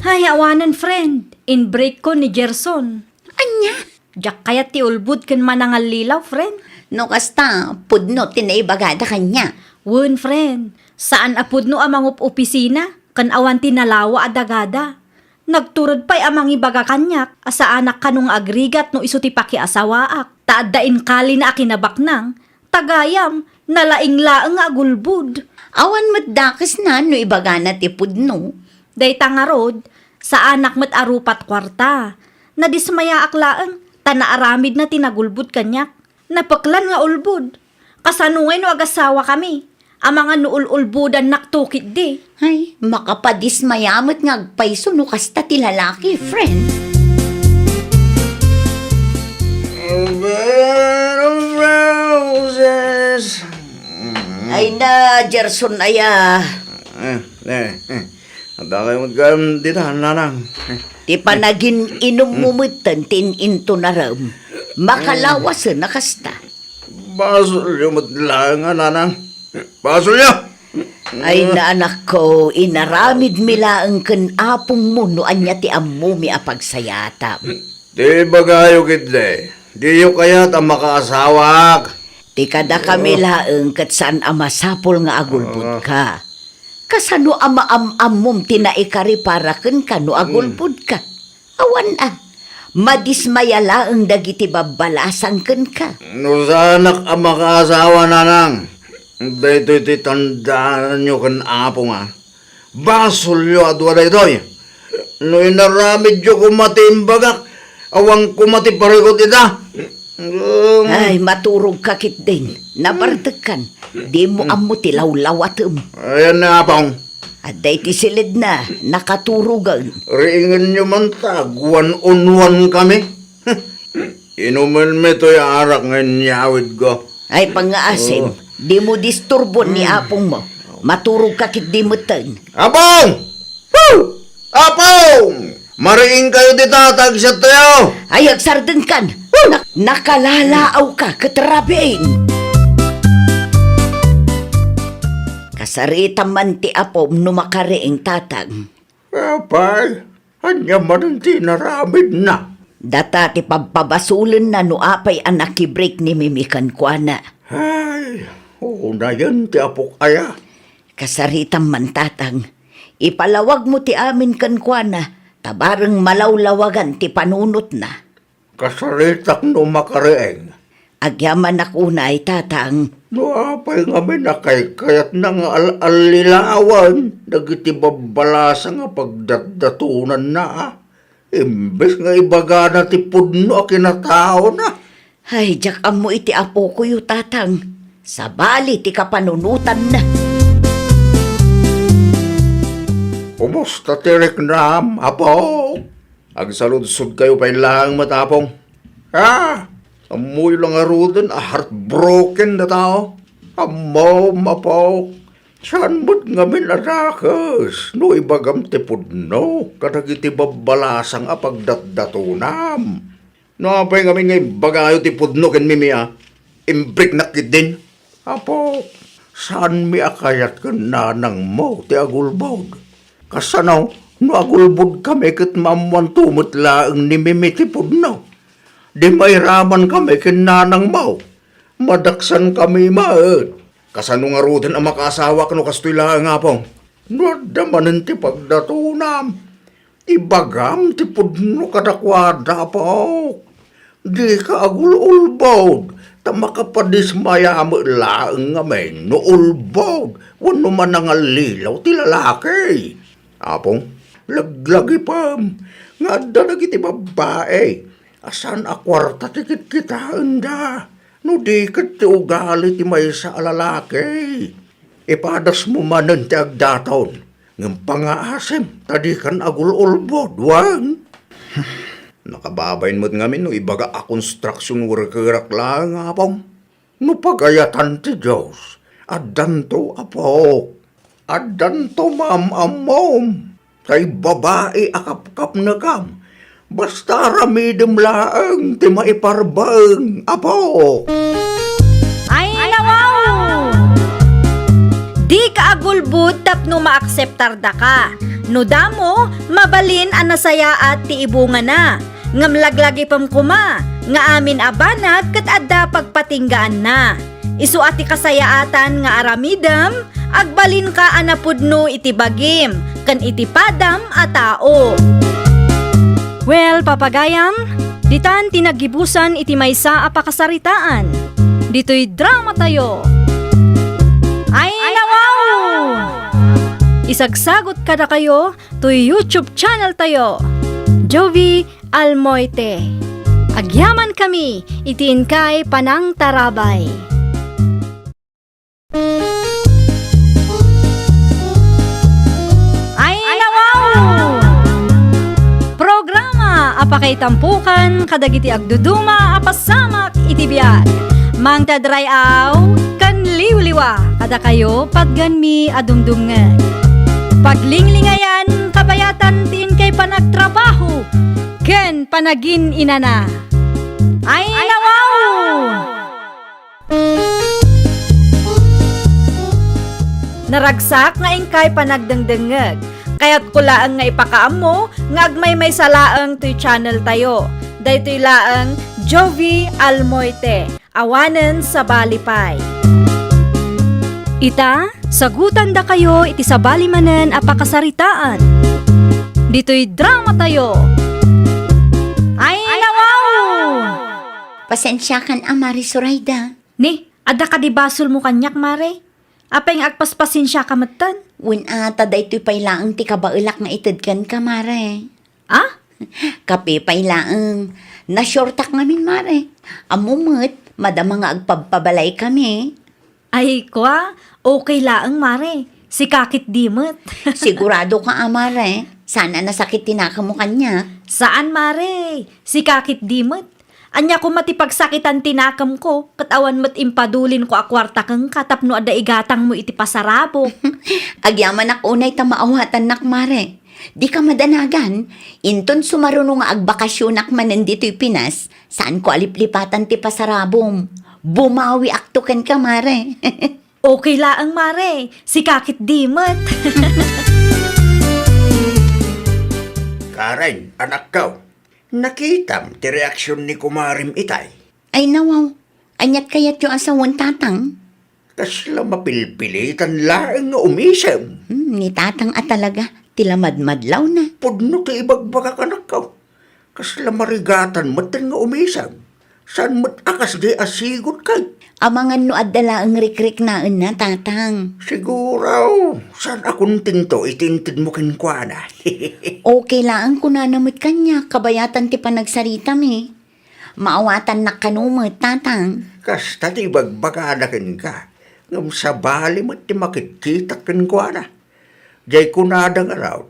Hay, awanan friend. In break ko ni Gerson. Anya? Diyak kaya ti ulbud kan manangal lilaw, friend. No kasta, pudno tinaibagada kanya. Wun, friend. Saan apudno amang opisina? Kan awan tinalawa adagada. Nagturod pa'y amang ibaga kanyak. Asa anak kanong agrigat no iso ti pakiasawaak. Taaddain kali na akinabak nang. Tagayam, nalaing-laang agulbud. Awan matdakas na no ibagana ti pudno. Day tangarod, sa anak mat arupat kwarta. Nadismaya aklaang, tanaaramid na tinagulbud kanyak. Napaklan nga ulbud. Kasanungay no agasawa kami. Ang mga nuul-ulbudan naktukit di. Ay, makapadismayamot nga agpayso no kasta ti lalaki, friend. Bed of roses. Ay na, Gerson aya. At kayo magkam dito, nanang. Ti panagin inumumutan tin into na ram. Makalawas na kasta. Basol yung matlang, nanang. Basol niyo! Ay na anak ko, inaramid mila ang kanapong mo no anya ti ammo mi apagsayatam. Di ba kayo kidde? Di yung kayat ang makaasawak. Ti kada kami laeng kat saan amasapol nga agulbud ka. Kasano amaam-amom tinaikari para ken ka no agulbud ka. Awan madismaya laeng dagiti babalasan ken ka. No sanak ang makaasawa, nanang. Dito iti tandaan nyo kan apo nga. Basol yo adwa daytoy. No inaramid yo kumatimbagak. Awang kumati parikot ita. Ay, maturog kakit din. Nabartekan. Di mo amo tilaw-lawatem. Ayan na apong. Aday ti silid na, nakaturugan. Ringan nyo man tag, one-on-one kami. Inuman mo ito'y arak ngayon yawid ko. Ay, pangaasim, di mo disturbon ni apong mo. Maturog kakit di mo ten. Apong! Woo! Apong! Mariing kayo di tatag sa tayo! Ay, agsarden kan. Nakalalaaw ka, katrabiin. Kasarita man ti apom no makariing tatag. Apay, anya man ang tinaramid na. Data ti pagpabasulan na no apay anak break ni Mimikan Kuana. Ay, una yan ti apok aya. Kasaritam man tatang, ipalawag mo ti amin kan Kuana, tabarang malawlawagan ti panunot na. Kasaritak no makarieng. Agyaman akunay tatang, No apay nga may nakay-kayat na nga al-alilawan. Dagiti babalasa nga pagdatdatunan na Imbes nga ibaga na ti pudno a kinatao na. ay jakam mo iti apo ko yu tatang, sabali ti kapanunutan na. Kumusta ti Reknam, apo? Agsaludsod kayo pa lang matapong. Amoy lang arudan, heartbroken na tao. Amaw, apo. Saan mo't nga minadakas? No ibagam ti pudno, kadagiti babalasang apagdatdatunam. No, apay kami ngay bagayo ti pudno ken mimi Imbrik nakit din. Apo, saan mi akayat ka nanang mo ti agulbod? Kasanaw, no agulbod kami kat mamuan tumot laang ni Mimi ti pudno. Di may raman kami kin nanang mo. Madaksan kami maet. Kasano nga rudan ang makaasawa kano kastoy lang nga pong. No damanan ti pagdatunam. Ibagam ti pudno kadakwada po. Di ka agul-ulbod. Tamakapadismaya mo laang nga may no ulbod. Wano man nga lilaw ti lalaki. Apong? Laglagi pa. Nga dadag iti babae. Asan a kwarta tikit kita anda. No di kat ti ugali ti may sa lalaki. Ipadas mo manan ti agdataon. Ng pangaasim, tadi kan agul-ulbod, wang. Nakababayin mo't ngamin no ibaga a construction worker lang apong. No pagayatan ti Diyos, adanto apo. Adanto mamamom. Kay babae akapkap na kam. Basta ramidem laang ti maiparbang apo. Ay, nawaw! Di ka agulbud tapno maakseptar da ka. No damo, mabalin ang nasaya at ti ibunga na. Ngamlaglagi pam kuma, nga amin abanag kat adda pagpatinggaan na. Isu ati kasayaatan nga aramidam, agbalin ka anapudno iti bagim, kan iti padam a tao. Well, papagayam, ditan tinagibusan iti maysa a pakasaritaan. Dito'y drama tayo. Ay, nawaw! Isagsagot kada kayo to YouTube channel tayo. Jovi Almoite. Agyaman kami, itiin kay Panang Tarabay. Ay, nawaw! Programa apakay tampukan kadagiti agduduma apasamak iti biag. Mang tadrayaw kan liwliwa kada kayo pagganmi adumdumngan. Paglinglingayan trabaho, ken panagin inana. Ay nawaw! Naragsak nga ingkay panagdengdengeg. Kaya't kulaang nga ipakaam mo, nga agmay may salaang to'y channel tayo. Daytoy laang Jovi Almoite, awanen sa balipay. Ita, sagutan da kayo iti sa balimanen a pakasaritaan. Dito'y drama tayo. Ay nawaw! Pasensya kan Amari Surayda. Ni, ada ka di basol mo kanyak, Mare? Apay nga agpaspasin siya kamatan. Wen ata daytoy paylaang ti kabailak nga itedken ka, Mare. Ah? Kape paylaang. Nasyortak ngamin, Mare. Amumot, madama nga agpabpabalay kami. Ay, kwa, okay laang, Mare. Si kakit dimot. Sigurado ka, Amare. Sana nasakit tinaka mo kanya. Saan, Mare? Si kakit dimot. Anya ko matipagsakitan tinakam ko, katawan mo't impadulin ko akwarta kang katapno ada igatang mo iti pasarabo. Agyaman ak unay ta maawatan nak, Mare. Di ka madanagan. Inton sumaruno nga agbakasyon ak manen dito'y Pinas, saan ko aliplipatan ti pasarabom. Bumawi aktukan ka, Mare. Okay laang, Mare. Si kakit dimot. Karen, anak ko. Nakitam ti reaksyon ni kumarim itay. Ay nawaw, anyat kayat yung asawan tatang. Kasla mapilpilitan laang nga umisem. Ni tatang at talaga, tilamadmadlaw na. Pudno ti ibagbaga anak ko. Kasla marigatan matan nga umisem. Saan mo't akas di asigot kay? Amangan no adala ang rikrik naan na tatang. Siguro, saan akong tinto itintid mo kinkwana? Okay lang ko na namit kanya, kabayatan ti panagsarita mi. Maawatan na kanumot tatang. Kasta ti bagbagadakin ka. Ngam sa bali mo ti makikita kinkwana. Jay kunadang araw,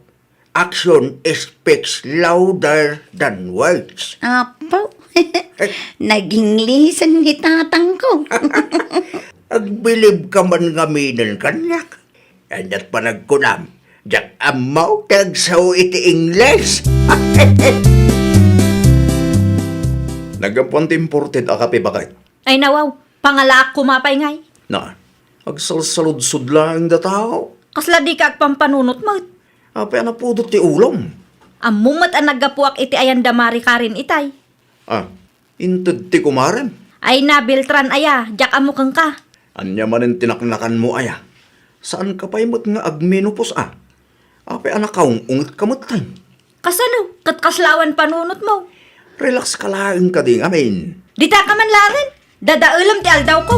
action speaks louder than words. Apo, naging lisan ni tatang ko. Agbilib ka man ngaminan kanyak. Anyat pa nagkunam. Jak amaw tagsaw iti Ingles. Nagapuan ti imported a kape bakay. Ay nawaw, pangalaak kumapay ngay. Na, agsalsaludsud lang da tao. Kasla di ka agpampanunot mo. Apay na pudot ti ulam. Amumat ang naggapuak iti ayan damari karin itay. Ah, inted ti kumarem. Ay nabiltran aya, jak amukang ka. Anya manin tinaknakan mo aya. Saan ka pa'y mo't nga agmenopos Apay anak kaong ungit kamot tayo. Kasano, katkaslawan panunot mo. Relax ka lang ka ding amin. Dita ka man larin, dadaulam ti aldaw ko.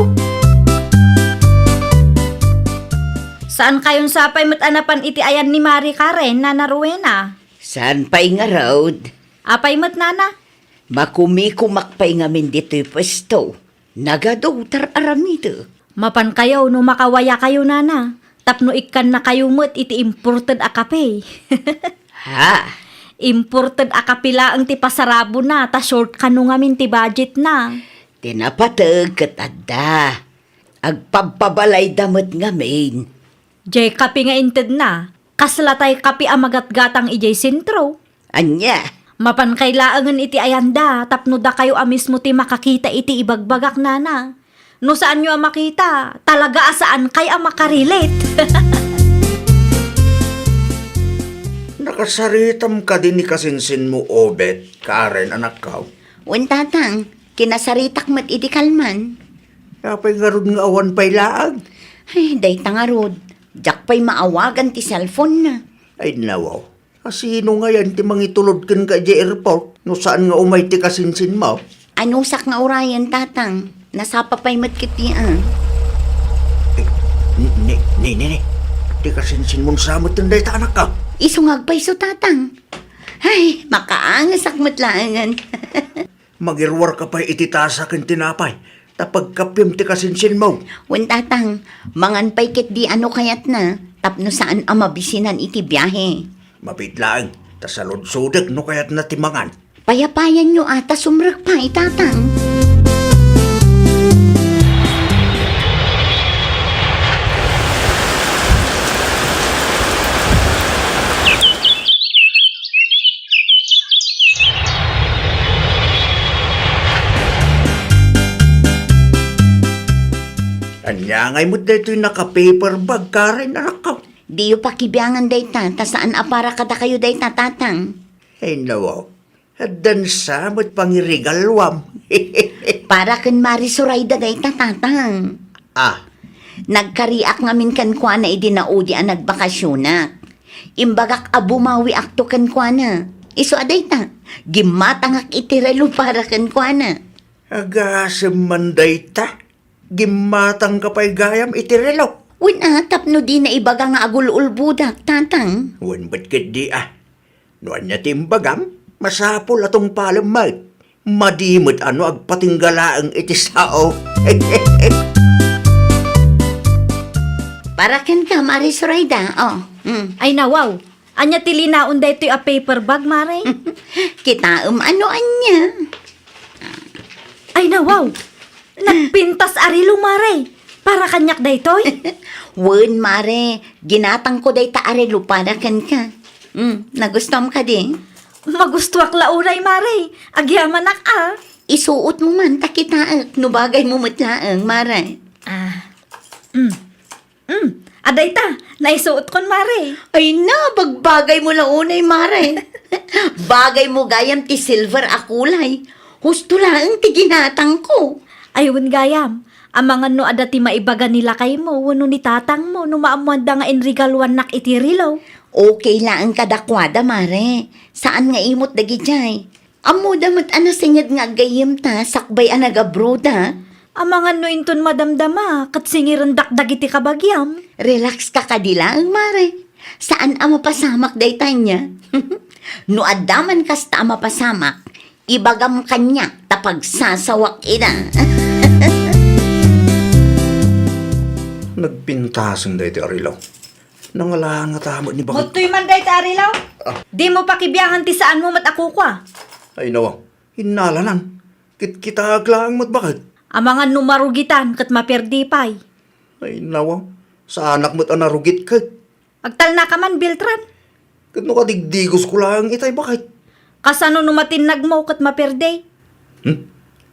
Saan kayon sapay mo't anapan iti ayan ni Mari Karen na naruwena? Saan pa'y nga road? Apay mo't nana? Makumikumakpay ngamin dito'y pwesto. Nagadotar aramito. Mapan kayo no makawaya kayo nana. Tapno ikan na kayo mo't iti imported a kape. Ha? Imported a kapila ang ti pasarabo na, ta short ka no ngamin ti budget na. Tinapatag katanda. Agpagpabalay damot ngamin. Jay kape nga inted na, kaslatay kape amagat-gatang ijay sentro. Anya? Mapan kailangan iti ayanda, tapno da kayo amis mo ti makakita iti ibagbagak nana. No saan nyo makita, talaga asaan kay makarelate. Nakasaritam ka din ni kasinsin mo, Obet, Karen, anak ka. Wen tatang, kinasaritak mat iti kalman. Kapay nga ron nga awan pa'y laag. Ay, day tangarod. Jak pa'y maawagan ti cellphone na. Ay nawaw. Kasino nga yan ti mangitulod kin ka di airport? No saan nga umay ti kasinsin mo? Anusak nga orayan tatang. Nasapa pa'y matkitian. Ni. Ti kasinsin mong samot ng day ta anak ka. Isungag pa iso tatang. Ay, makaangas ak matlaangan. Magirwar ka pa'y ititasa kin tinapay. Tapag kapim ti kasinsin mo. Wen tatang, mangan pa'y ket di ano kayat na. Tapno saan ang mabisinan iti biyahe. Mapitlaang, tasalod-sudak no kaya't natimangan. Payapayan nyo ata sumrek pa itatang. Nangay mo dito yung naka-paper bag, Karen, anak ka. Di yu pakibiyangan dayta, ta saan apara kada kayo dayta tatang? Ay, nawaw. Hadan sa mo't pangirigalwam. Para kan Mari Surayda dayta tatang. Ah, Nagkariak ngamin kan kwa na idinaudi ang nagbakasyonak. Imbagak abumawi akto kan kwa na. Iso adayta, gimatangak itirelo para kan kwa na. agasam manday ta. Gimatang kapay gayam itirelo. Wala, tapno di na ibaga nga agulul budak, tatang. Wan ba't di ah? Noan niya timbagam, masapol atong palamay. Madimot ano agpatinggala ang itisao. Para kan ka, Mari Surayda, oh. Ay nawaw, anya tilinaon da ito'y a paper bag, Mare. Kita ano anya. Ay nawaw, nagpintas arilo, Mare. Para kanyak da ito'y. Wen, Mare, ginatang ko day taarelo para kan ka. Nagustom ka din? Magustuak launay, Mare. Agyaman ah. Isuot mo man, takitaak, nubagay mo matlaang, Mare. Aday ta, naisuot kon, Mare. Ay na, bagbagay mo launay, Mare. Bagay mo gayam ti silver akulay. Husto lang ti ginatang ko. Ayun gayam, amang ano adati maibaga nila kay mo, wano ni tatang mo, no maamuanda nga enrigalwan nak itirilo. Okay lang ang kadakwada, Mare. Saan nga imot dagi jay? Amo damat ano sinyad nga gayam ta, sakbay anagabroda. Amang ano inton madamdama, kat singiran dakdag iti kabagyam. Relax ka kadilang, Mare. Saan ang mapasamak day tanya? No adaman kasta ang mapasamak, ibagam kanya tapag sasawak ina. Nagpintasan da iti arilaw. Nangala nga tamo ni bakit. Mutoy man day tarilaw. Di mo pakibiyangan ti saan mo mat ako kwa. Ay nawa, hinalanan. Kita aglaang mat bakit. Amangan numarugitan kat maperdi pay. Ay nawa, sa anak mo't anarugit ka. Agtal na ka man, Beltran. Kano ka digdigos ko lang itay bakit. Kasano numatinag mo kat maperdi.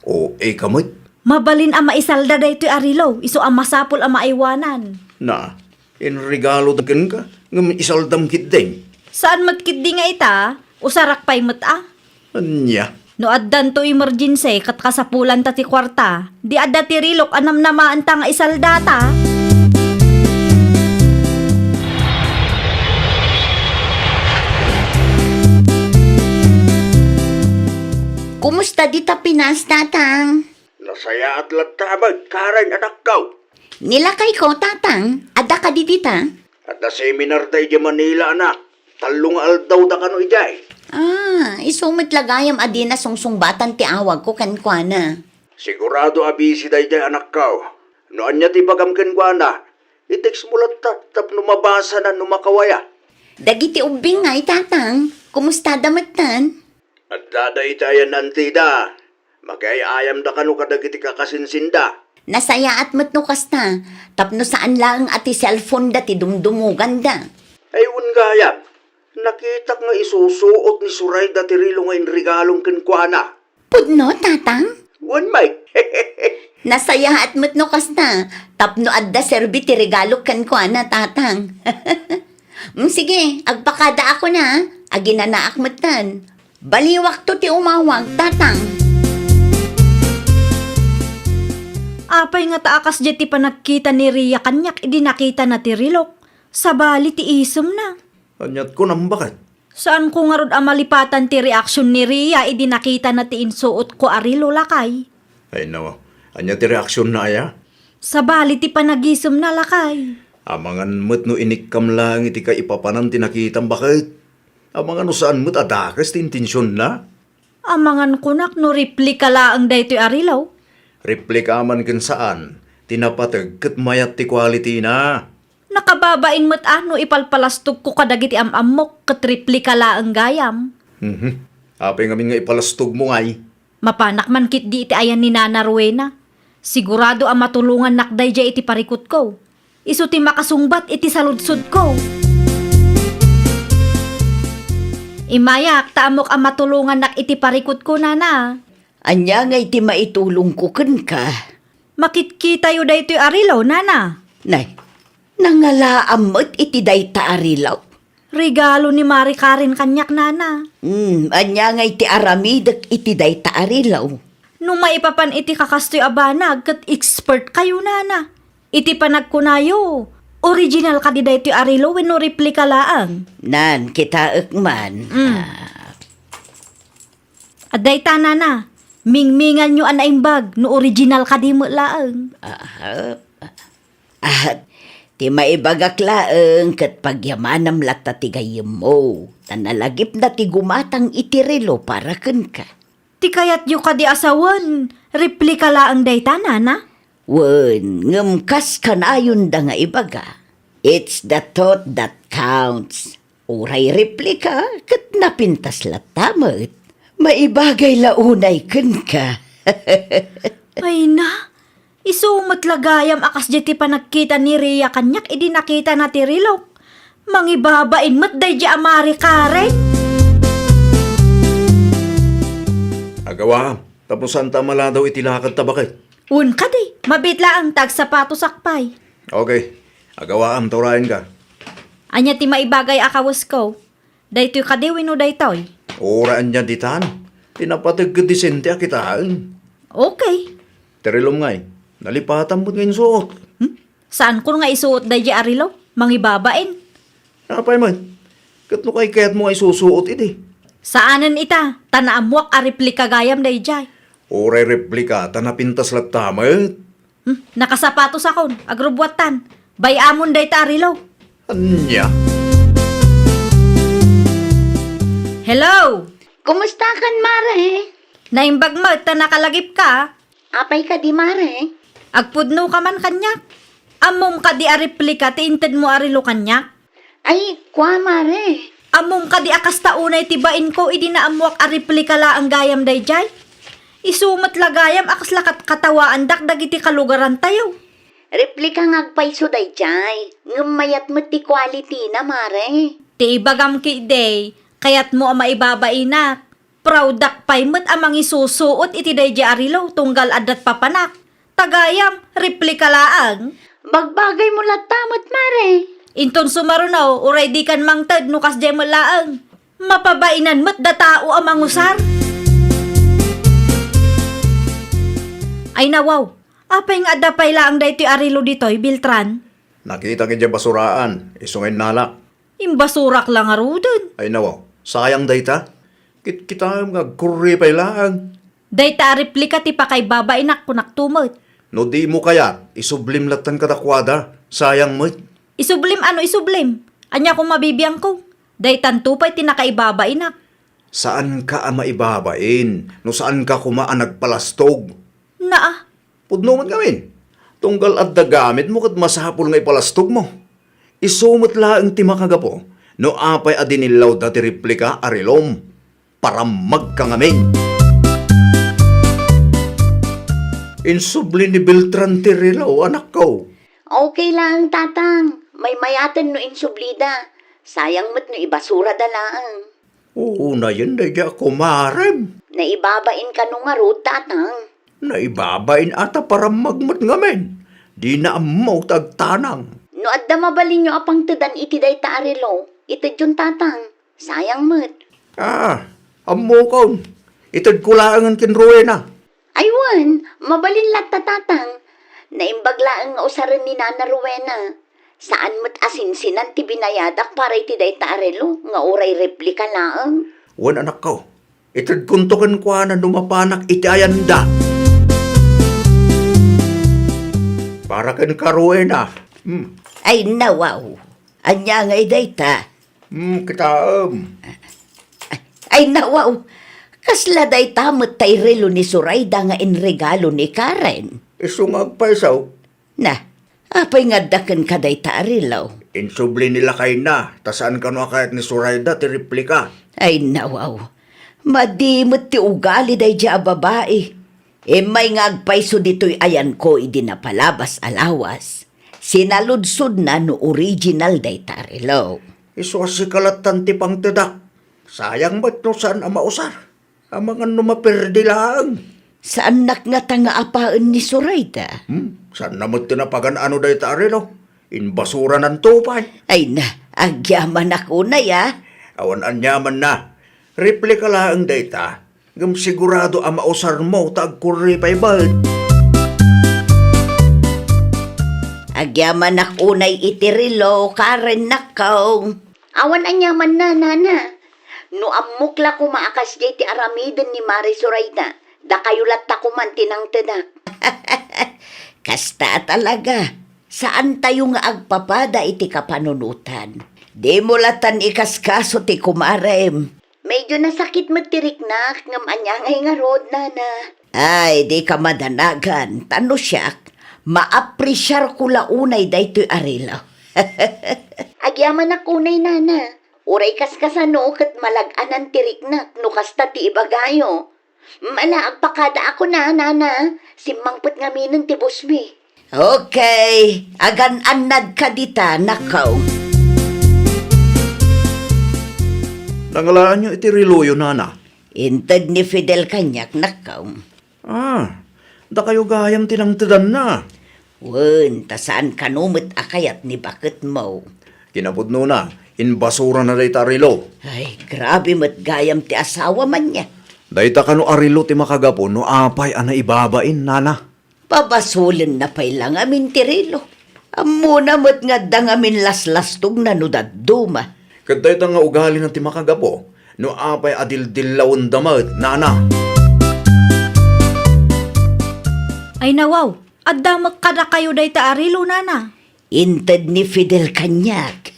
O kamo't. Mabalin ang maisalda da ito'y arilaw, iso ang masapol ang maiwanan. Na, in regalo dagan ka, ngam isaldam kit din. Saan matkid di nga ita, usarak pa'y mata. Anya, No addan to emergency kat kasapulan ta ti kwarta, di adda ti rilok anam namaan ta nga isaldata. Kumusta dita Pinas, tatang? nasaya at latabag, karan anak daw. Nilakay ko, tatang. Ada ka di dita? At na seminar tayo di Manila, anak. Talong aldaw da kano ijay. Isumit lagayam adi na sungsungbatan ti awag ko kankwana. Sigurado abisi tayo di anak kao. Noan niya ti bagam kenkwana. Iteks mo tap numabasa na numakawaya. Dagiti ubing nga, tatang. Kumusta damatan? At daday tayo nantida. Magayayam da kano kadagiti kakasinsinda. Nasaya at matno kasta. Tapno saan lang ati cellphone dati dumdumugan da. Ayun gayam. Nakita nga isusuot ni Surayda tirilo nga inregalong kenkwana. Pudno, tatang? Wan may. Nasaya at matno kasta. Tapno adda serbi ti regalo kankwana, tatang. Sige, agpakada ako na. Aginanaak matan. Baliwak to ti umawag, tatang. Apay nga taakas di ti panagkita ni Ria kanyak, idi nakita na ti rilok. Sabali ti isom na. Anyat ko nang bakit? Saan ko nga rod amalipatan ti reaksyon ni Ria, idi nakita na ti insuot ko arilo lakay. Ay nawa, anya ti reaksyon na aya? Sabali ti panagisom na lakay. Amangan mo't no inikam lang iti ka ipapanan tinakitang bakit? Amangan no saan mo't adakas ti intensyon na? Amangan kunak no replika laang daytoy arilaw. Replika man ken saan, tinapatag ket mayat ti quality na. Nakababain mo't ano ipalpalastog ko kadagiti amok ket replika laang gayam. Apay ngamin nga ipalastog mo ngay. Mapanak man kit di iti ayan ni Nana Rowena. Sigurado ang matulungan nakday jay iti parikot ko. Isu ti makasungbat iti saludsod ko. Imayak, taamok ang matulungan nak iti parikot ko, Nana. Anya nga iti maitulong ko ken ka. Makitkita yu daytoy arilaw, nana. Nay, nangalaamot iti dayta arilaw. Regalo ni Mari Karen kanyak, nana. Anya nga iti aramidek iti dayta arilaw. Nung maipapan iti kakastoy abanag, kat expert kayo, nana. Iti panagkunayo. Original ka di daytoy arilaw, wenno replika laang. Nan, kita ekman. At dayta, nana. Mingmingan nyo anaimbag, no original ka di mo laang. At ti maibagak laeng kat pagyamanam lata ti gayem mo. Tanalagip na ti gumatang itirelo para ken ka. Ti kayat yu ka di asawan, replika laang dayta, nana. Wen, ngemkas kanayon da nga ibaga. It's the thought that counts. Uray replika kat napintas latamet. Maibagay launay ken ka. Ay na, isumat lagayam akas di ti panagkita ni Rhea kanyak, idi nakita na ti Rilok. Mangibabain mat day di Mari Karen. Agawa, tapusan tamala daw itilakad tabakit. Un ka di, mabitla ang tag sapato sakpay. Okay, agawa am turahin ka. Anya ti maibagay akawas ko. Daytoy ka di wino daytoy. Oraan niya ditan. Tinapatag ka disente akitaan. Okay. Terilom ngay, nalipatan mo ngayon suot. Saan ko nga isuot day di Arilo? Mangibabain. Napay man, katno kay kaya't mo ay susuot iti. Saanan ita? Tanaamuak a replika gayam day jay. Oray replika, tanapintas lat tamat. Nakasapatos akon, agrubwatan. Bayamon day ta Arilo. Anya? Hello! Kumusta kan, Mare? Naimbag mo, ta nakalagip ka. Apay ka di, Mare? Agpudno ka man kanyak. Amom ka di a replika, tiinted mo arilo kanyak. Ay, kwa, Mare? Amom ka di akas taunay tibain ko, idi na amuak a replika la ang gayam day jay. Isumat lagayam akas lakat katawaan dakdag iti kalugaran tayo. Replika ngagpay suday jay. Ngamayat mo ti quality na, Mare. Ti ibagam ki day, kayat mo ang maibabainak. Proudak pay mo't amang isusuot iti day jay arilo, tunggal adat papanak. Tagayam, replika laang. Bagbagay mo latamat, Mare. Inton sumarunaw, uray di kan mangtad nukas jay mo laang. Mapabainan mo't datao ang mangusar. Ay nawaw, apay nga adapay laang daytoy arilo ditoy, Biltran. Nakita kaya basuraan, isungin nalak. Imbasurak lang arudon. Ay nawaw, sayang dayta. Kita nga kurri pay lang. Dayta replika ti pakay babainak kunak tumot. No di mo kaya, isublim latan katakwada. Sayang mo. Isublim ano isublim? Anya kung mabibiyang ko. Daytan tupay ti nakaibabainak. Saan ka ang maibabain? No saan ka kumaan nagpalastog? Naa, Pudno man gamin. Tunggal at dagamit mo kat masapul nga ipalastog mo. Isumot laang ti makagapo. No apay adinilaw dati replika arilom. Para magkangamin. Insubli ni Beltran Tirilaw, anak ko. Okay lang, tatang. May mayatan no insublida. Sayang mo't no ibasura dalaan. Oo na yan, na ako marem. Naibabain ka nung arot, tatang. Naibabain ata para magmat ngamin. Di na amaw tagtanang. No adda mabalin nyo apang tedan iti day taarilo. Ito yun, tatang. Sayang mo't. Amo ko. Itad ko lang ang kinruwe na. Aywan, mabalin lat tatang. Naimbaglaan nga usaran ni Nana Rowena. Saan mo't asinsinan ti binayadak para iti day taarilo nga uray replika laang. Wan anak ko. Itad kuntukan ko na numapanak iti ayanda. Para kan karuwe na. Ay nawaw. Anya nga idayta. Kitaam. Ay nawaw. Kasla day tamot tay relo ni Surayda nga inregalo ni Karen. Isungag pa isaw. Na, apay nga daken ka day taarilaw. Insubli nila kay na. Tasaan ka no akayat ni Surayda ti replika. Ay nawaw. Madimot ti ugali day dya babae. E may ngagpayso dito'y ayan ko idi na palabas alawas. Sinaludsod na no original day taarilaw. Iso kasi kalatan ti pang tedak. Sayang ba't no saan ang mausar? Ang mga numaperdi lang. Sa anak nga tanga apaan ni Surayda. Saan naman tinapagan ano dahi ta arilo? Inbasura ng tupay. Ay na, agyaman ako na ya. Awan anyaman na. Replika laang data. Gam sigurado ang mausar mo tagkuri pa'y bad. Agyaman ako na'y itirilo, Karen nakaw. Awan anyaman na, nana. No amukla ko maakas di ti aramiden ni Mari Surayda. Da kayulat ta kuman tinang tenak. Kasta talaga. Saan tayo nga agpapada iti kapanunutan? Di mo latan ikaskaso ti kumarem. Medyo nasakit magtiriknak ngam anyangay nga rod, nana. Ay, di ka madanagan. Tano siyak, maapresyar ko launay daytoy arilo. Agyaman ako nay, nana. Uray kaskasan no kat malaganan tiriknak no kasta ti ibagayo. Malaag pakada ako na, nana. Simangpet nga minun ti busmi. Okay, agan anad ka dita, nakaw. Nangalaan nyo iti riloyo, nana. Inted ni Fidel kanyak, nakaw. Da kayo gayam tinangtidan na. Wen, tasaan kanumit akayat ni bakit mo. Kinapudno na, inbasura na dayta arilo. Ay, grabe mat gayam ti asawa man niya. Dayta kano arilo ti makagapo no apay ana ibabain, nana. Pabasulin na pa'y lang amin tirilo. Amuna mo't nga dang amin laslastog na nudad duma. Kaday nga ugali ng ti makagapo, no apay adil-dilawan damat, nana. Ay nawaw, addamak kada kayo dayta arilo, nana. Inted ni Fidel kanyak.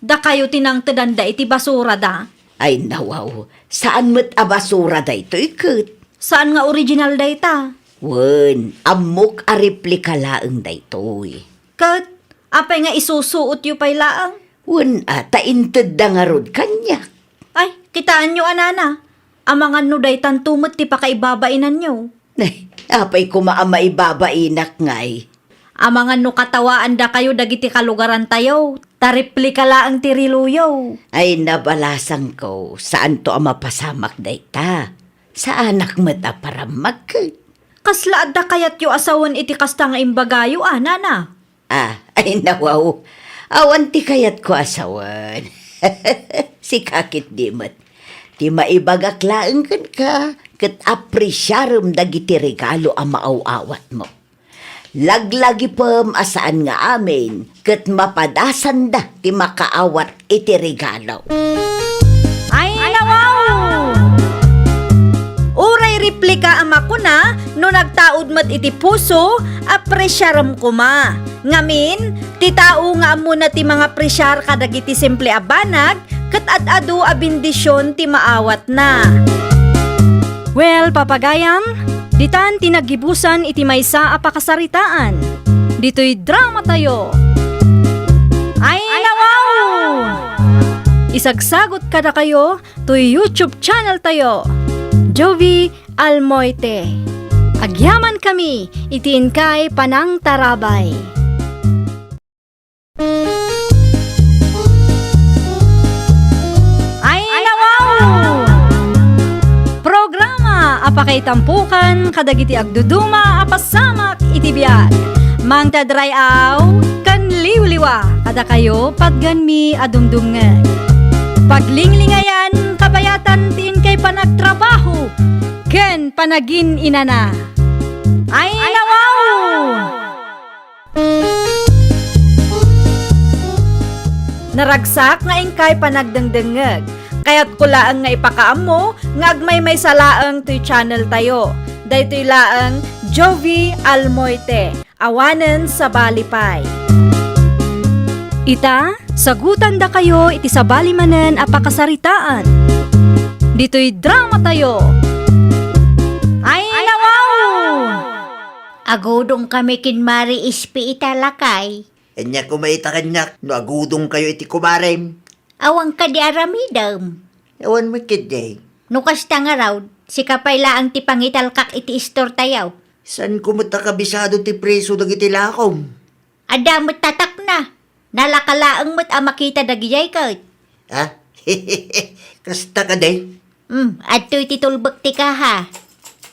Da kayo tinangtedan da iti basura da. Ay nawaw, saan mo't abasura da ito ikot? Saan nga original dayta? Wen, amok a replika laeng da ito'y. Kat, apay nga isusuot yu pay laang. Wen ata inted da nga rod kanyak. Ay, kitaan nyo anana. Amangan no daytan tumot ti pakaibabainan nyo. Nay, apay kumaama ibabainak ngay. Amangan no katawaan da kayo dagiti kalugaran tayo. Tariplika laang tiriluyo. Ay nabalasang ko, saan to ang mapasamak dayta? Sa anak mata para magkit. Kasla adda kayat yu asawan iti kasta nga imbagayo, nana. Ay nawaw. Awan ti kayat ko asawan. Si kakit dimat. Ti maibagaklaan kan ka. Kat aprisyarum dagiti regalo ang maaw-awat mo. Laglagi pam asaan nga amin. Kat mapadasan da ti makaawat iti regalo. Ay, nawaw! Uray replika ama ko na, no nagtaod mat iti puso, apresyaram ko ma. Ngamin, ti tao nga amuna ti mga presyar kadagiti simple abanag, kat ad-adu a bendisyon ti maawat na. Well, papagayam, ditan tinagibusan iti maysa a pakasaritaan. Dito'y drama tayo. Ay, nawaw! Isagsagot kada kayo to YouTube channel tayo. Jovi Almoite. Agyaman kami, itiin kay Panang Tarabay. Ay, nawaw! Programa apakay tampukan kadagiti agduduma apasamak iti biag. Mang tadrayaw kan liwliwa kada kayo pagganmi adumdungan. Paglinglingayan kabayatan tiin kay panagtrabaho ken panagin inana. Ay, nawaw! Naragsak nga ingkay panagdengdengeg. Kaya't kulaang nga ipakaam mo, nga agmay may salaang to'y channel tayo. Daytoy laang Jovi Almoite, awanen sa balipay. Ita, sagutan da kayo iti sabali manen a pakasaritaan. Dito'y drama tayo. Ay, nawaw! Agodong kami kin Mari Ispi italakay. Anya kumaita kanyak, no agudong kayo iti kumarem. Awang ka di aramidam. Awan mo kiday. Nukasta nga raw, si kapay laang ti pangitalkak iti istor tayaw. San kumata kabisado ti preso dagiti lakom? Adamot tatak na. Nalakalaang mo't makita dagijay ka. Ha? Kasta ka day? At to'y titulbak ti ka ha.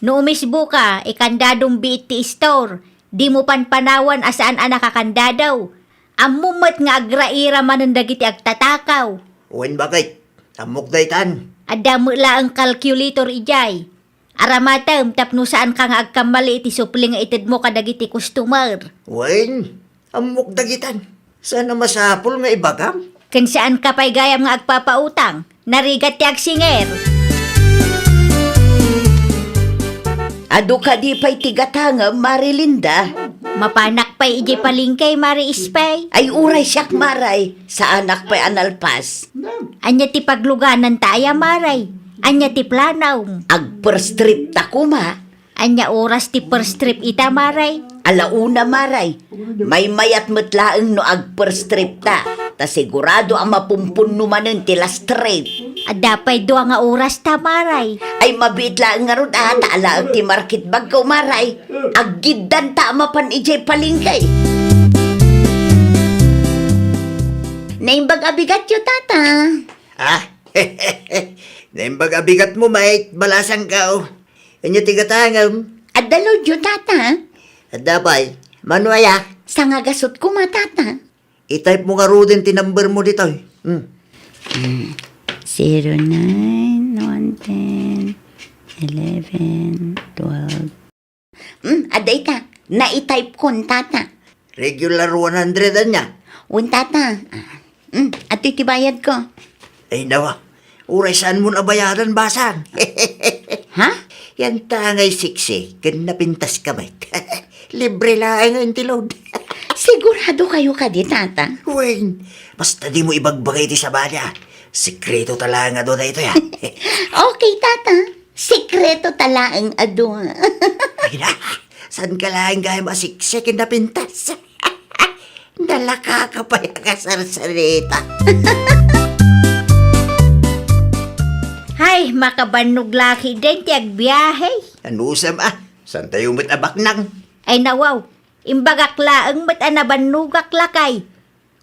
No umisbo ka, ikandadong biit ti store. Di mo panpanawan asaan anak kakandadaw. Amumat nga agraira manan dagiti agtatakaw. Wen bakit? Amok daytan. Adamo la ang calculator ijay. Aramatam tapno saan ka nga agkamali iti supling nga itid mo kadagiti customer. Wen, amok dagitan. Sana masapol nga ibagam? Kan saan ka pa'y gayam nga agpapautang. Narigat ti agsinger. Ado ka di pa'y tigatanga, Marilinda. Mapanak pa'y iji palingkay Mari Ispay. Ay uray siyak, Maray. Sa anak pa'y analpas. Anya ti pagluganan taya Maray. Anya ti planaw. Ag-first trip ta kuma. Anya oras ti first trip ita Maray. Alauna, Maray. May mayat matlaang no ag-first trip ta. Ta sigurado ang mapumpun numanan ti last trip. Adapay doa nga oras ta Maray. Ay mabit lang nga ron taala ang ti market bag ko, Maray. Aggidan ta mapan ijay palingkay. Naimbag abigat yo, tata. Ah, naimbag abigat mo, mate. Balasang ka, oh. Inyo tigatangam. Adalo yo, tata. Adapay, manuaya. Sa nga gasot ko, matata. I-type mo nga ro din tinumber mo dito, eh. 09, 110, 11, 12. Aday ka. Na-type ko, tata. Regular 100 niya. Tata. At itibayad ko. Ay, nawa. Uray, saan mo nabayaran basan? Ha? Yan tangay siksi. Kan napintas ka, mate. Libre lang ang tilod. Sigurado kayo ka di, tata. Wen, basta di mo ibagbagay ti sa balya. Sikreto talaga nga doon na ito, ya. Okay, tata. Sikreto tala ang ado. Ay na, saan ka lang gaya masiksik na pintas? Nalaka ka pa yung kasarsalita. Hay, makabanog laki din ti agbiyahe. Anusam saan tayo matabak nang? Ay nawaw, imbagak laang mat anabanugak lakay.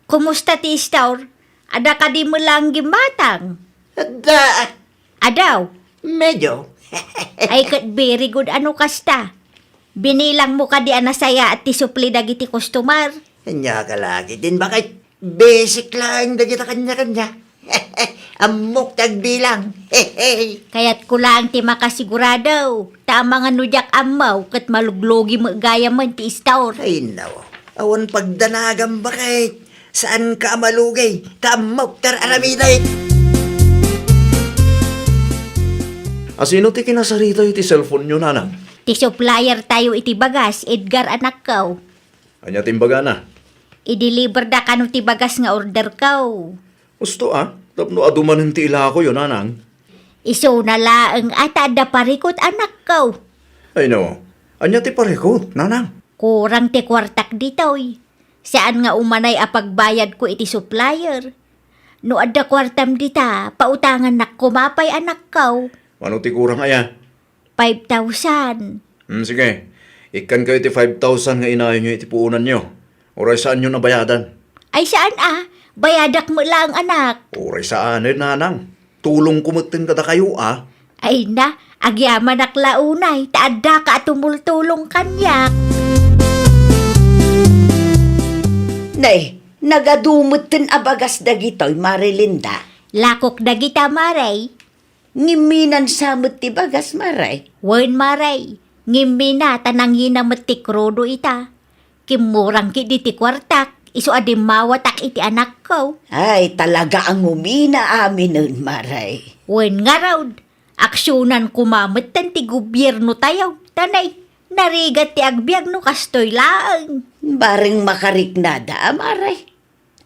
Kumusta ti store? Ada ka di mo lang gimatang. Adaw, Medyo. ay kat very good ano kasta. Binilang mo ka di anasaya at ti supli dagiti customer. Kanya ka lagi din, bakit? Basic lang na kita kanya-kanya. Amok tagbilang. Kaya't ko lang ti makasigurado. Tama nga nudyak amaw kat maluglogi mo gaya man ti store. Ay, nawa. Awan pagdanagam bakit? Saan ka malugay? Tamok tar aramiday. Asino ti kinasarita iti cellphone nyo, nanang? Ti supplier tayo iti bagas, Edgar anak kaw. Anya timbaga na. I-deliver da kanu ti bagas nga order kaw. Gusto tapno adumanin ti ila ko yun, nanang. Iso na laang ata da parikot anak kaw. Ay no, anya ti parekot, nanang. Kurang ti kwartak ditoy. Saan nga umanay a pagbayad ko iti supplier? No adda kwartam dita, pautangan nak kumapay anak kaw. Ano ti kurang aya? 5,000. Sige, ikan kayo ti 5,000 nga inayon nyo iti puunan nyo. Oray saan nyo nabayadan? Ay saan bayadak mo lang anak. Oray saan nanang. Tulong kumatin kada kayo Ay na, agyaman ak launay, taadda ka at tumultulong kanyak. Nay, nagadumot tin abagas dagitoy, Marilinda. Lakok dagita maray. Ngiminan samot ti bagas, Maray. Wen maray, ngimmi na tanang yinamat ti krodo ita. Kimurang ki di ti kwartak, iso adim mawatak iti anak ko. Ay, talaga ang umina amin nun, Maray. Wen nga raw, aksyonan kumamatan ti gobyerno tayo. Tanay, narigat ti agbyag no kastoy laang. Baring makariknada, Maray.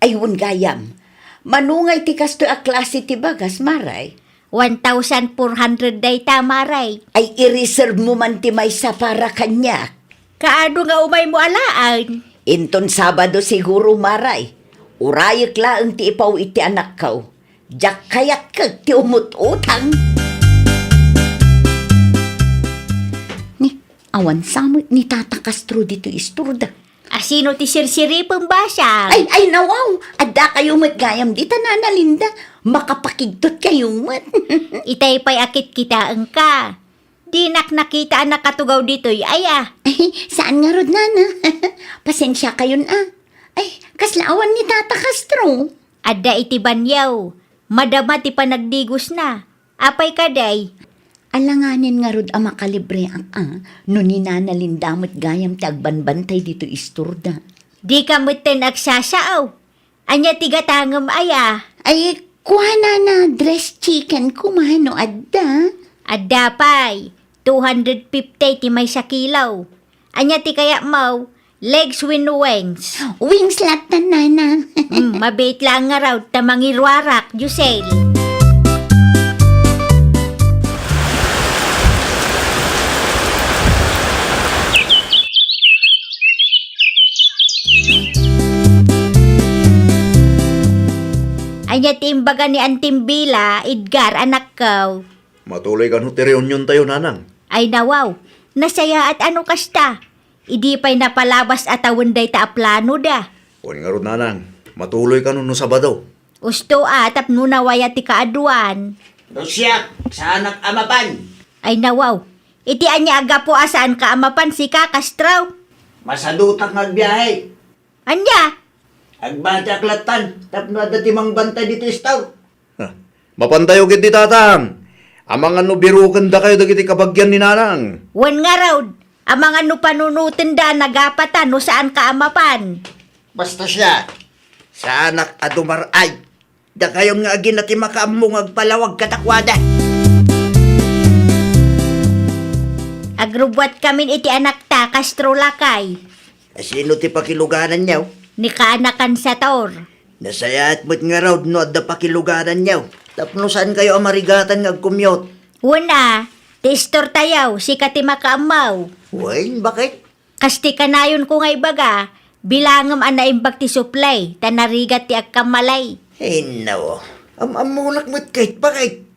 Ayun gayam, manungay ti kastoy a klase ti bagas, Maray. 1,400 day tamaray. Ay i-reserve mo man ti may sa para kanya. Kaano nga umay mo alaan? Inton Sabado siguro, Maray. Urayek laang ti ipaw iti anak kaw. Diyak kayat ka ti umut-utang. Ni, awan samot ni Tata Castro dito isturda. Asino ti sirsiri pembasang? Ay, nawaw. Adda kayo mat gayam di tanana Linda. Makapakigtot kayo mat. Itay pa'y akit kita engka. Di nakita anak katugaw dito'y aya. Ay, saan nga rod nana? Pasensya kayon Ay, kaslaawan ni Tata Castro. Adda iti banyaw. Madama ti panagdigos na. Apay kaday. Alanganin nga rod ang makalibre no ni Nana Linda mat gayam tagbanbantay dito isturda. Di ka mutin agsasaaw. Anya tigatangam aya. Ay, kuha na dress chicken kumano adda. Adda pay. 250 ti may sa kilaw. Anya ti kaya mau. Legs with wings. Wings lahat na nana. Mabait lang nga raw tamangirwarak, Jusel. Anya timbaga ni Antimbila, Edgar, anak ko. Matuloy ka no ti reunion tayo, nanang. Ay nawaw, nasaya at ano kasta. Idi pa'y napalabas at awenday ta aplano da. Kung nga ron, nanang, matuloy ka no Sabado. Usto atap nunawaya ti kaaduan. Rusyak, sa anak amapan. Ay nawaw, iti anya aga po asaan ka amapan si Kakastraw. Masadutak nagbiyahe. Anya, Agbati aklatan, tapno ada timang bantay dito istaw. Mapantayo kiti tatang. Amang ano birukan da kayo dagiti kabagyan ni nanang. wan nga raw, amang ano panunutin da nagapatan no saan ka amapan. Basta siya, sa anak adumaray. Da kayong nga agin na ti makaamong agpalawag katakwada. Agrubwat kamin iti anak ta, Castro Lakay. Sino ti pakiluganan niyaw? Ni kaanakan sa tor. Nasayat mo't nga raw no adda pakiluganan niyaw. Tapno saan kayo amarigatan nga agkumyot? Una, testor tayaw, si kati makaamaw. Uy, bakit? Kasti kanayon ko ngay baga, bilangam anaimbag ti supply, tanarigat ti agkamalay. No. Amulak mo't kahit bakit?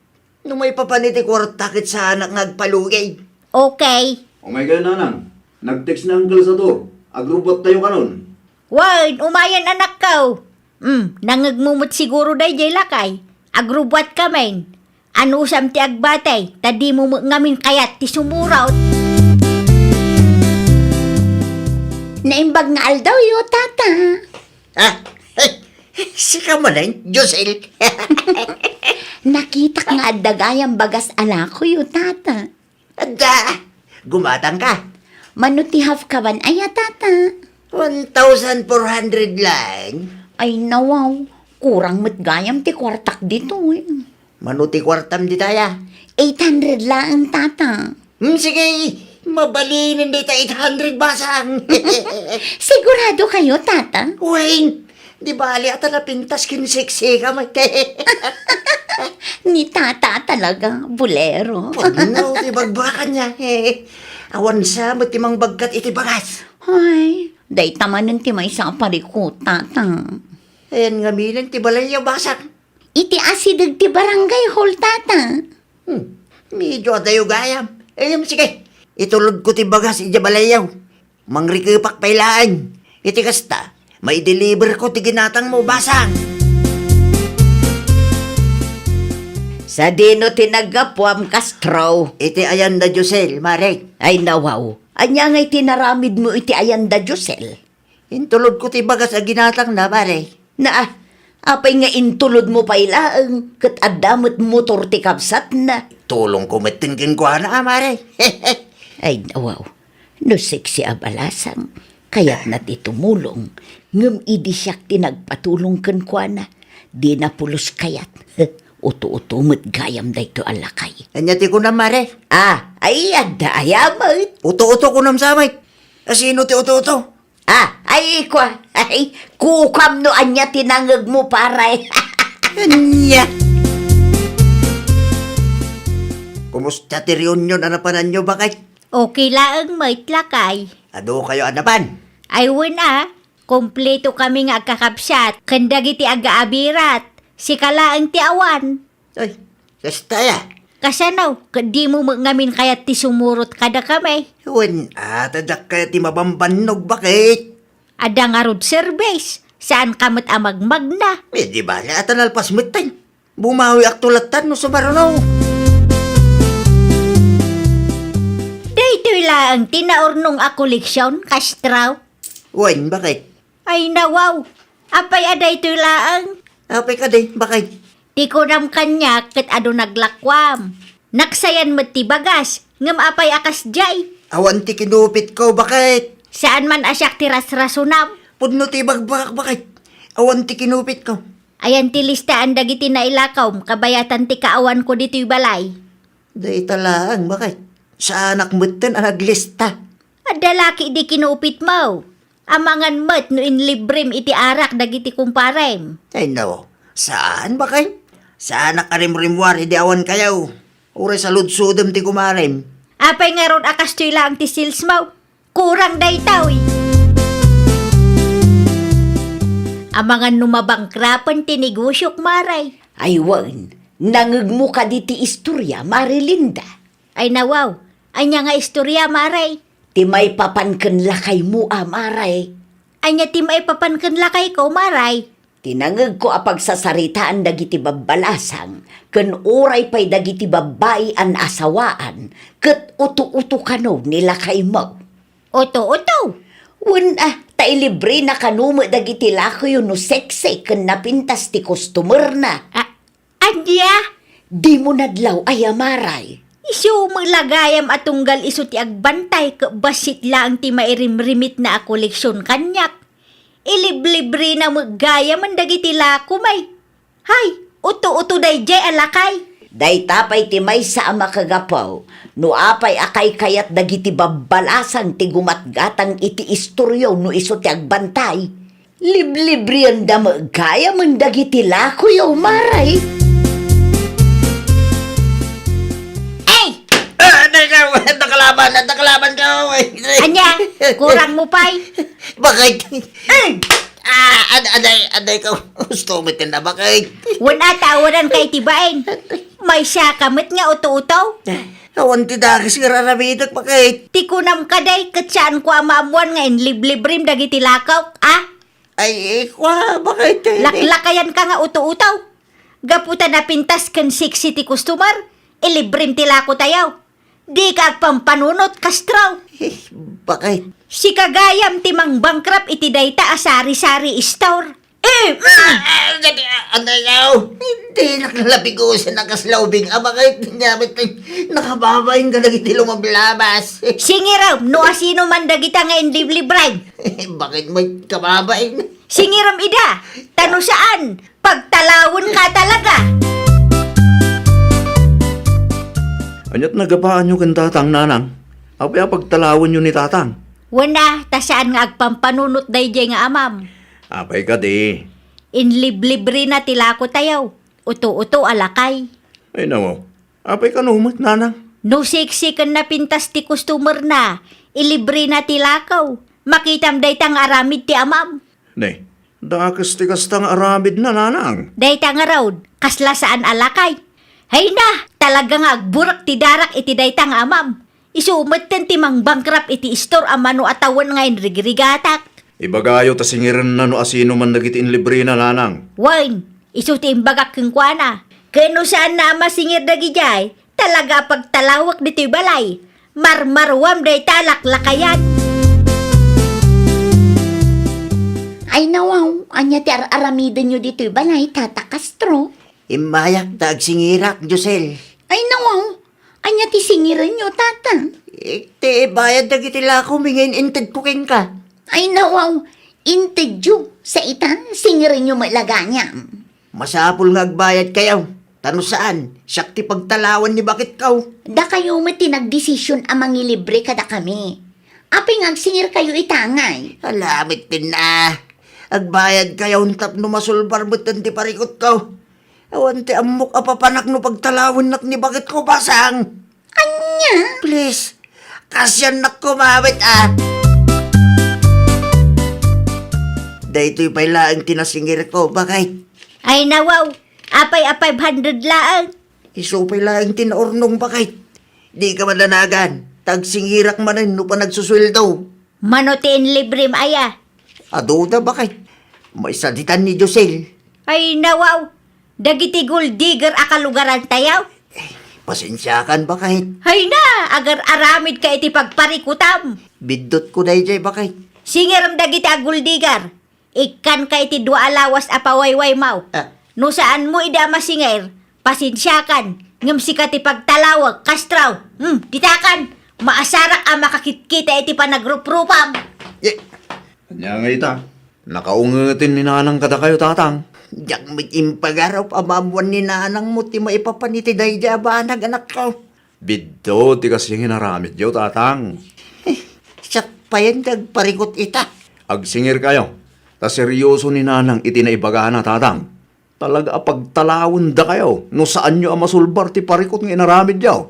No may papaniti kwartakit sa anak nga agpalugay. Okay. O may kayo, nanang. Nag-text na ang kalsador. Agrubot tayo kanon. Word, umayan anak ko. Nangagmumot siguro day jay lakay. Agrubwat kamen. Ano usam ti agbatay, tadi mo ngamin kayat ti sumuraw. Naimbag nga aldaw yo, Tata. Ha? Si Kamalan, Josel. Nakita nga adda gayam bagas alako yo, Tata. Ada, gumatang ka. Manuti half kaban aya, Tata. 1,400 lang. Ay, nawaw. Kurang mat gayam ti kwartak dito Manuti kwartam di taya. 800 lang, Tata. Sige, mabalinin di ta 800 basang. Sigurado kayo, Tata? Wayne, di bali ata na pintas kinseksi ka mate. Ni Tata talaga, bulero. Pagnaw, ti bagbakan niya. Awan sa matimang bagkat iti bagas. Ay, day tamanan ti may sa pariko, Tata. Ayan nga milan, ti balay yung basak. Iti asidag ti barangay hall, Tata. Medyo atayo gayam. Sige, itulod ko ti bagas iti balayaw. Mangrikepak pailaan. Iti kasta, may deliver ko ti ginatang mo basang. Sa dino tinagapuam Castro. Iti ayan da Josel, Marek. Ay, nawaw. Anya ngay tinaramid mo iti ayanda, Josel. Intulod ko ti bagas a ginatang na, Marek. Apay nga intulod mo pa ilaang, kat adamot motor ti kapsat na. Tulong ko matingkin ko na, Marek. Ay, nawaw. No sexy abalasang, kaya't na ti tumulong. Ngam idi siyak tinagpatulong kan kwa na. Di na pulos kayat. Uto-uto gayam da ito alakay. Anyati ko na, Marek. Ay, adda ayamot. Uto-uto ko nam samay. Sino ti uto-uto? Ay, kukam no anya tinangag mo paray. Anya. Kumusta ti reunion anapanan nyo bakit? Okay laang may tlakay. Ado kayo anapan? Ay wala, kompleto kami nga agkakapsat. Kandagi ti aga-abirat. Si kalaang ti awan. Ay, kasta ya. Kasanaw, di mo ngamin kayat ti sumurot kada kami. Wen, tadak kaya ti mabambanog bakit? Ada nga road service. Saan kamot amagmag na? Di ba? Laatan alpas mitin. Bumawi aktulatan no sa marunaw. Daytoy lang tinaurnong a koleksyon, kastraw. Wan, bakit? Ay nawaw. Apay aday to'y laang. Apay ka din, bakit? Di ko nam kanya kat ado naglakwam. Naksayan mo ti bagas. Ngam apay akas jay. Awan ti kinupit ko, bakit? Saan man asyak ti rasrasunam. Pudno ti bagbak, bakit? Awan ti kinupit ko. Ayan ti listaan dagiti na ilakaw. Kabayatan ti kaawan ko dito'y balay. Day talaan, bakit? Sa anak mutin ang naglista. Adalaki di kinupit mo. Amangan mat no inlibrim iti arak dagiti kumparem. Ay no, saan bakit? Sa anak arim-rimwar, hindi awan kayaw. Ure sa ludsudem ti kumarem. Apay nga ron akas to'y lang ti sils mo. Kurang daytaw eh. Amangan numabangkrapan ti negosyok maray. Ay wan, nangagmo ka di ti istorya, Marilinda. Ay nawaw, anya nga istorya maray. Ti may papanken lakay mo, Maray. Anya ti maipapanken lakay ko maray. Tinangag ko apag sasaritaan dagiti babbalasang, ken oray pa'y dagiti babae an asawaan, ket uto-uto kano nila kay mo. Oto-oto. Tailibre na kanumo dagiti lakoy no sexy ken napintas ti customer na. Anya? Di mo nadlaw ay Maray. Isu maglagayam at tunggal iso ti agbantay ka basit lang ti mairimrimit na a koleksyon kanyak. Iliblibre na maggayam ang dagiti lako may. Hay, uto-uto day jay alakay. Day tapay ti may sa ama kagapaw, no apay akay kayat dagiti babbalasan ti gumatgatang iti istoryo no iso ti agbantay. Liblibre ang damagayam ang dagiti lakoy Maray. Nakalaban ka. Anya, kurang mo pay. Bakit? Aday ka. Gusto mo na bakit? Wala tawaran kay tibain. May siya kamit nga uto-uto. Awan ti dagis nga rarabidak, bakit? Ti kunam kaday kat saan ko amamuan nga inliblibrim dagiti lakaw. Ay, bakit? Laklakayan ka nga uto-uto. Gaputa na pintas kan 6 city customer. Ilibrim ti lako tayaw. Di ka agpampanunot, kastraw. Bakit? Si kagayam ti mang bankrupt iti dayta asari-sari store. Anay yaw. Hindi nakalabigusan ng kaslaubing. Bakit? Nakababayin ka na iti lumablabas. Singiram, no asino man dagita nga inliblibray. Bakit may kababayin? Singiram ida, tano saan? Pagtalawon ka talaga. Anyat nagabaan nyo kan tatang nanang. Apay pagtalawon nyo ni tatang. Wana, ta saan nga agpampanunot dayjay nga amam. Apay ka di. Inliblibre na tilako tayaw. Uto-uto alakay. Ay nawaw. Apay ka numat nanang. No sexy kan na pintas ti customer na. Ilibre na tilakaw. Makitam daytang aramid ti amam. Ne, dakas ti kastang aramid na nanang. Daytang arawd, kasla saan alakay. Hay na, talaga nga agburak ti darak iti daytang amam. Isuumat ti mang bankrupt iti store amano atawan ngayon rigrigatak. Ibagayo ta singiran na no asino man nagitin libre na nanang. Wine, isu ti imbagak keng kuana. Kano saan na masingir dagi jay, talaga pagtalawak dito'y balay. Marmarwam day talak lakayan. Ay nawaw, anya ti aramidan nyo dito'y balay, Tata Castro. Imayak tag singirak, Josel. Ay nawaw, anya ti singiran nyo, Tata. Te, bayad na kitila ko, mingin inted puking ka. Ay nawaw, intedyo sa ita, singiran nyo malaganya. Masapul nga agbayad kayaw. Tano saan? Sakti pagtalawan ni bakit kaw. Da kayo mati nagdesisyon amang ilibre kada kami. Aping agsingir kayo itangay. Alamit din na. Agbayad kayaw tap no masulbar butan ti parikot kaw. Awan ti amok apapanak no pagtalawin nak ni bakit ko basang. Anya? Please, kasyan nak kumawit Dahito'y pala ang tinasingir ko, bakit? Ay nawaw, apay 500 laang. Isupay lang ang tinaurnong, bakit? Di ka mananagan. Tagsingirak manin no pa nagsusweldo. Manotiin librim aya. Aduda ba kay? May saditan ni Josel. Ay nawaw, dagiti gold digger akalugaran tayaw. Pasensyakan ba kahit? Hay na, agar aramid ka iti pagparikutam. Bidot ko day jay ba kahit? Singiram dagiti aguldigar. Ikan ka iti dua alawas apawayway mau. Ah. No saan mo ida masingir, pasensyakan. Ngam si ka ti pagtalawag, kastraw. Ditakan, maasarak ang makakitkita iti panagrupropam. Kanya nga ita, nakaungatin ni nanang kada kayo tatang. Diyak may impagaraw amamuan ni nanang mo ti maipapaniti day jay abanag anak ko. Biddo, ti kasi hinaramid yaw tatang. Siyak pa yan parikot ita. Agsingir kayo, ta seryoso ni nanang itinaibaga na tatang. Talaga pagtalawon da kayo, no saan nyo ang masulbar ti parikot ng inaramid yaw.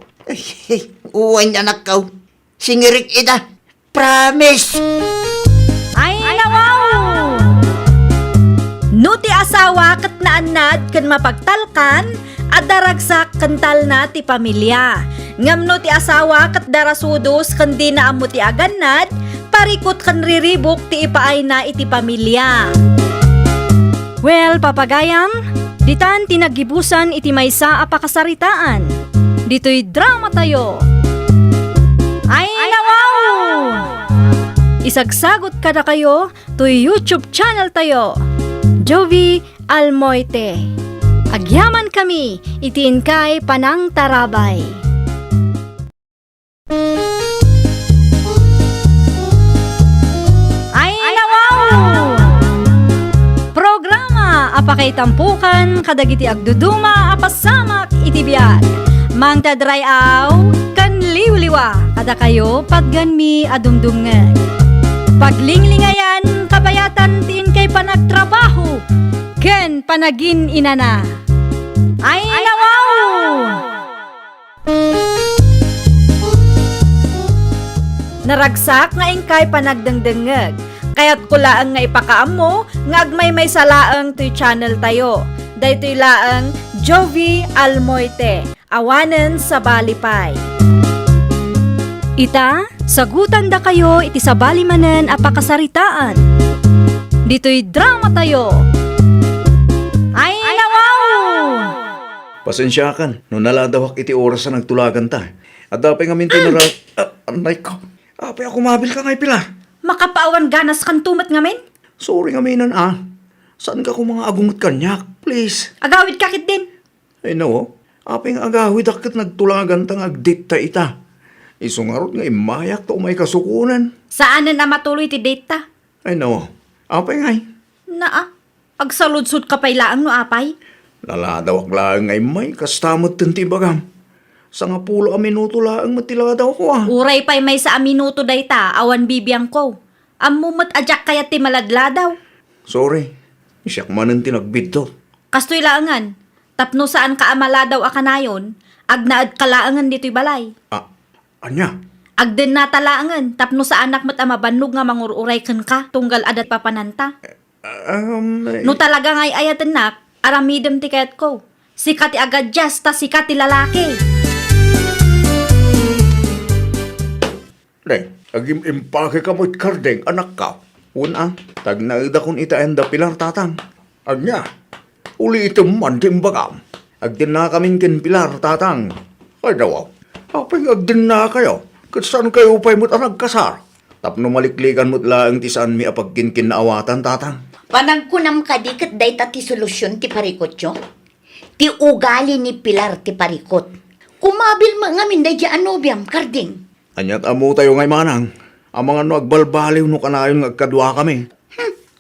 Uwan anak ko. Singirik ita. Promise. Ay, nawaw! No ti asawa kat naanad kan mapagtalkan, at daragsak kantal na ti pamilya. Ngam no ti asawa kat darasudos kan di na amo ti aganad, parikot kan riribok ti ipaay na iti pamilya. Well, papagayam, ditan tinagibusan iti maysa a pakasaritaan. Dito'y drama tayo. Ay, nawaw! Isagsagot ka na kayo to YouTube channel tayo. Jovi Almoite. Agyaman kami, itiin kay Panang Tarabay. Ay, nawaw! Programa apakay tampukan kadagiti agduduma apasamak iti biag. Mang tadrayaw kan liwliwa kada kayo pagganmi adumdumngeg. Paglinglingayan kabayatan tiin kay panagtrabaho ken panagin inana. Ay, nawaw! Naragsak nga ingkay panagdengdengeg. Kaya't kulaang nga ipakaam mo nga agmay may salaang to'y channel tayo. Daytoy laang Jovi Almoite. Awanen sa Balipay. Ita, sagutan da kayo iti sa balimanen apakasaritaan. Dito'y drama tayo. Ay, nawaw! Pasensyakan, no naladawak iti oras na nagtulagan ta. At dapay nga minti nara... Anay ko, apay ako mabil ka ngay pila. Makapaawan ganas kan tumat ngamin? Sorry nga minan Saan ka kung mga agungot kanyak? Please. Agawid kakit din. Ay no, apay nga agawid akit nagtulagan tang agdit ta ita. Isungarot nga imayak to may kasukunan. Saan na matuloy ti date ta? Ay no, apay ngay. Naa, agsaludsud ka pa'y laang no apay? Naladawak lang ngay may kastamot tinti bagam. Sa nga pulo a minuto lang matiladaw ko Uray pa'y may sa minuto day ta, awan bibiyang ko. Amumat ajak kaya ti maladladaw. Sorry, siyak manan tinagbito. Kastoy laangan, tapno saan ka amaladaw akanayon, agnaad kalaangan dito'y balay. Anya? Agden na talaangan, tapno sa anak mat amabannog nga mangururay kan ka, tunggal adat papananta. No talaga nga'y ayatan nak, aramidem ti kayat ko. Sikat ti agad jas, ta sikat ti lalaki. Leng, agim impake ka mo't kardeng, anak ka. Una, tag naida kun ita enda pilar tatang. Anya, uli ito man timbagam. Agdin na kaming kin pilar tatang. Ay dawaw, apay agdin na kayo. Kat saan kayo upay mo't anagkasar? Tapno maliklikan mo't laang ti saan mi apagkinkin na awatan tatang. Panagkunam ka di kat day ti solusyon ti parikot yo. Ti ugali ni Pilar ti parikot. Kumabil mga minday di anobiam karding. Anyat amo tayo ngay manang. Ang mga no agbalbaliw no kanayon agkadwa kami.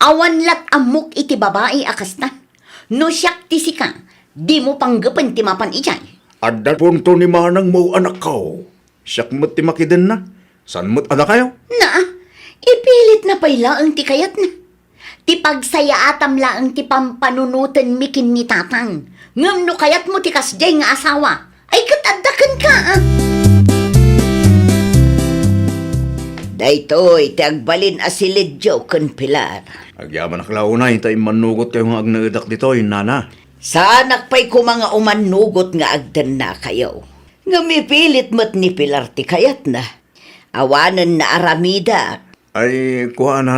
Awan lat amok iti babae akas na. No siyak ti sika, di mo panggapan ti mapan ijay. Adda punto ni manang mo anak ko. Siyak mo't ti makiden na. San mo't ada kayo? Na, ipilit na pa'y laang ti kayat na. Ti pagsaya atam laang ti pampanunutan mikin ni tatang. Ngam no kayat mo ti kasjay nga asawa. Ay katadakan ka Daytoy, ti agbalin asilid jo kun Pilar. Agyaman aklaunay, tayo manugot kayo nga agnaidak ditoy, nana. Saanak pa'y kumanga umanugot nga agdan na kayo. Nga mipilit mo't ni Pilar ti kayat na. Awanan na aramida, Ay, kuha na.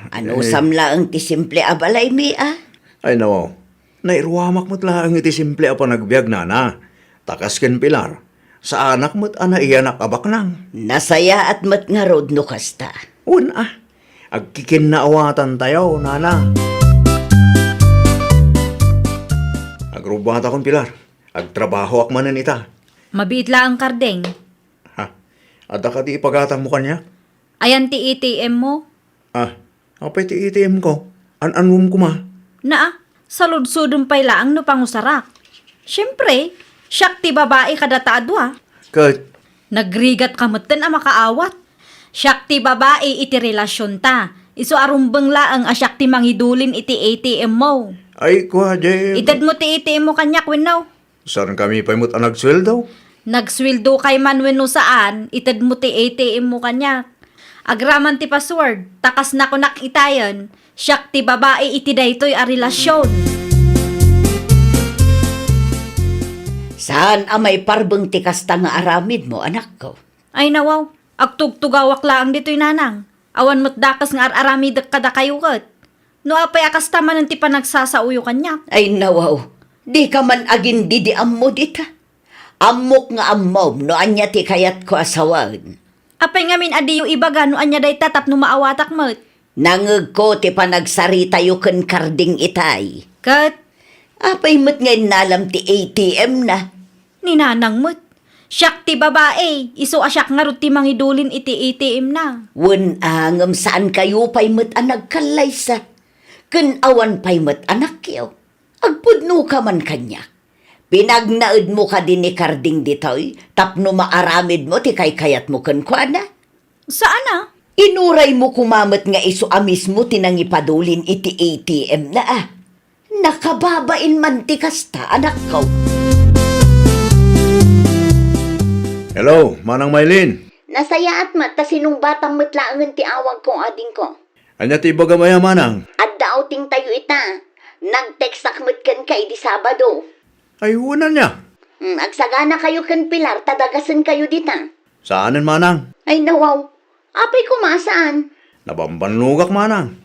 Ano samla ang ti simple abalay mi ah? Ay, nawaw. Nairuwamak mo't lang iti simple apa nagbiag na. Takas ken Pilar. Sa anak mo't ana iyanak abak nang. Nasaya at mat nga rod no kasta. Agkikin na awatan tayo, nana. Agrubata kon Pilar. Agtrabaho ak manan ita. Mabiit lang ang kardeng. Ha? Ada ka di ipagatang mo kanya? Ayan ti ATM mo. Apay ti ATM ko. Anum ko ma. Na saludsudong pay laang no pangusarak. Siyempre, siyak ti babae kada taadwa. Kat, Nagrigat kamutin ang makaawat. Siyak ti babae iti relasyon ta. Iso arumbang laang asyak ti mangidulin iti ATM mo. ay kuha, Jay. Itad mo ti ATM mo kanyak winaw. Saan kami pa mo't nagsweldo? Nagswildo kay man wenno saan, itad mo ti ATM mo kanyak. Agraman ti password, takas na ko nakitayan, siyak ti babae iti daytoy a relasyon. Saan amay parbeng ti kasta nga aramid mo, anak ko? Ay nawaw, agtugtugawak laang dito'y nanang. Awan mo't dakas nga aramid kada kayo kat. No apay akas taman ti panagsasauyo kanyak. Ay nawaw, di ka man agin didi ammo dita. Ammok nga ammom no anya ti kayat ko asawan. Apay ngamin adi yung ibaga no anya day tatap no maawatak mo't. Nangeg ko ti panagsarita yu ken karding itay. Kat, Apay mat ngayon nalam ti ATM na. ninanang mo't. Siyak ti babae, iso asyak nga ro ti mangidulin iti ATM na. Wen angam saan kayo pay mat anag kalaysa. Ken awan pay mat anak yo. Agpudno ka man kanya. Pinagnaed mo ka din ni karding ditoy, tapno maaramid mo ti kay kayat mo ken kuana. Saan na? Inuray mo kumamat nga iso amis mo tinangipadulin iti ATM na ah. Nakababain man ti kasta, anak ko. Hello, Manang Maylin. Nasaya at mata sinong batang matlaangan ti awag kong ading ko. Anya ti baga maya, Manang? At daoting tayo ita. Nag-text akmat kan kay di Sabado. Ay, unan niya. Agsagana kayo kan Pilar, tadagasan kayo dita. Saanan, Manang? Ay nawaw, apay kumasaan? Nabambanlugak, Manang.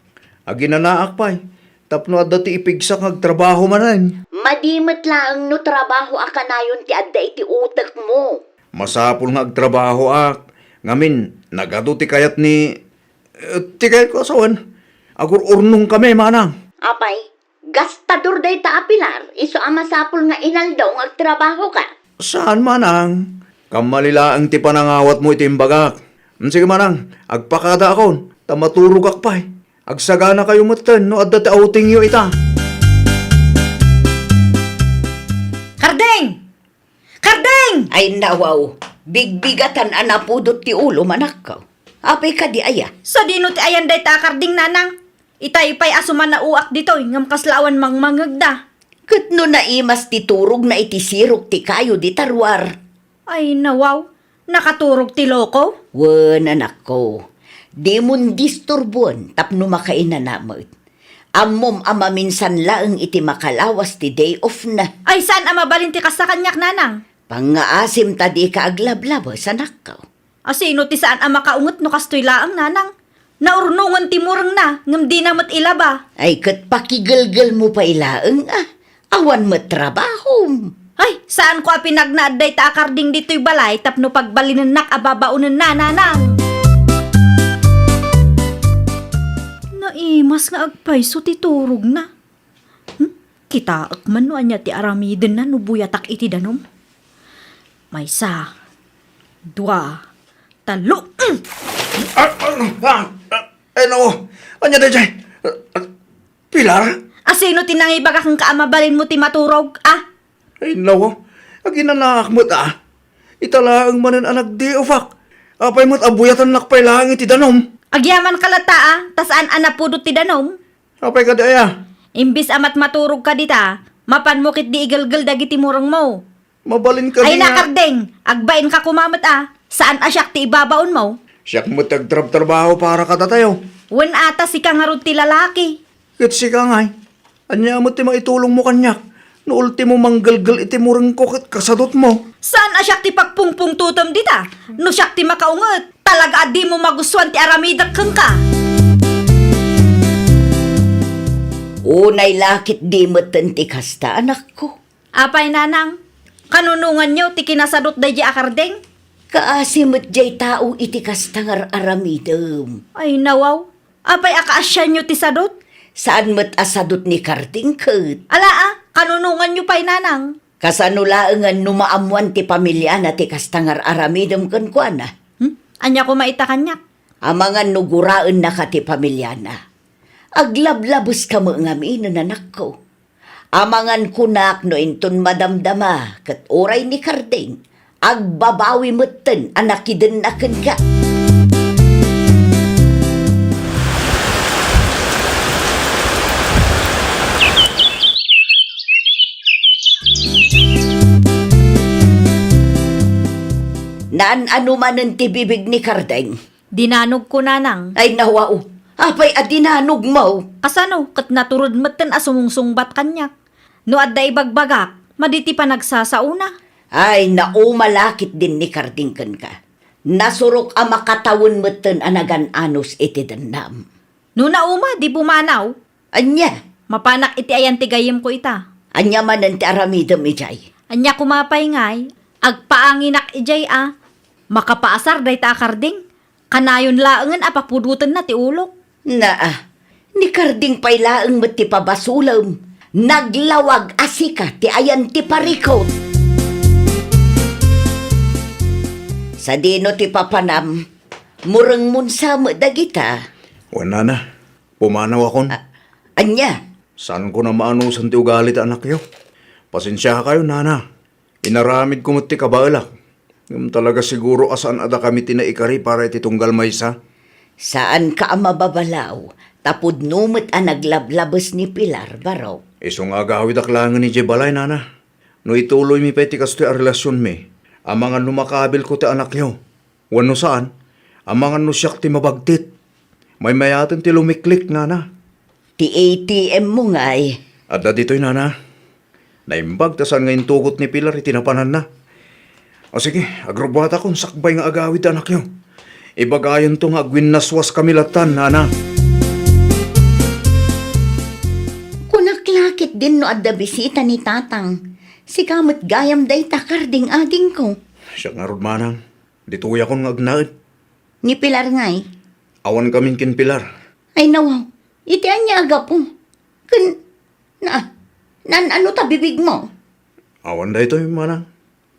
Aginanaak pa'y. Tapno adda ti ipigsak agtrabaho manan. Madimat lang no trabaho akanayon ti adda iti utak mo. Masapul nga agtrabaho ak. Ngamin, nagado ti kayat ni... ti kayat ko asawan. Agur urnong kami, Manang. Apay, gastador day ta Pilar, iso amasapol nga inaldaw nga agtrabaho ka. Saan, Manang? Kamalila ang ti panangawat mo itimbagak. Sige, Manang, agpakada akon. Tamaturog ak pa'y. Agsagana kayo matan, no adda ti outing yo ita. Kardeng! Kardeng! Ay nawaw, bigbigatan anapudot ti ulo manak ko. Apay ka di aya. Sa dino ti ayan day ta karding nanang. Itay pa'y asuman na uak dito'y ngam kaslawan mang mangagda. Kat no naimas ti turog na itisirok ti kayo di tarwar. Ay nawaw, nakaturog ti loko. Wen anak ko, di mon disturbuan tapno makainanamot. Ammom ama minsan laeng iti makalawas ti day off na. Ay saan ang mabalin ti kas sa kanyak nanang? Pangaasim ta di ka aglablabas anak ko. Asino ti saan ang makaungot no kastoy laang nanang? Naurnungan ti murang na, ngam di na mat ilaba. Ay kat pakigalgal mo pa ilaeng ah. Awan mo trabaho. Ay, saan ko a pinagnaaday ta akarding dito'y balay tapno pagbalinan nak ababaunan na nanang. Naimas nga agpayso ti turog na. Kita akman no anya ti aramiden na nubuyatak iti danom. May sa, dua, talo. Ay, no. Anya da dyan. Pilar? Asino tinangibaga kang kaamabalin mo ti maturog, ah? Ay, no. Aginanaak mo't Italaang manan anak di ufak. Apay mo't abuyatan nakpay lang iti danom. Agyaman kalata, ah, tasaan anapudot ti danom. Apay ka daya. Imbis amat maturog ka dita, mapan mo kit di igalgal dagiti murang mo. Mabalin ka Ay niya. nakardeng, agbain ka kumamat ah. Saan asyak ti ibabaon mo? Siyak mo't agtrab-trabaho para katatayo. Wen ata si kangarod ti lalaki. Kit si kangay. Anya mo't ti maitulong mo kanyak. No ultimo manggalgal iti murang ko kat kasadot mo. Saan asyak ti pagpungpung tutom dita? No siyak ti makaunget. Talaga di mo magustuhan ti aramidak kang ka. Unay lakit di meten ti kasta, anak ko. Apay nanang, kanunungan nyo ti kinasadot day di akardeng? Kaasimot jay tao iti kastangar aramidem. Ay nawaw, apay akaasyan nyo ti sadot? Saan met asadot ni Karding ket? Ala kanunungan nyo pay nanang. Kasanulaangan numaamuan ti pamilya na ti kastangar aramidem ken kuana. Anya ko maita kanyak. Amangan nuguraan na ka ti pamilya na. Aglablabos ka mo ngamin anak ko. Amangan kunak no inton madamdama ket oray ni Karding. Agbabawi meten anak iden aken ka. Naan ano man ang tibibig ni Kardeng? Dinanog ko nanang. Ay nawao, apay adinanog mo. Kasano, kat naturod meten asumungsungbat kanyak. No adda ibagbagak, maditi pa nagsasauna. Ay naumalakit din ni Karding ken ka. Nasurok ang makatawon meten anagan anos iti dendam. No nauma, di bumanaw. Anya, Mapanak iti ayan tigayim ko ita. anya man ang ti aramidem ijay. Anya kumapay ngay, agpaanginak ijay makapaasar day ta akarding. Kanayon laengen apapudutan na ti ulok. Naa, ni Karding pailaeng met ti pabasulam. Naglawag asika ti ayan ti parikot. Sa dino ti papanam, mureng munsa mo dagita. Wala na. Pumanaw akon. Anya, Saan ko na maanusan ti ugalit anak yo? Pasensya kayo, nana. Inaramid ko ti kabalak. Yung talaga siguro asaan ada kami tinaikari para iti tunggal maysa. saan ka ang mababalaw? Tapod numit ang naglablabas ni Pilar, baro. Isong agawid aklangan ni Jebalay, nana. No ituloy mi peti kasto a relasyon mi. Amangan no makabil ko ti anak yo. Wano saan? Amangan no siyak ti mabagtit. May mayatin ti lumiklik, nana. Ti ATM mo nga'y. Adda dito'y nana. Naimbag tasan ngayon tugot ni Pilar itinapanan na. O sige, agrobata kon sakbay nga agawid anak yo. Ibagayon to nga agwinnaswas kamilatan, nana. Kunaklakit din no adda bisita ni Tatang. Si kamot gayam day takarding ading ko. Siya nga rod manang. Dituya kon nga agnaid. Ni Pilar nga'y. Awan kaming kin Pilar. Ay nawaw, iti anya aga po. Nan ano ta bibig mo? Awan da ito manang.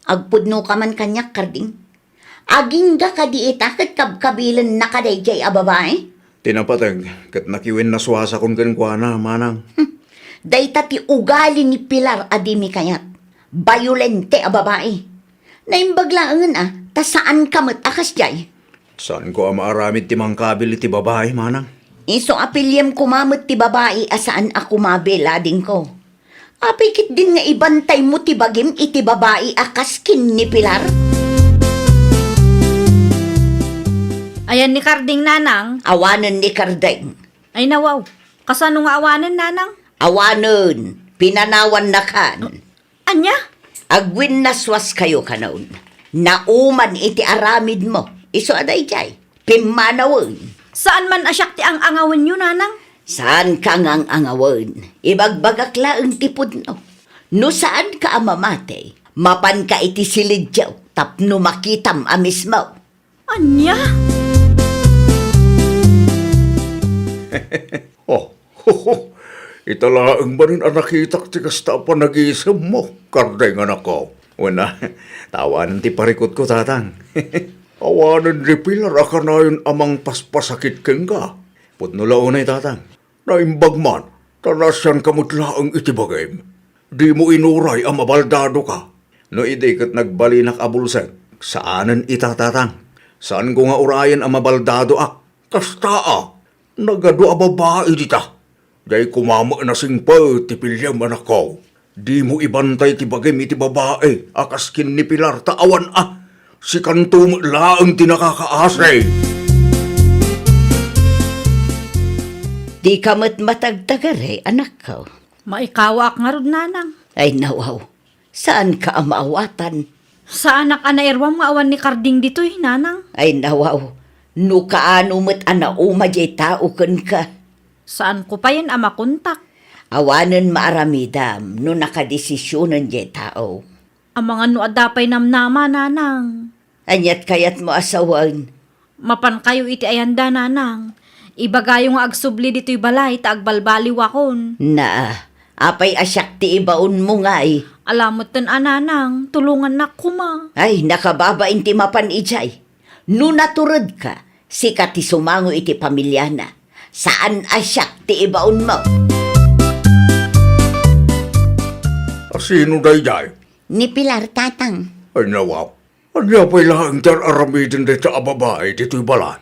Agpudno ka man kanyak karding. Aging ga ka di itakat kabkabilan na kaday jay a babae. Tinapatag, kat nakiwin na swasa kon kan kuana, manang. Dayta ti ugali ni Pilar adimi kayat. Bayolente a babae. Naimbaglaangan ta saan kamat akas jay? Saan ko ang maaramid ti mangkabil iti babae, manang? Iso apilyem kumamot ti babae asaan ako mabelading ko. Apikit din nga ibantay mo ti bagim iti babae akaskin ni Pilar. Ayan ni Karding nanang. Awanan ni Kardeng. Ay nawaw, kasano nga awanan nanang? Awanan, pinanawan na kan. Anya? Agwin naswas kayo kanaon. Nauman iti aramid mo. Iso aday jay. Pimanawan. Saan man asyak ti ang angawan nyo nanang? Saan ka ngang angawan? Ibagbagak laeng tipod no. No saan ka amamate? Mapan ka iti silidyaw. Tapno makitam amis mo. Anya? Italaang ba rin ang nakitak ti kasta pa nag-iisam mo, Kardeng anak ko? Wala, tawanan ti parikot ko, tatang. Awanan ni Pilar akanayon amang paspasakit keng ka. Putnula unay, tatang. Naimbag man, tanasyan kamutlaang itibagay. Di mo inuray ang mabaldado ka. No idikat nagbalinak abulsag, saanan ita, tatang? Saan ko nga urayan ang mabaldado ak? Kastaa, nagado a babae dita. Day kumama na sing pa ti pilyam anak ko. Di mo ibantay ti bagay iti babae, akaskin ni Pilar taawan si kantum laang tinakakaasay. Di ka matagtagare, anak ko. Maikawak nga rod nanang. Ay nawaw, saan ka amaawatan? Sa anak anairwam nga awan ni Karding dito'y, nanang. Ay nawaw, no kaano met anauma jay tao ken ka. Saan ko pa yan amakontak? Awanan maaramidam no nakadesisyonan jay tao. Ang mga no adapay namnama, nanang. Anyat kayat mo asawan. Mapan kayo iti ayanda, nanang. Ibagayo nga agsubli dito'y balay, ta agbalbaliw akon. Na, apay asyak ti ibaon mo nga eh. Alamot ten ananang, tulungan na kuma. Ay, nakababain ti mapan ijay. No naturod ka, sikat ti sumango iti pamilya na. Saan asyak ti ibaon mo? Sino dayjay? Ni Pilar tatang. Ay nawaw. Anya pa'y lahang tar aramidin dito a babae dito'y balay.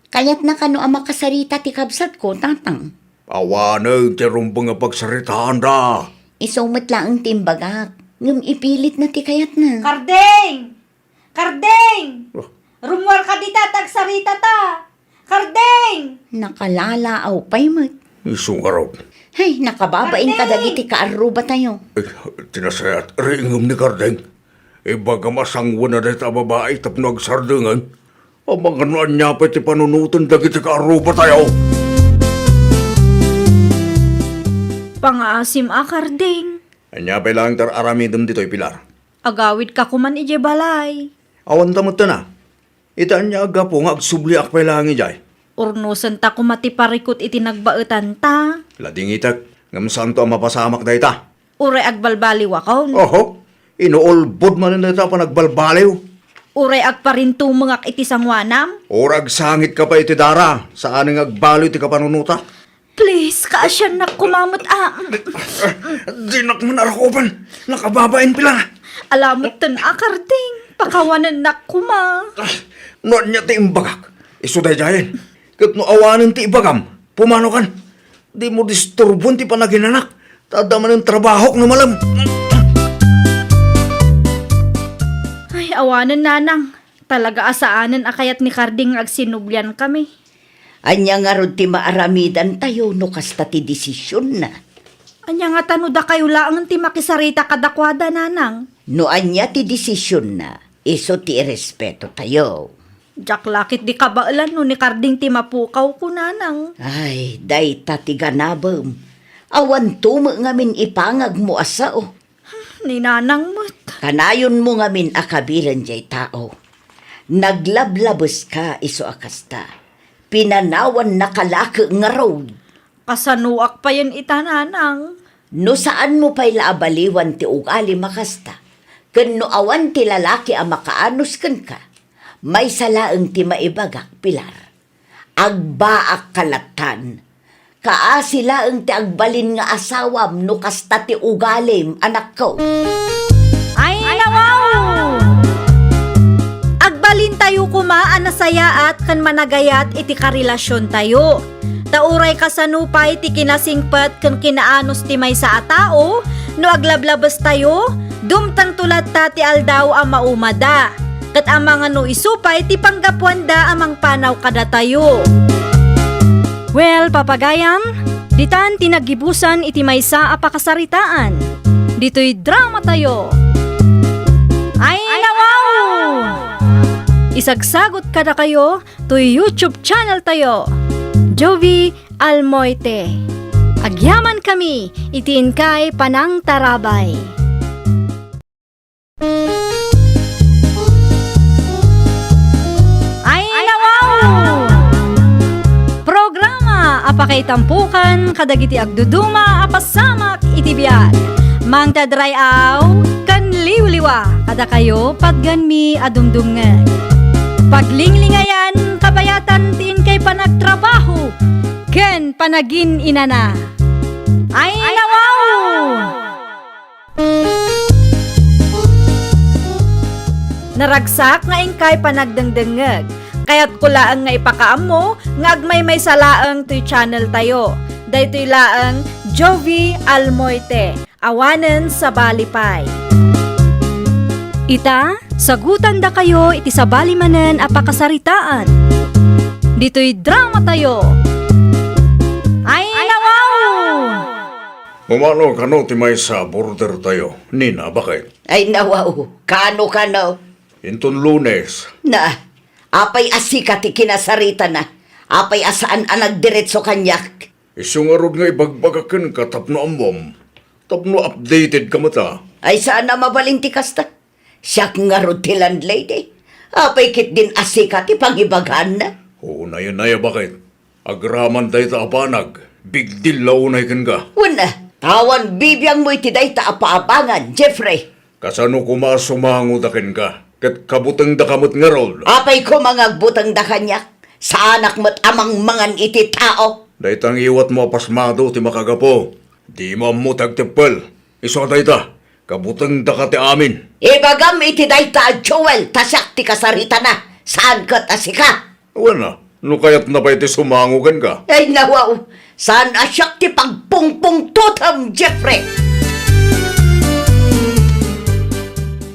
Kaya't na kano ang makasarita ti kabsat ko, tatang. Awanan ti rumbang nga pagsaritaan da. Isumat lang ang timbagak. Ngam ipilit na ti kayat na. Karding! Karding! Rumwar ka dita, tagsarita ta! Karding! Nakalala aw pay mat. Isong araw. Ay, nakababain ka dagiti kaaruba tayo. Tinasayat, ringam ni Kardeng. Ibaga masangwa na dito a babae tapno agsardungan. Ang mga noan niya pa ti panunutan dagiti kaaruba tayo. Pangaasim a, Karding. Anya pa lang tar aramidam dito'y Pilar. Agawid ka kuman ije balay. Awan tamot na. Itaan niya aga po nga agsubli akpay lang ijay. Urnusan ta kumati parikot iti nagbaetan ta. Lading itak, ngam santo ang mapasamak da ita. Uray agbalbaliw akon. Oho, inuolbod man na ita pa nagbalbaliw. Uray agparintumengak iti sangwanam. Orag sangit ka pa iti dara, saan nga agbaliw iti kapanunuta. Please, kaasyan na kumamot Dinak man arakoban, nakababain Pilar. Alamot ten a, Karding. Pakawanan na kuma. Noon niya ti imbagak, isuday jayen. Kat no awanan ti ibagam, pumano kan. Di mo disturbon ti panaginanak. Tadaman ng trabaho na malam. Ay, awanan, nanang. Talaga asaanan akayat ni Karding agsinublian kami. Anya nga rod ti maaramidan tayo no kasta ti desisyon na. Anya nga tanuda kayo laang ti makisarita kadakwada, nanang. No anya ti desisyon na, iso ti respeto tayo. Jak lakit di kabailan no ni Karding ti mapukaw ko, nanang. Ay, day ti ganabam. Awan tumo ngamin ipangag mo asao. Ni nanang mo't. Kanayon mo ngamin akabilan jay tao. Naglablabos ka iso akasta. Pinanawan na kalaki nga road. Kasanuak pa yan ita, nanang. No saan mo pa'y laabaliwan ti ugali makasta. Ken no awan ti lalaki ang makaanos ken ka. May salaeng ti maibagak, Pilar. Agbaak kalatan. Kaasila ang ti agbalin nga asawam no kasta ti ugalim, anak ko. Ay, nawaw! Agbalin tayo kumaan na saya at kan managayat iti karelasyon tayo. Tauray kasanupay ti kinasingpat kan kinaanos ti may sa atao, no aglablabas tayo, dumtang tulad ta ti aldaw ang maumada. Kat amang ano isupay ti panggapwanda amang panaw kada tayo. Well, papagayam, ditan tinagibusan iti maysa a pakasaritaan. Dito'y drama tayo. Ay, nawaw! Isagsagot kada kayo to YouTube channel tayo. Jovi Almoite. Agyaman kami, itiin kay Panang Tarabay. Ay, nawaw! Programa apakay tampukan kadagiti agduduma apasamak iti biag. Mang tadrayaw kan liwliwa kada kayo pagganmi adumdumngan. Paglinglingayan kabayatan tiin kay panagtrabaho ken panagin inana. Ay, nawaw! Naragsak nga ingkay panagdengdengeg. Kaya't kulaang nga ipakaam mo, nga agmay may salaang to'y channel tayo. Daytoy laang Jovi Almoite, awanen sa balipay. Ita, sagutan da kayo iti sabali manen a pakasaritaan. Dito'y drama tayo. Ay, nawaw! Umano ka no, timay sa border tayo. Nina, bakit? Ay nawaw, kano. Inton Lunes, Na, apay asika ti kinasarita na. Apay asaan ang nagdiretso kanyak. isong arod nga ibagbagakan ka tapno ambom. Tapno updated ka mata. Ay saan na mabalinti kasta? Siyak nga ro ti landlady. Apay kit din asika ti pangibaghan na. Oo na yan, bakit? Agraman tayo ta apanag. Big deal launay kan ka. Una, tawan bibiyang mo iti day ta apaabangan, Jeffrey. Kasano kumasumangudakin ka? Kat kabutang da kamot nga rol. Apay ko mga butang da kanyak. Sa anak mo't amang mangan iti tao. Daytang iwat mo pasmado ti makagapo. Di mo amutag tepel. Iso dayta. Kabutang da ka ti amin. Ibagam iti day ta Joel, tasyak ti kasarita na. Saan kat asika? Wala. No kayat na ba iti sumangugan ka? Ay nawaw, saan asyak ti pagpungpung tutam, Jeffrey?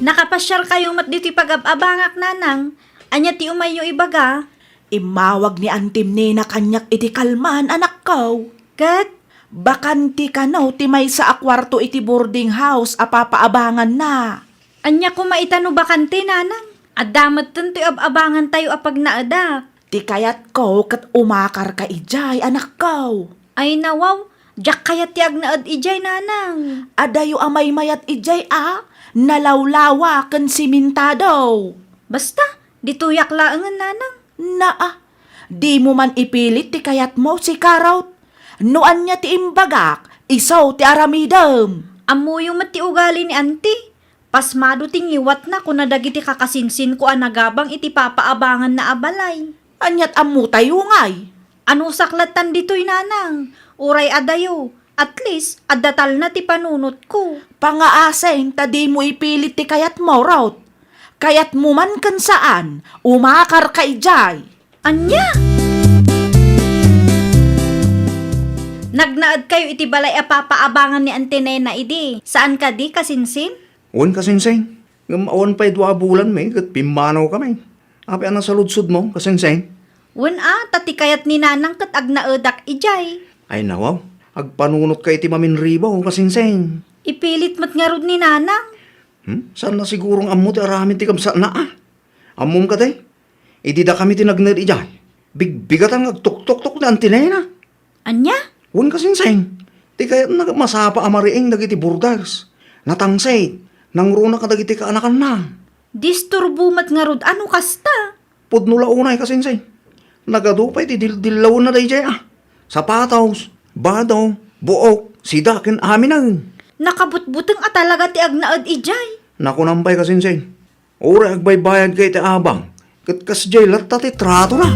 Nakapasyar kayo mat dito pag-abangak nanang. Anya ti umay yung ibaga. Imawag ni Antim Nina kanyak iti kalman anak ko. Kat, Bakanti ka no, ti may sa akwarto iti boarding house apapaabangan na. anya ko maitano bakante nanang. Adamat tanto abangan tayo apag naada. Ti kayat ko kat umakar ka ijay anak ko. Ay nawaw, jak kayat tiag naad ijay nanang. Adayo amay mayat ijay nalawlawa ken simintado. Basta, dituyak laangan nanang. Naa, di mo man ipilit ti kayat mo si Karot. Noan niya ti imbagak, isaw ti aramidam. Amo yung mati ugali ni auntie. Pasmado tingiwat na kung nadagiti kakasinsin ko anagabang iti papaabangan na abalay. Anyat amu tayo ngay. Ano saklatan dito'y nanang? Uray adayo. At least, adatal na ti panunot ko. Pangaaseng tadi mo ipilit ti kayat mo raut. Kayat mo man kan saan, umakar ka ijay. Anya? Nagnaad kayo iti balay papaabangan ni Auntie Nena idi. Saan ka di kasinsin? Uwan kasinseng. Ngamawan pa'y 2 bulan may, kat pimanaw kami. Api ang nasaludsod mo, kasinseng. Wen tati kayat ni nanang kat agnaedak ijay. Ay nawaw, agpanunot ka iti maminribaw, kasinseng. Ipilit mat nga rod ni nanang. Saan na sigurong ammo ti aramin ti kamsa na Ammom ka tay. Idi da kami tinagnad ijay. Biggatan agtuk-tuk-tuk na antinena. Anya? Uwan kasinseng. Ti kaya masapa amariing dagiti burdars. Natangsay, nangruna ka dagiti kaanakan na. Disturbo mat nga rod ano kasta? Pudno launay kasinseng. Nagadupay ti dillaw na day jay Sapataws, badaw, buok, sidakin amin ang. Nakabutbutang talaga ti agnaad ijay. Nakunampay kasinseng. Ura agbaybayad kay ti abang. Kat kasjay latta ti trato na.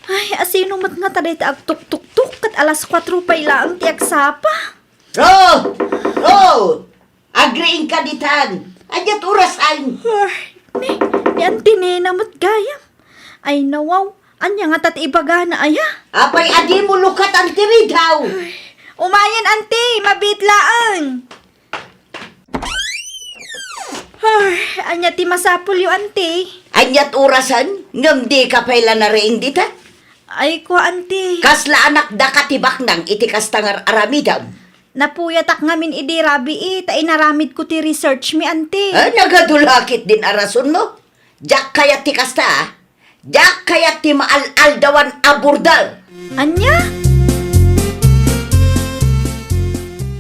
Ay, asino mat nga taday ti agtuk-tuk-tuk kat alas 4 pa ilaang ti agsapa. Agreeing ka ditan. Adyat urasan. Ni Auntie Nena mat gayam. Ay nawaw, anya nga tat ibaga na aya. Apay adi mo lukat ang tiridaw. Umayan auntie, mabitlaang. Ay, anya ti masapul yung auntie. Anyat urasan, ngam di ka pala na rin dita. Ay ko auntie. Kasla anak da katibak nang iti kastangar aramidam. Napuyatak ngamin idi rabi ta inaramid ko ti research mi auntie. Nagadulakit din arason mo. Jak kayat ti kasta Jak kayat ti maaldawan aburdal. Anya?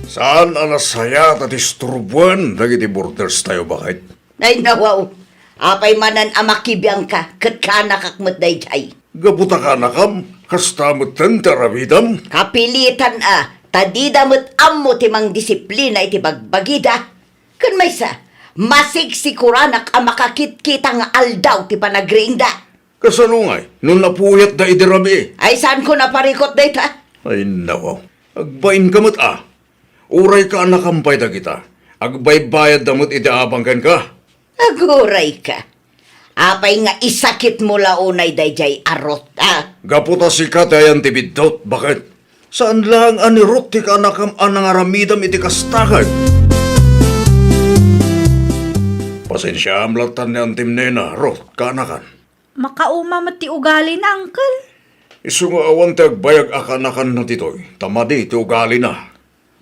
Saan anasaya ta disturbuan dagiti borders tayo bakit? Ay nawaw, apay manan amakibiyang ka, kat ka nakakmat day jay. Gabuta ka nakam, kastamutan taramidam. Kapilitan tadidamot ammo ti mang disiplina iti bagbagida. Kan may sa, masigsikuranak ang makakit-kita nga aldaw ti panagrinda. Kasalungay, nun napuyat da idirabi. Ay saan ko naparikot day ta? Ay nawaw, agbain kamot Uray ka anakampay da kita. Agbaybayad damot itiabangkan ka. Aguray ka. Apay nga isakit mo launay day jay arot Gaputa si katayan ti bidot, bakit? Saan lang anirot ti ka anakam anang aramidam iti kastakan? Pasensya amlatan ni Antim Nena, rot ka anakan. Makauma mati ugali na, Uncle. Isu nga awan ti agbayag akanakan na titoy. Tamadi ti ugali na.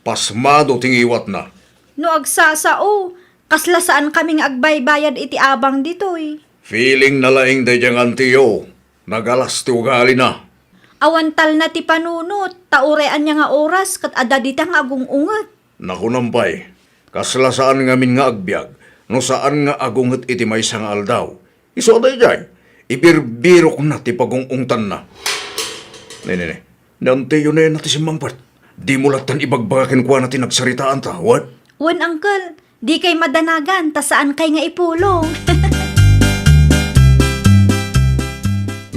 Pasmado tingiwat na. No agsasao, kasla saan kaming agbaybayad iti abang ditoy. Feeling na laing dadyang antiyo. Nagalas ti ugali na. Awantal na ti panunot, taurean niya nga oras kat adaditang agungungat. Nakunampay. Kasla saan ngamin nga agbyag. No saan nga agunget iti may sang aldaw. Iso day jay. Ibirbirok na ti pagungungtan na. Nene, nantiyo na yan natin si Mangpart. Di mo latan ibagbagakin kwa natin nagsaritaan ta, what? Wan, Uncle, di kay madanagan, ta saan kay nga ipulong.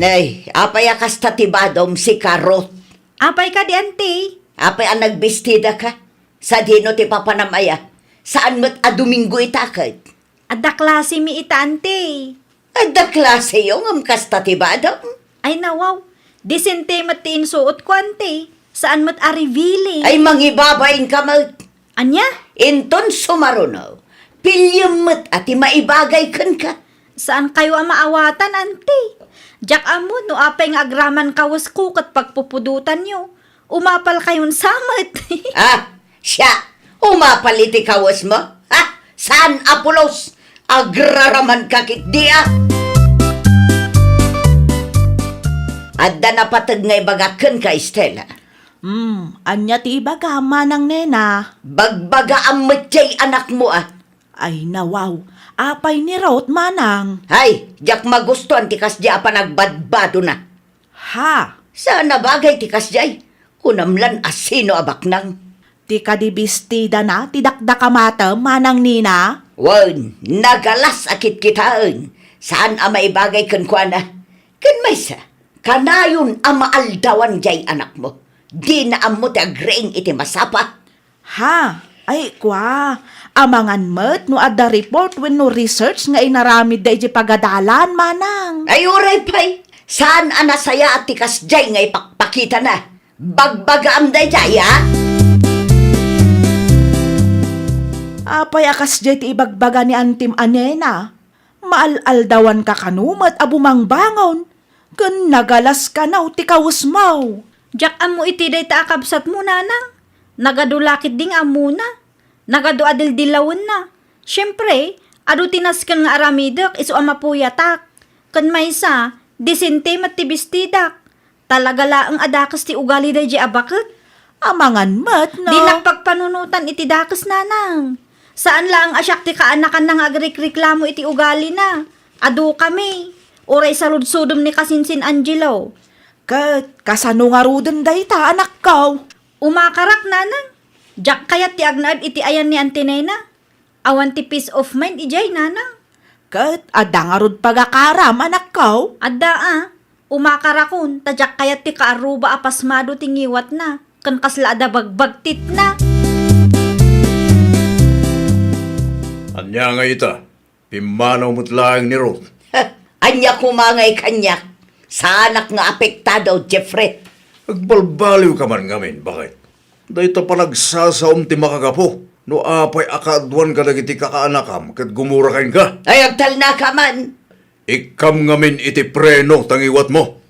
Nay, apay akas tatibadom si Karot. Apay ka di, ante. Apay ang nagbestida ka. Sa dino ti papanamaya. Saan mo't Domingo itakad? Adda klase mi ita, ante. Adda klase yung amkas tatibadom. Ay nawaw, disente matiin suot ko, ante. Saan mat arivili? Ay mangibabain ka mo't. Anya? Inton sumarunaw. Pilyam mo't ati maibagay kan ka. Saan kayo ang maawatan, ante? Jak amo, no apay nga agraman kawas ko kat pagpupudutan nyo. Umapal kayon samat. Siya. Umapaliti kawas mo. Saan Apolos? Agraraman kakit diya. Adda na patag nga ibagakan ka, Estela. Anya ti ibaga manang nena. Bagbaga ang matiyay anak mo Ay nawaw, apay ni Raut manang. Hay, jak magustuhan tikas diya pa nagbadbado na. Ha, Sana bagay tikas diyay. Kunamlan asino abaknang. ti kadibistida na, ti dakdakamata manang nina. Wan, nagalas akit kitaan. Saan ang maibagay kan kwa na? Kan may sa, kanayon ang maaldawan jay anak mo. Di na amo ti agreeng iti masapa. Ha, ay kwa, amangan met no adda report when no research nga inaramid da iti pagadalan manang. Ay uray pay, saan ang nasaya at tikas jay nga ipakpakita na? Bagbaga am day jay Apay akas jay ti ibagbaga ni Antim Anena. Maaldawan ka kanumat abumang bangon. Kun nagalas ka na ti kawusmaw. Jak amo iti day ta akabsat mo, nanang. Nagadulakit ding amo na. Nagadu adil-dilawan na. Siyempre, adu tinaskan nga aramidak iso amapuyatak. Kan maysa, disente matibistidak. Talaga laang adakas ti ugali day di abakit. Amangan met no. Di nakpagpanunutan iti dakas, nanang. Saan lang asyak ti kaanakan nang agrik-reklamo iti ugali na. Adu kami. Oray sa ludsudom ni Kasinsin Angelo. Kat, kasano nga ruden day ta anak ko. Umakarak, nanang. Jak kayat ti agnaad iti ayan ni Antinena. Awan ti peace of mind ijay, nanang. Kat, adda nga rud pagakaram anak ko. Adda umakarakon, tadyak kayat ti kaaruba apasmado tingiwat na. Kan kasla ada bagbagtit na. Anya nga ita. Pimanaw mo't laing ni Ruth. Anya kumangay kanyak. Sa anak nga apektado, Jeffrey. Agbalbaliw ka man ngamin, bakit? Dahito pa nagsasaom ti makagapo. No apay akadwan ka dagiti kakaanakam kat gumura kain ka. Ay, agtal na ka man. Ikam ngamin iti preno tangiwat mo.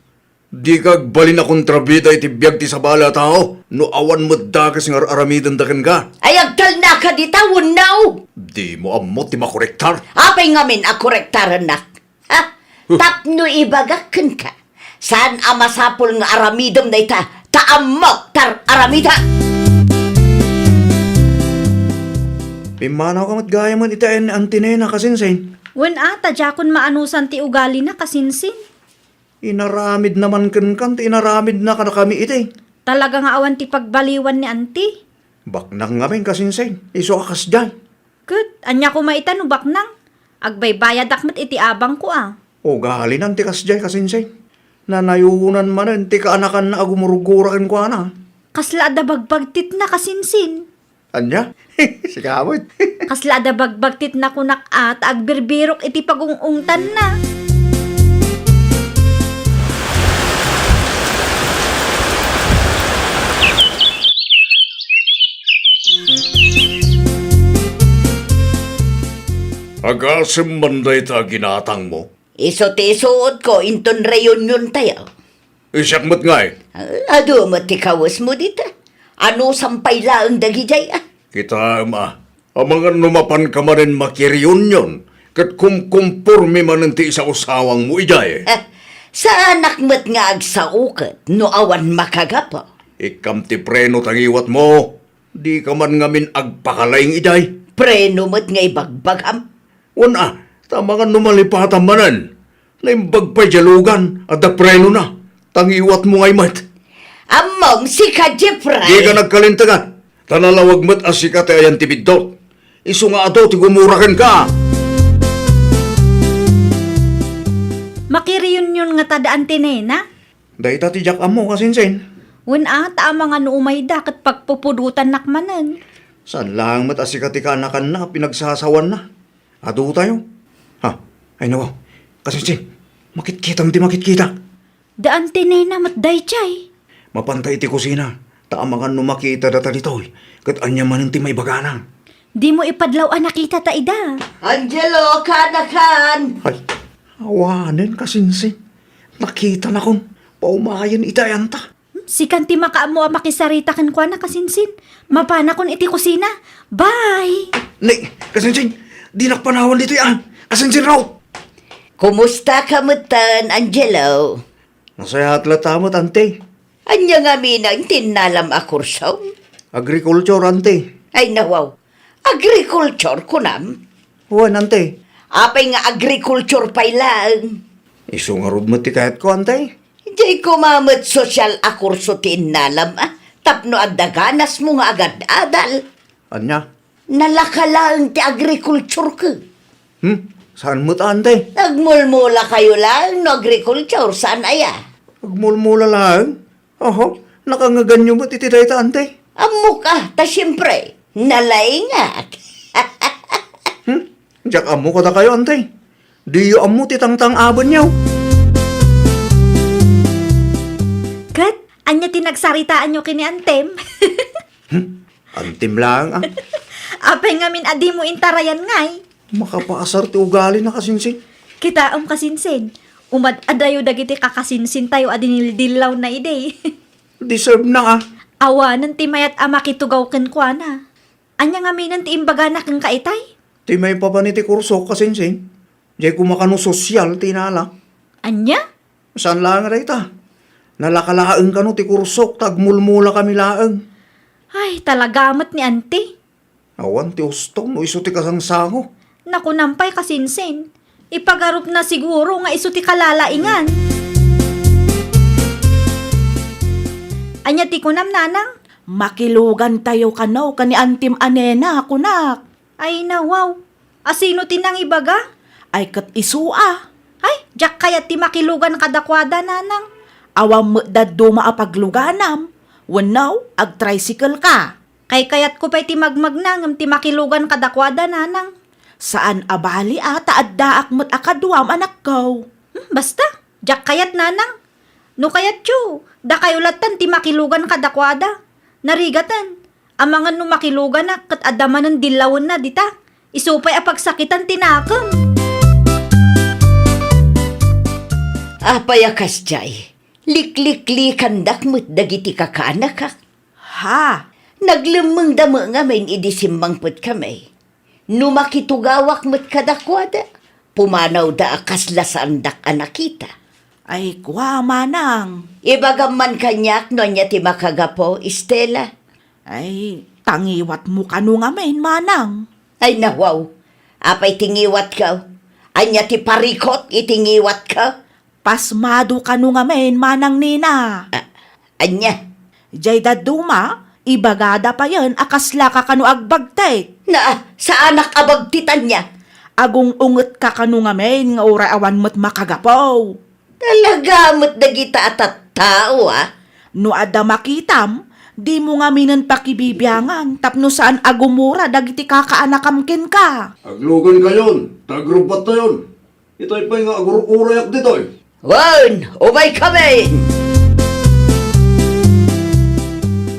Di kag balin na kontrabida iti biyag ti sabala tao. No awan mo dagas nga aramidan daken ka. Ay, agtal na ka di tawon now. Di mo amot ti makorektar. Apay ngamin akorektaran nak. Tapno ibagakan ka. Saan amasapol nga aramidom na ita? Taamok tar aramida. Pimanaw ka matgaya man itain Antinena kasinsin. Wen tadjakon maanusan ti ugali na Kasinsin. Inaramid naman kan inaramid na ka na kami iti. Talaga nga awan ti pagbaliwan ni anti. Baknang ngamin kasinsin. Iso akas dyan. Kud, anya ko maitan ubak nang. Agbaybayad akmat iti abang ko O galinan ti kasjay kasinsin. Nanayunan man ti kaanakan na agumurugurakin ko ana. Kasla ada bagbagtit na Kasinsin. Anya? Sikawit. Kasla ada bagbagtit na kunak at agbirbirok iti pagungungtan na. Agasim manday ta ginatang mo. Iso ti isuot ko inton reunion tayo. Isak mo't nga eh. Ado mo ti kawas mo dita. Ano sampay laang dagijay ah? Kita amangan numapan ka man rin makireunion, kat kumkumpurmi man ti isa usawang mo ijay. Sa anak mo't nga agsaukat, no awan makagapa. Ikam ti preno tangiwat mo, di ka man ngamin agpakalaing ijay. Preno mo't nga ibagbagam. Una, tamangan numalipatan manan, na imbagpay jalugan at da preno na, tangiwat mo ngay mat. Among si ka Jeffrey. Di ka nagkalintagan, tanalawag mat asikat ay ayan tibidot. Isu nga ato, tigumurakan ka. Makireunion nga tadaan tinena. Dahil tati jak amo kasinsin. Una, taama nga no umay da kat pagpupudutan nakmanan. Saan lang mat asikat ikanakan na, pinagsasawan na. Ado tayo. Ha, ay nawaw. Kasinsin, makitkita mo di makitkita. Daan tinena matday chay. Mapantay ti kusina. Taamangan no makita data dito. Kat anya man ti may baganang. Di mo ipadlaw ang nakita ta ida. Angelo, kanakan. Ay, awanin kasinsin. Nakita na kong paumayan itayanta. Si kanti makaamo ang makisarita kan kwa na kasinsin. Mapana kon iti kusina. Bye! Nay, kasinsin, di nakpanawan dito yan. Kasinsin raw. Kumusta ka mutan, Angelo? Nasaya hatlata mo, tante. Anya nga minang tinalam akursaw? Agriculture, ante. Ay nawaw, agriculture kunam. Huwan, ante. Apay nga agriculture pay lang. Isu nga rod mo ti kahit ko, ante. Di kumamot social akurso tinalam ah. Tapno adaganas mo nga agad adal. Anya? Nalakalang ti agriculture ka. Saan mo ta, ante? Nagmulmula kayo lang no agriculture, saan aya? Agmulmula lang. Oho, nakangaganyo mo titiday ta, ante. Amo ka, ta siyempre, nalaingat. Diyak amo ka ta kayo, ante. Di yu amo titangtang abon niyaw. Kat, anya tinagsaritaan nyo kini Antem. Antim lang, ah. Apay ngamin adi mo intarayan ngay. Makapaasar ti ugali na kasinsin. Kita kasinsin. Umad adayo dagiti kakasinsin tayo adinildilaw na ide. Deserve na, ah. Awanan ti mayat ama kitugaw ken kwa na. Anya ngaminan ti imbaga na kang kaitay. Ti may papaniti kurso kasinsin. Diyan kumakano sosyal, tinala. Anya? Saan lang rin ta? Nalakalaang kano ti kursok, tagmulmula kami laang. Ay, talagamat ni ante. Awan ti ustong, no iso ti kasangsango. Naku nampay kasinsin. Ipagarup na siguro nga iso ti kalalaingan. Anya ti kunam nanang? Makilugan tayo kanaw kani Antim Anena, kunak. Ay nawaw. Asino ti nang ibaga? Ay kat isua. Ay, jak kaya ti makilugan kadakwada nanang. Awam dad duma apagluganam. Wanaw, ag-tricycle ka. Kay kayat ko pa'y ti magmagnangam ti makilugan kadakwada nanang. Saan abali ata addaak mo't akadwam anak ko. Basta, jak kayat nanang. No kayat tyo, da kayo latan ti makilugan kadakwada. Narigatan, amangan no makilugan na kat adaman ng dilawan na dita. Isupay apagsakitan tinakam. Apayakas jay, liklik-likan dakmut dagiti kakaanak ka. Ha? Naglemeng damo nga main idisimbang put kami. Numakitugawak mo't kadakwada. Pumanaw da akaslasan dak anakita. Ay kwa manang. Ibagam man kanyak no niya ti makagapo, Estela. Ay, tangiwat mo kanu nga main manang. Ay nawaw, apay tingiwat ka. Anya ti parikot itingiwat ka. Pasmado kanu nga main manang nina. Anya, Jay daduma, ibagada pa yan akasla ka kanu agbagtay. na sa anak abagtitan niya. Agong unget ka kanu nga main nga ura awan mo't makagapaw. Talaga mo't dagita atat tao ah. No adda makitam, di mo nga minan pakibibyangan tapno saan agumura dagiti kakaanakamkin ka. Aglugan kayon, tagrubat na yun. Ito'y pa nga agururayak dito'y. Wan, umay kami!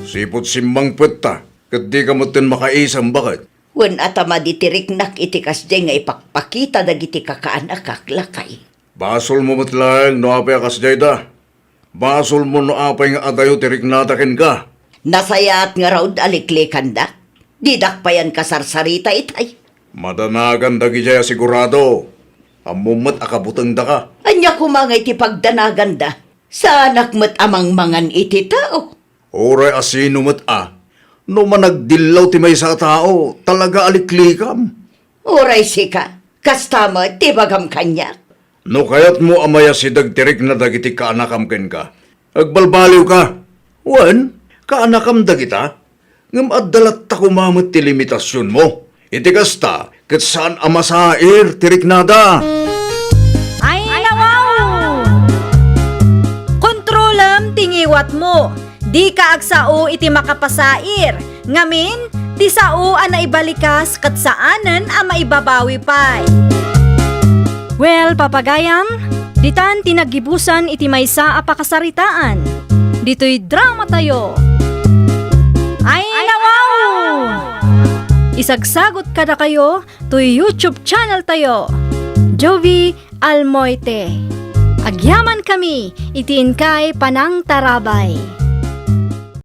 Sipot simbang pweta, kat di ka motin makaisang bakit. Wan atama ditiriknak iti kasjay nga ipakpakita dagiti kakaanak kaklakay. Basol mo matlang no apay akas jayda. Basol mo no apay nga adayo tirik natakin ka. Nasayat nga raw aliklikan da. Didak pa yan kasarsarita itay. Madanagan dagi jaya sigurado. Amumat akabutang da ka. Anya kumangay ti pagdanagan da. Sa anak mat amang mangan iti tao. Oray asino mat No managdilaw ti may sa tao, talaga aliklikam. Oray sika. Kastama ti bagam kanyak. No kayat mo amaya si dagtirik na dagiti kaanakam ken ka. Agbalbaliw ka. Wan, kaanakam dagita. Ngam addalat ta kumamot ti limitasyon mo. Iti kasta, kat saan amasair tirik nada. Ay nawaw! Kontrolam tingiwat mo. Di ka agsao iti makapasair. Ngamin, di sao a naibalikas kat saanan a maibabawi pay. Well, papagayam, ditan tinagibusan iti maysa a pakasaritaan. Dito'y drama tayo. Ay nawaw! Isagsagot kada kayo to YouTube channel tayo. Jovi Almoite. Agyaman kami, itiin kay Panang Tarabay.